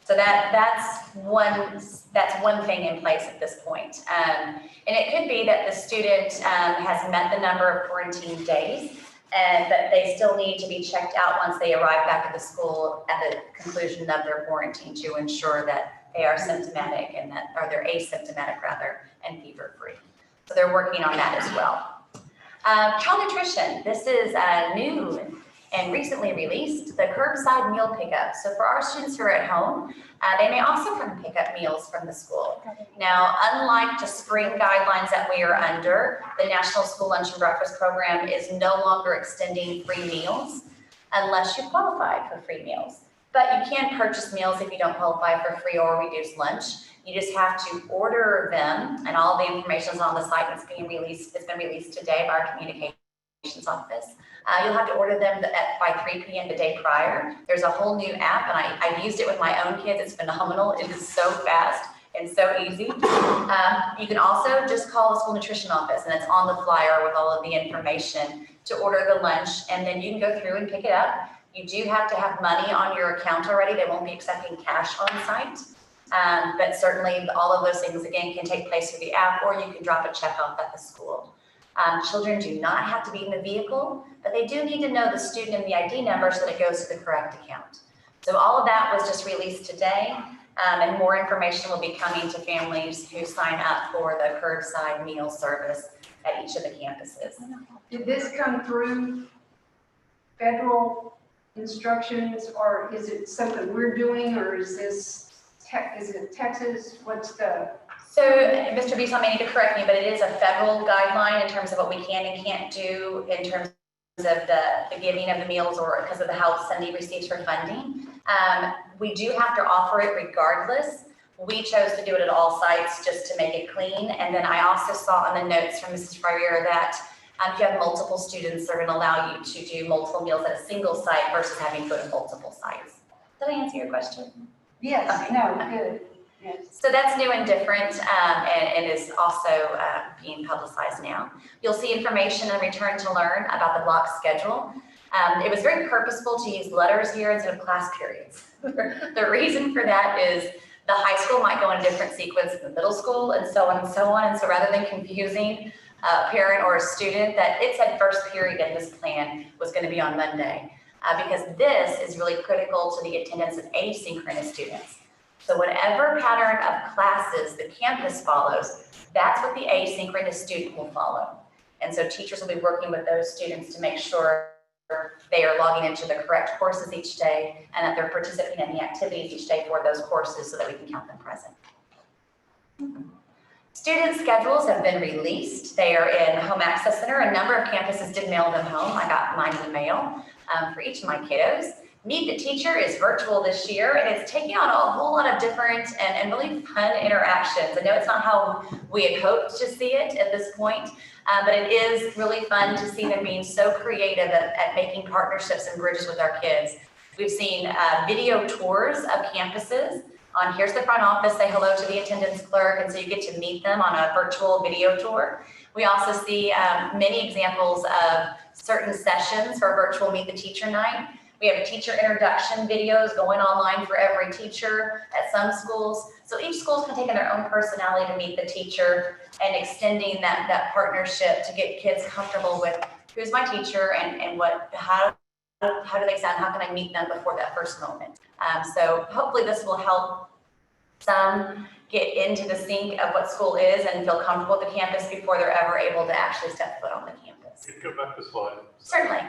So that's one thing in place at this point. And it could be that the student has met the number of quarantine days, but they still need to be checked out once they arrive back at the school at the conclusion of their quarantine to ensure that they are symptomatic or they're asymptomatic rather, and fever-free. So they're working on that as well. Child nutrition, this is new and recently released, the curbside meal pickup. So for our students who are at home, they may also come and pick up meals from the school. Now, unlike the spring guidelines that we are under, the National School Lunch and Breakfast Program is no longer extending free meals unless you qualify for free meals. But you can purchase meals if you don't qualify for free or reduced lunch. You just have to order them, and all the information is on the site that's being released. It's been released today by our communications office. You'll have to order them by 3 p.m. the day prior. There's a whole new app, and I've used it with my own kids. It's phenomenal. It is so fast and so easy. You can also just call the school nutrition office, and it's on the flyer with all of the information to order the lunch, and then you can go through and pick it up. You do have to have money on your account already. They won't be accepting cash on site. But certainly all of those things, again, can take place through the app, or you can drop a check off at the school. Children do not have to be in the vehicle, but they do need to know the student and the ID number so that it goes to the correct account. So all of that was just released today, and more information will be coming to families who sign up for the curbside meal service at each of the campuses. Did this come through federal instructions, or is it something we're doing, or is this is it Texas? What's the? So, Mr. Beasley may need to correct me, but it is a federal guideline in terms of what we can and can't do in terms of the giving of the meals, or because of the House Sunday receipts for funding. We do have to offer it regardless. We chose to do it at all sites just to make it clean. And then I also saw on the notes from Mrs. Freyer that if you have multiple students, they're going to allow you to do multiple meals at a single site versus having to go to multiple sites. Did I answer your question? Yes, Okay. no, good. Yes. So that's new and different, and is also being publicized now. You'll see information in Return to Learn about the block schedule. It was very purposeful to use letters here instead of class periods. The reason for that is the high school might go in a different sequence than the middle school, and so on and so on. And so rather than confusing a parent or a student, that it said first period in this plan was going to be on Monday. Because this is really critical to the attendance of asynchronous students. So whatever pattern of classes the campus follows, that's what the asynchronous student will follow. And so teachers will be working with those students to make sure they are logging into the correct courses each day and that they're participating in the activities each day for those courses so that we can count them present. Student schedules have been released. They are in Home Access Center. A number of campuses did mail them home. I got mine in the mail for each of my kiddos. Meet the Teacher is virtual this year, and it's taking on a whole lot of different and really fun interactions. I know it's not how we had hoped to see it at this point, but it is really fun to see them being so creative at making partnerships and bridges with our kids. We've seen video tours of campuses. Here's the front office, say hello to the attendance clerk, and so you get to meet them on a virtual video tour. We also see many examples of certain sessions for virtual Meet the Teacher night. We have teacher introduction videos going online for every teacher at some schools. So each school's kind of taking their own personality to meet the teacher and extending that partnership to get kids comfortable with who's my teacher and how do they sound, how can I meet them before that first moment. So hopefully this will help some get into the sync of what school is and feel comfortable at the campus before they're ever able to actually step foot on the campus. Can you go back to slide? Certainly.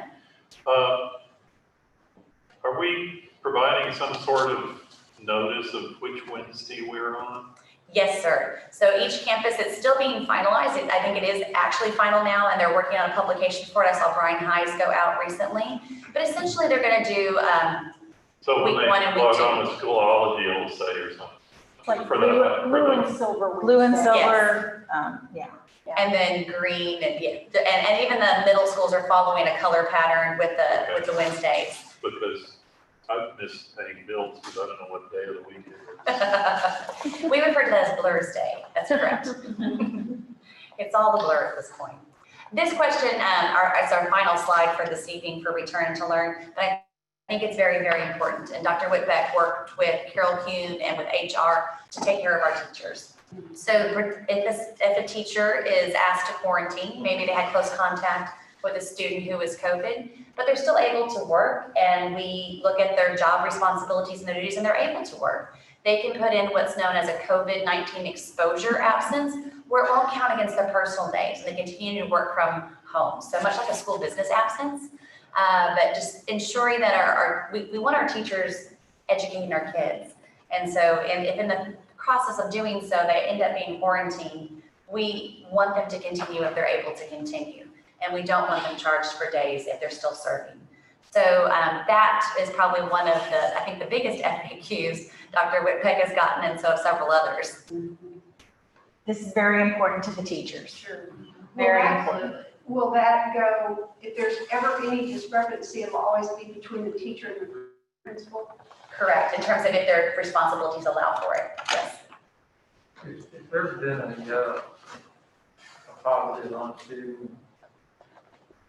Are we providing some sort of notice of which Wednesday we're on? Yes, sir. So each campus, it's still being finalized. I think it is actually final now, and they're working on a publication for it. I saw Bryan ISD go out recently. But essentially, they're going to do so when week they 1 and week log 2. on with Schoolology, it'll say or something. Like For blue that, blue and silver. Blue and Yes. silver, yeah. And then green, and even the middle schools are following a color pattern with the Wednesdays. Because I've missed paying bills because I don't know what day of the week it is. We refer to that as Blur's Day. That's correct. It's all the blur at this point. This question is our final slide for this evening for Return to Learn, but I think it's very, very important. And Dr. Whitbeck worked with Carol Kuhn and with HR to take care of our teachers. So if a teacher is asked to quarantine, maybe they had close contact with a student who was COVID, but they're still able to work, and we look at their job responsibilities and their duties, and they're able to work. They can put in what's known as a COVID-19 exposure absence, we're all counting against their personal days, and they continue to work from home. So much like a school business absence, but just ensuring that we want our teachers educating our kids. And so if in the process of doing so, they end up being quarantined, we want them to continue if they're able to continue. And we don't want them charged for days if they're still serving. So that is probably one of I think the biggest FAQs Dr. Whitpeck has gotten, and so have several others. This is very important to the teachers. Sure. Very important. Will that go, if there's ever any discrepancy, it'll always be between the teacher and the principal? Correct, in terms of if their responsibilities allow for it, yes. If there's been a positive on student,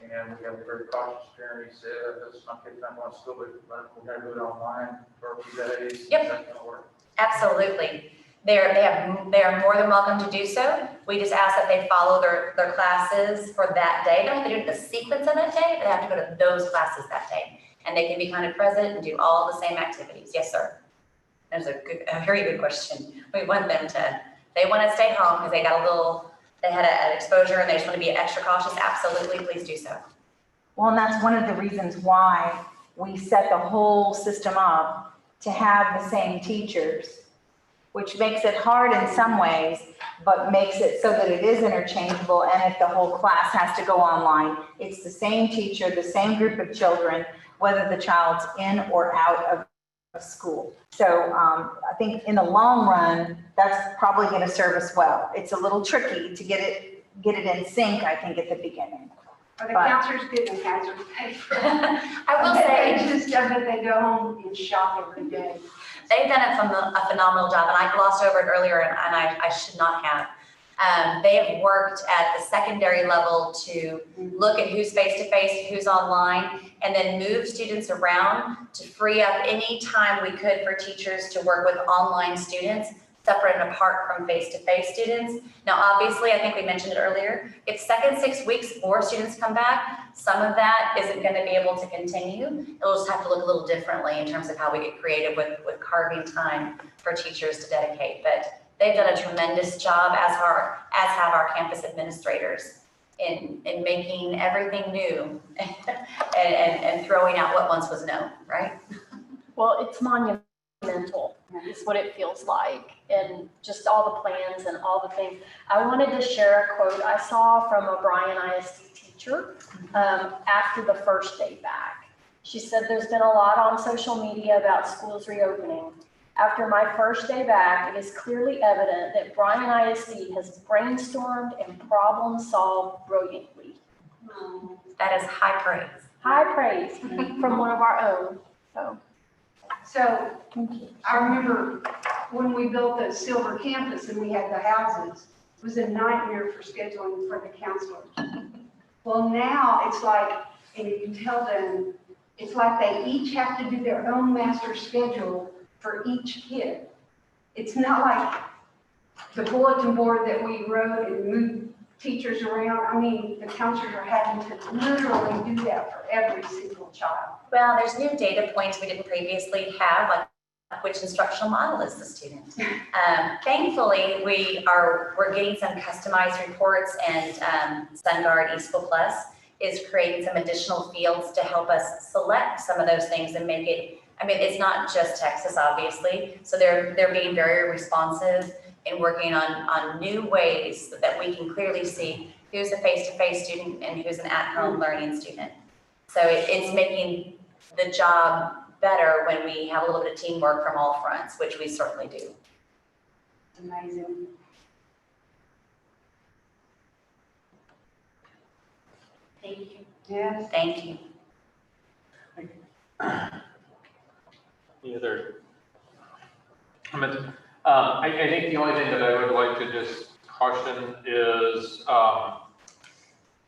and we have a very cautious parent, he said, this is my kid's not going to school, but we're going to do it online for a few days. Yep. Is that going to work? Absolutely. They are more than welcome to do so. We just ask that they follow their classes for that day. They don't have to do the sequence of that day, but they have to go to those classes that day. And they can be kind of present and do all the same activities. Yes, sir. That's a very good question. We want them to, they want to stay home because they had an exposure and they just want to be extra cautious. Absolutely, please do so. Well, and that's one of the reasons why we set the whole system up to have the same teachers, which makes it hard in some ways, but makes it so that it is interchangeable. And if the whole class has to go online, it's the same teacher, the same group of children, whether the child's in or out of school. So I think in the long run, that's probably going to serve us well. It's a little tricky to get it in sync, I think, at the beginning. Are the counselors getting hazard pay for it? I will say, They just done that they go home and shop every day. they've done a phenomenal job, and I glossed over it earlier, and I should not have. They have worked at the secondary level to look at who's face-to-face, who's online, and then move students around to free up any time we could for teachers to work with online students, separate and apart from face-to-face students. Now, obviously, I think we mentioned it earlier, if second 6 weeks more students come back, some of that isn't going to be able to continue. It'll just have to look a little differently in terms of how we get creative with carving time for teachers to dedicate. But they've done a tremendous job, as have our campus administrators, in making everything new and throwing out what once was known, right? Well, it's monumental, is what it feels like, and just all the plans and all the things. I wanted to share a quote I saw from a Bryan ISD teacher after the first day back. She said, "There's been a lot on social media about schools reopening. After my first day back, it is clearly evident that Bryan ISD has brainstormed and problem solved brilliantly." That is high praise. High praise from one of our own. So I remember when we built the Silver campus and we had the houses, it was a nightmare for scheduling for the counselors. Well, now it's like, and you tell them, it's like they each have to do their own master schedule for each kid. It's not like the bulletin board that we wrote and moved teachers around. I mean, the counselors are having to literally do that for every single child. Well, there's new data points we didn't previously have, like which instructional model is the student. Thankfully, we're getting some customized reports, and SunGuard eSchool Plus is creating some additional fields to help us select some of those things and make it. I mean, it's not just Texas, obviously, so they're being very responsive and working on new ways that we can clearly see who's a face-to-face student and who's an at-home learning student. So it's making the job better when we have a little bit of teamwork from all fronts, which we certainly do. It's amazing. Thank you. Yes. Thank you. Any other comments? I think the only thing that I would like to just caution is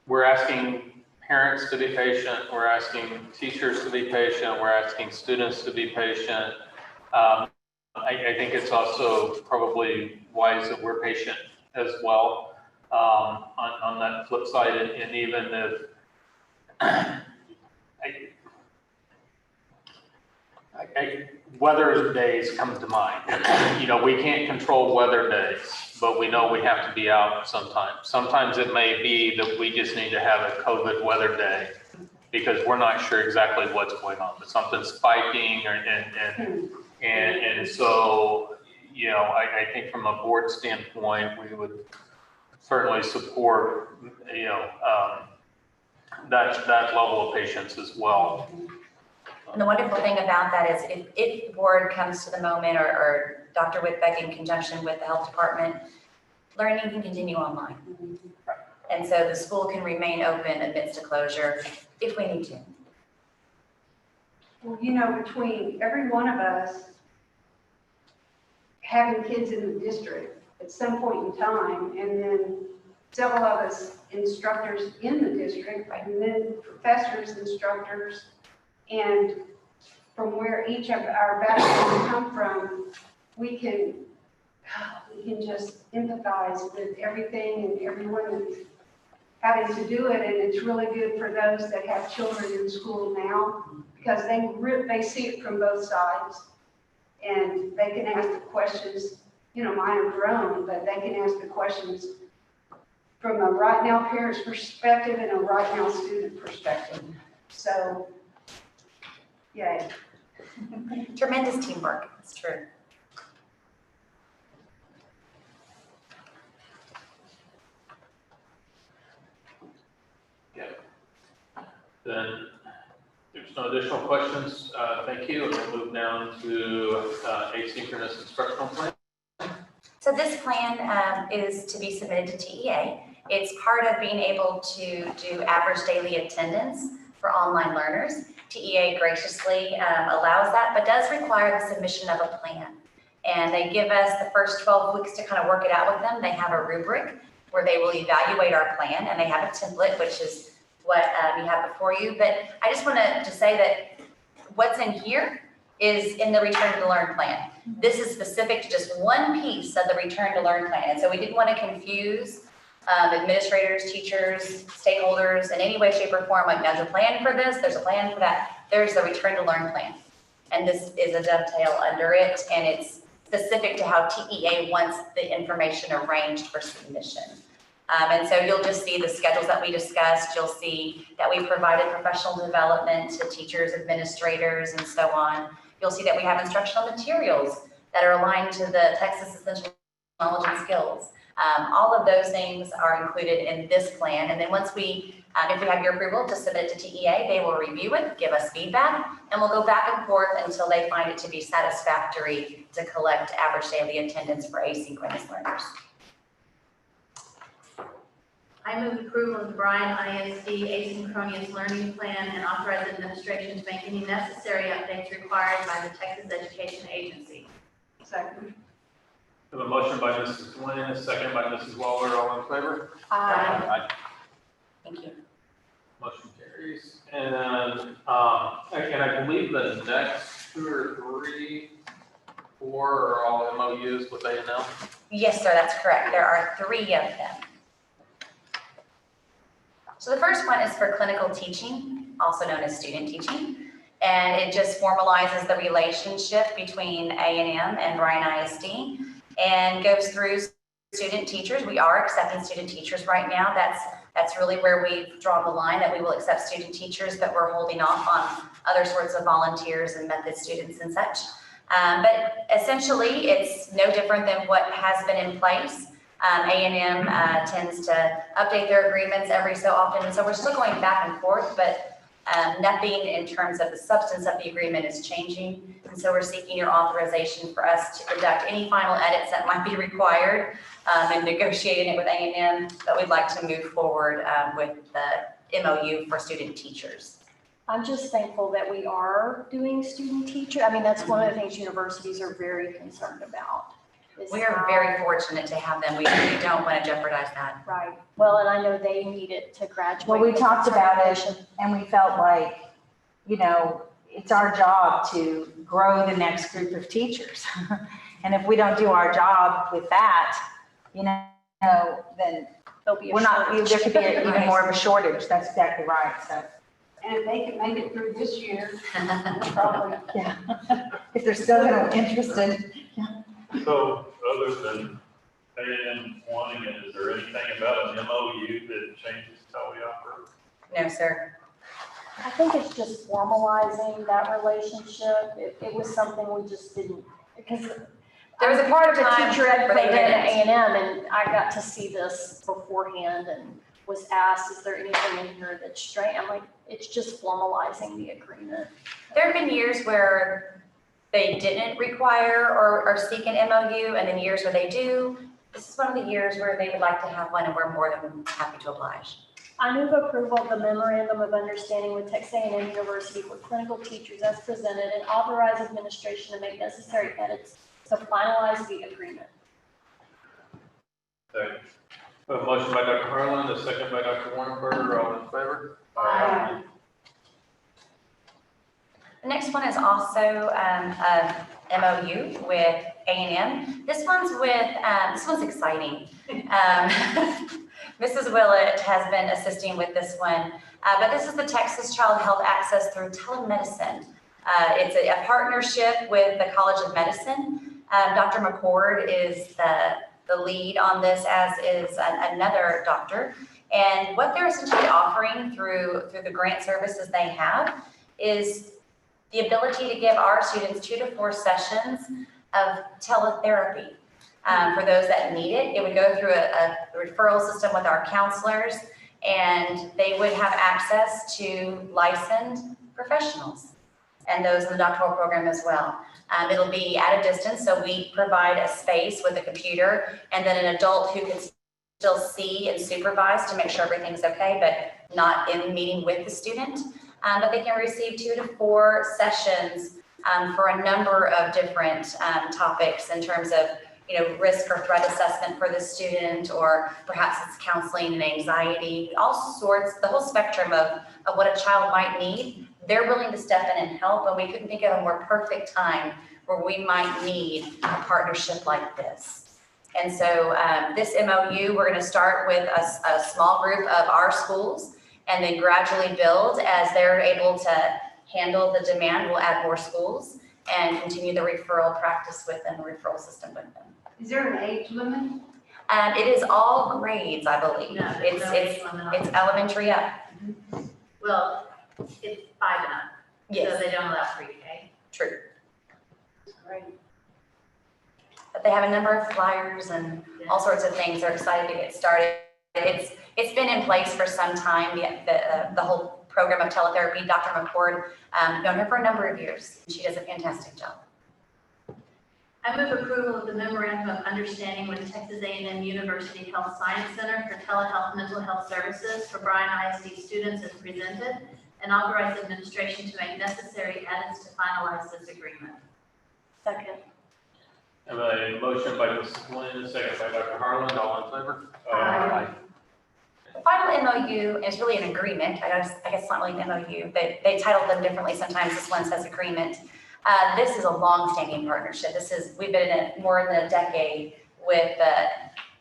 we're asking parents to be patient, we're asking teachers to be patient, we're asking students to be patient. I think it's also probably wise that we're patient as well on that flip side, and even if weather days come to mind. You know, we can't control weather days, but we know we have to be out sometimes. Sometimes it may be that we just need to have a COVID weather day because we're not sure exactly what's going on, but something's spiking and so, you know, I think from a board standpoint, we would certainly support, you know, that level of patience as well. And the wonderful thing about that is if the board comes to the moment or Dr. Whitbeck in conjunction with the health department, learning can continue online. And so the school can remain open amidst a closure if we need to. Well, you know, between every one of us having kids in the district at some point in time, and then several of us instructors in the district, and then professors, instructors, and from where each of our backgrounds come from, we can just empathize with everything and everyone that's having to do it, and it's really good for those that have children in school now, because they see it from both sides, and they can ask the questions, you know, mine are grown, but they can ask the questions from a right now parent's perspective and a right now student perspective. So, yay. Tremendous teamwork, it's true. Then there's no additional questions. Thank you. And we'll move down to asynchronous instructional plan. So this plan is to be submitted to TEA. It's part of being able to do average daily attendance for online learners. TEA graciously allows that, but does require the submission of a plan. And they give us the first 12 weeks to kind of work it out with them. They have a rubric where they will evaluate our plan, and they have a template, which is what you have before you. But I just wanted to say that what's in here is in the Return to Learn plan. This is specific to just one piece of the Return to Learn plan. And so we didn't want to confuse administrators, teachers, stakeholders in any way, shape, or form. Like, there's a plan for this, there's a plan for that. There's the Return to Learn plan. And this is a dovetail under it, and it's specific to how TEA wants the information arranged for submission. And so you'll just see the schedules that we discussed. You'll see that we provided professional development to teachers, administrators, and so on. You'll see that we have instructional materials that are aligned to the Texas Essential Knowledge and Skills. All of those things are included in this plan. And then once if we have your approval to submit it to TEA, they will review it, give us feedback, and we'll go back and forth until they find it to be satisfactory to collect average daily attendance for asynchronous learners. I move approval of the Bryan ISD asynchronous learning plan and authorize administration to make any necessary updates required by the Texas Education Agency. Second. We have a motion by Mrs. Lynn, a second by Mrs. Waller. All in favor? Aye. Thank you. Motion carries. And I believe the next 2 or 3, 4 are all MOUs with A&M. Yes, sir, that's correct. There are 3 of them. So the first one is for clinical teaching, also known as student teaching. And it just formalizes the relationship between A&M and Bryan ISD and goes through student teachers. We are accepting student teachers right now. That's really where we've drawn the line, that we will accept student teachers, but we're holding off on other sorts of volunteers and method students and such. But essentially, it's no different than what has been in place. A&M tends to update their agreements every so often, and so we're still going back and forth, but nothing in terms of the substance of the agreement is changing. And so we're seeking your authorization for us to conduct any final edits that might be required and negotiating it with A&M, but we'd like to move forward with the MOU for student teachers. I'm just thankful that we are doing student teacher. I mean, that's one of the things universities are very concerned about. We are very fortunate to have them. We don't want to jeopardize that. Right. Well, and I know they need it to graduate. Well, we with talked about it certification. and we felt like, you know, it's our job to grow the next group of teachers. And if we don't do our job with that, you know, then There'll be a we're not, shortage. there could be even more of a shortage. That's exactly right. So, And if they can make it through this year, probably, yeah. If they're still interested. So other than A&M wanting it, is there anything about an MOU that changes how we operate? No, sir. I think it's just formalizing that relationship. It was something we just didn't, because There was a part of the time teacher ed where they program at didn't. A&M, and I got to see this beforehand and was asked, is there anything in here that's strange? I'm like, it's just formalizing the agreement. There have been years where they didn't require or seek an MOU, and then years where they do. This is one of the years where they would like to have one, and we're more than happy to oblige. I move approval of the memorandum of understanding with Texas A&M University for clinical teachers as presented and authorize administration to make necessary edits to finalize the agreement. Second. A motion by Dr. Harlan, a second by Dr. Warrenberger, all in favor? Aye. The next one is also a MOU with A&M. This one's exciting. Mrs. Willett has been assisting with this one, but this is the Texas Child Health Access through telemedicine. It's a partnership with the College of Medicine. Dr. McCord is the lead on this, as is another doctor. And what they're essentially offering through the grant services they have is the ability to give our students 2 to 4 sessions of teletherapy. For those that need it, it would go through a referral system with our counselors, and they would have access to licensed professionals and those in the doctoral program as well. It'll be at a distance, so we provide a space with a computer and then an adult who can still see and supervise to make sure everything's okay, but not in meeting with the student. But they can receive 2 to 4 sessions for a number of different topics in terms of risk or threat assessment for the student, or perhaps it's counseling and anxiety, all sorts, the whole spectrum of what a child might need. They're willing to step in and help, and we couldn't think of a more perfect time where we might need a partnership like this. And so this MOU, we're going to start with a small group of our schools and then gradually build as they're able to handle the demand. We'll add more schools and continue the referral practice with them, the referral system with them. Is there an age limit? It is all grades, I believe. No, there's no age limit on It's it. elementary up. Well, it's 5 and up. Yes. So they don't allow pre-K. True. Great. But they have a number of flyers and all sorts of things. They're excited to get started. It's been in place for some time, the whole program of teletherapy. Dr. McCord, known her for a number of years. She does a fantastic job. I move approval of the memorandum of understanding with Texas A&M University Health Science Center for telehealth mental health services for Bryan ISD students as presented, and authorize administration to make necessary edits to finalize this agreement. Second. I have a motion by Mrs. Lynn, a second by Dr. Harlan, all in favor? Aye. The final MOU is really an agreement. I guess it's not really an MOU. They title them differently. Sometimes this one says agreement. This is a long-standing partnership. We've been in it more than a decade with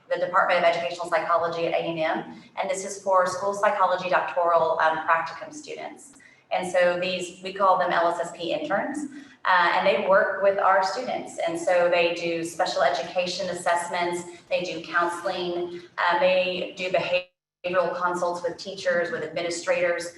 the Department of Educational Psychology at A&M, and this is for school psychology doctoral practicum students. And so we call them LSSP interns, and they work with our students. And so they do special education assessments, they do counseling, they do behavioral consults with teachers, with administrators.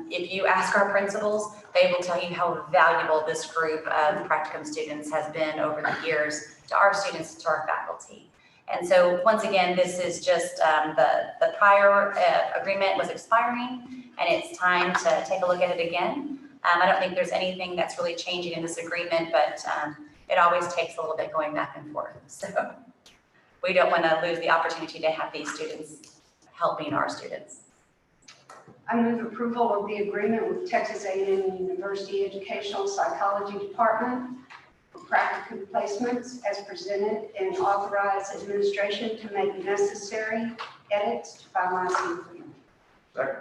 If you ask our principals, they will tell you how valuable this group of practicum students has been over the years to our students, to our faculty. And so once again, this is just the prior agreement was expiring, and it's time to take a look at it again. I don't think there's anything that's really changing in this agreement, but it always takes a little bit going back and forth. So we don't want to lose the opportunity to have these students helping our students. I move approval of the agreement with Texas A&M University Educational Psychology Department for practicum placements as presented, and authorize administration to make necessary edits to finalize the agreement. Second.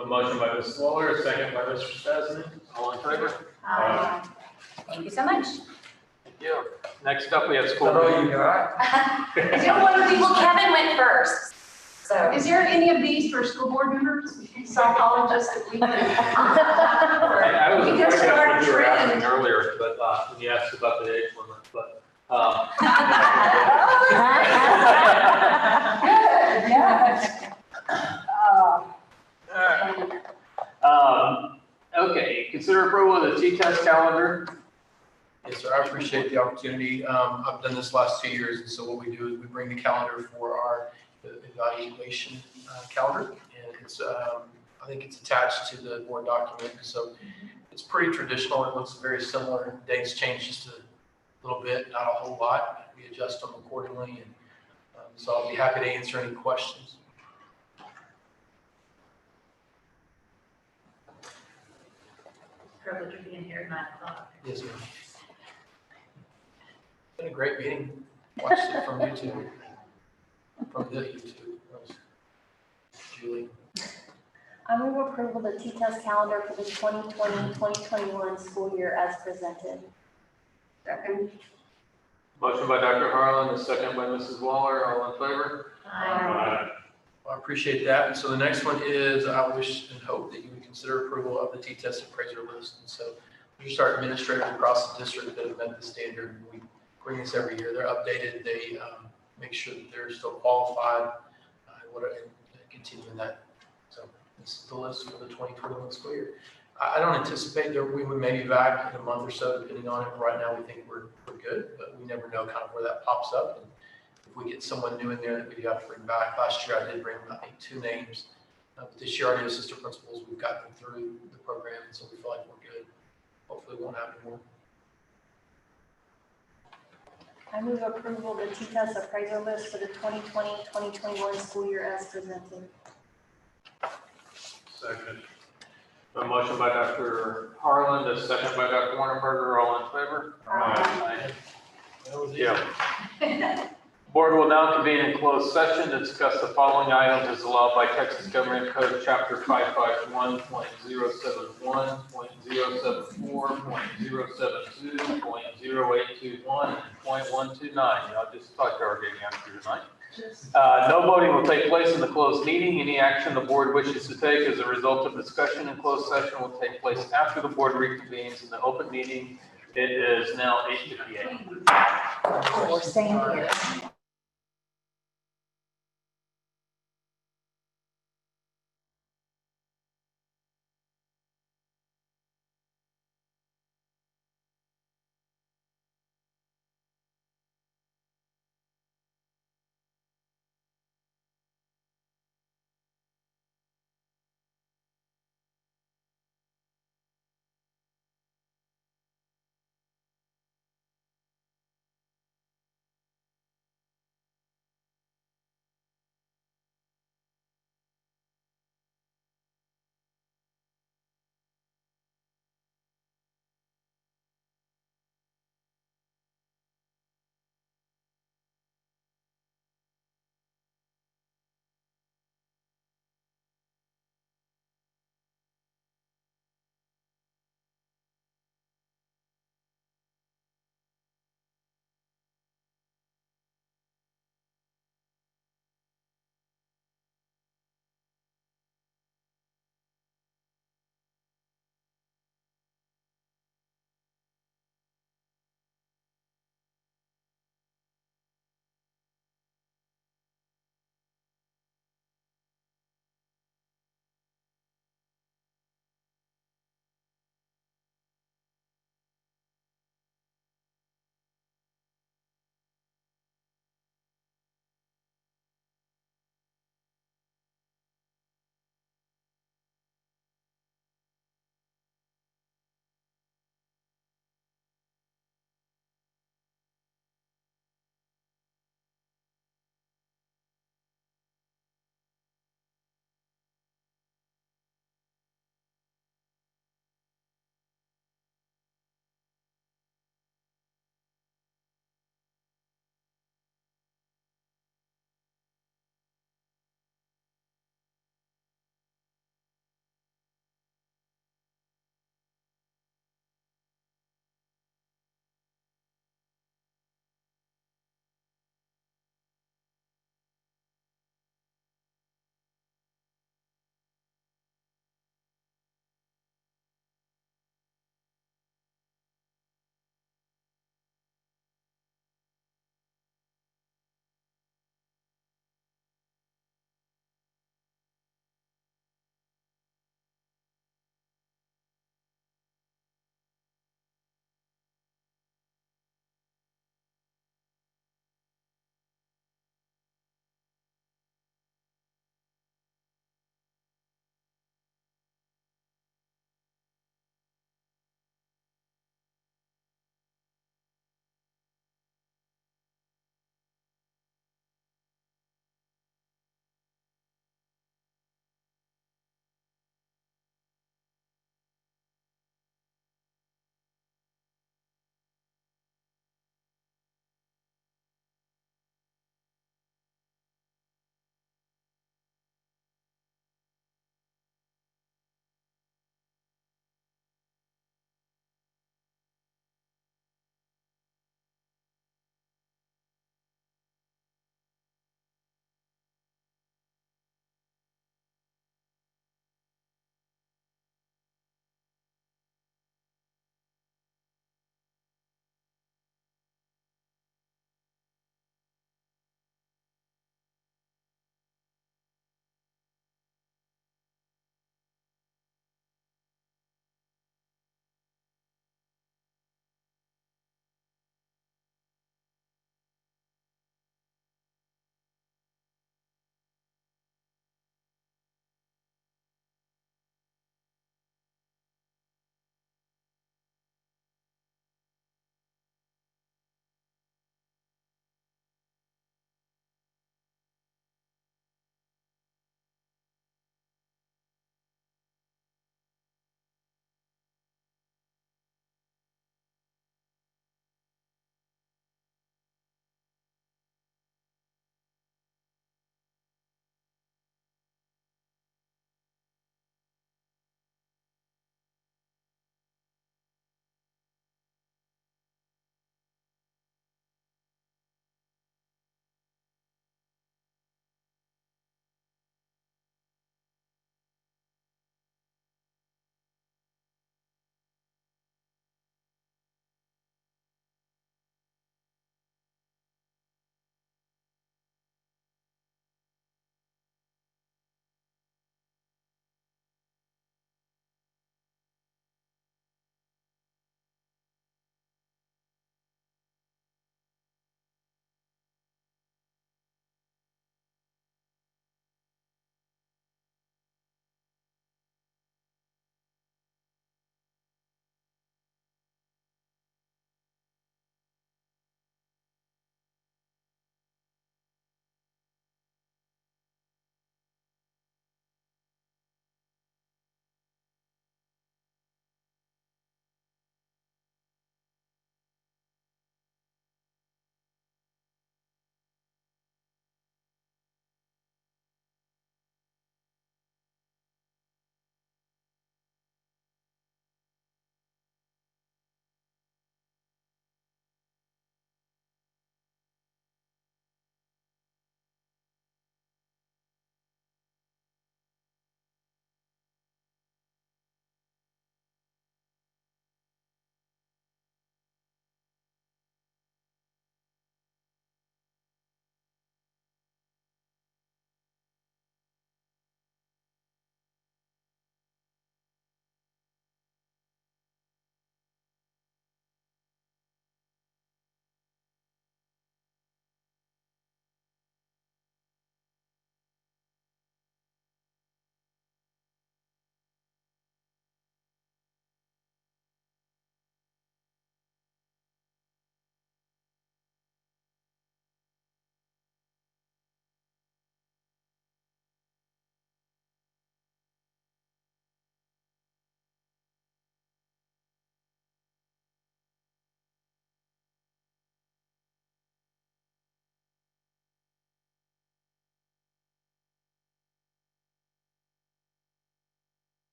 A motion by Mrs. Lawler, a second by Mr. Chesney, all in favor? Thank you so much. Thank you. Next up, we have school. You got Well, Kevin went first. So Is there any of these for school board members, psychologists that we can? I was We afraid can that's start what you were asking trend. earlier, but when you asked about the age limit, but Oh, Yes. Okay, consider approval of the T-test calendar. Yes, sir. I appreciate the opportunity. I've done this last 2 years, and so what we do is we bring the calendar for our evaluation calendar, and it's, I think it's attached to the board document, so it's pretty traditional. It looks very similar. Dates change just a little bit, not a whole lot. We adjust them accordingly, and so I'll be happy to answer any questions. Privilege of being here at 9:00. Yes, ma'am. It's been a great meeting. Watched it from YouTube. From the YouTube. That was Julie. I move approval of the T-test calendar for the 2020-2021 school year as presented. Second. Motion by Dr. Harlan, a second by Mrs. Waller, all in favor? Aye. Well, I appreciate that. And so the next one is, I wish and hope that you would consider approval of the T-test appraiser list. And so these are administrators across the district that have met the standard. We bring this every year. They're updated. They make sure that they're still qualified and continue in that. So this is the list for the 2021 school year. I don't anticipate that we would maybe back in a month or so, depending on it. Right now, we think we're good, but we never know kind of where that pops up. And if we get someone new in there that we do have to bring back. Last year, I did bring, I think, 2 names. But this year, our new assistant principals, we've got them through the program, and so we feel like we're good. Hopefully, we won't have any more. I move approval of the T-test appraiser list for the 2020-2021 school year as presented. Second. A motion by Dr. Harlan, a second by Dr. Warrenberger, all in favor? Aye. That was easy. Yeah. Board will now convene in closed session to discuss the following items as allowed by Texas Government Code Chapter 551.071, .074, .072, .0821, and .129. I'll just talk to our getting after tonight. No voting will take place in the closed meeting. Any action the board wishes to take as a result of discussion in closed session will take place after the board reconvenes in the open meeting. It is now 8:58. Same here.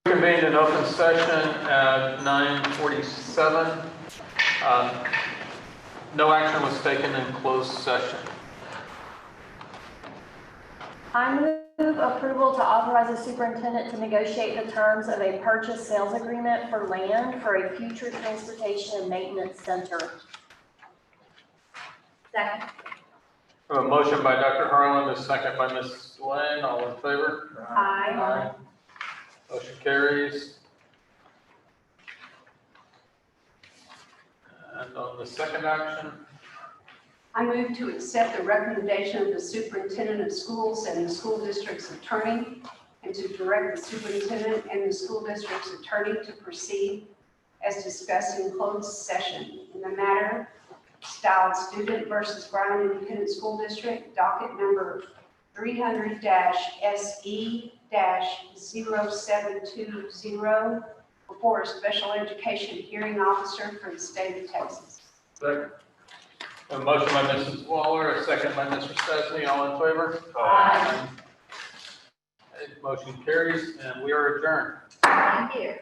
Convened in open session at 9:47. No action was taken in closed session. I move approval to authorize the superintendent to negotiate the terms of a purchase sales agreement for land for a future transportation and maintenance center. Second. A motion by Dr. Harlan, a second by Ms. Lane. All in favor? Aye. Motion carries. And on the second action, I move to accept the recommendation of the superintendent of schools and the school district's attorney, and to direct the superintendent and the school district's attorney to proceed as discussed in closed session in the matter styled Student versus Bryan Independent School District, docket number 300-SE-0720, before a special education hearing officer for the state of Texas. a motion by Mrs. Waller, a second by Mr. Sesney. All in favor? Aye. Okay, motion carries, and we are adjourned. Thank you.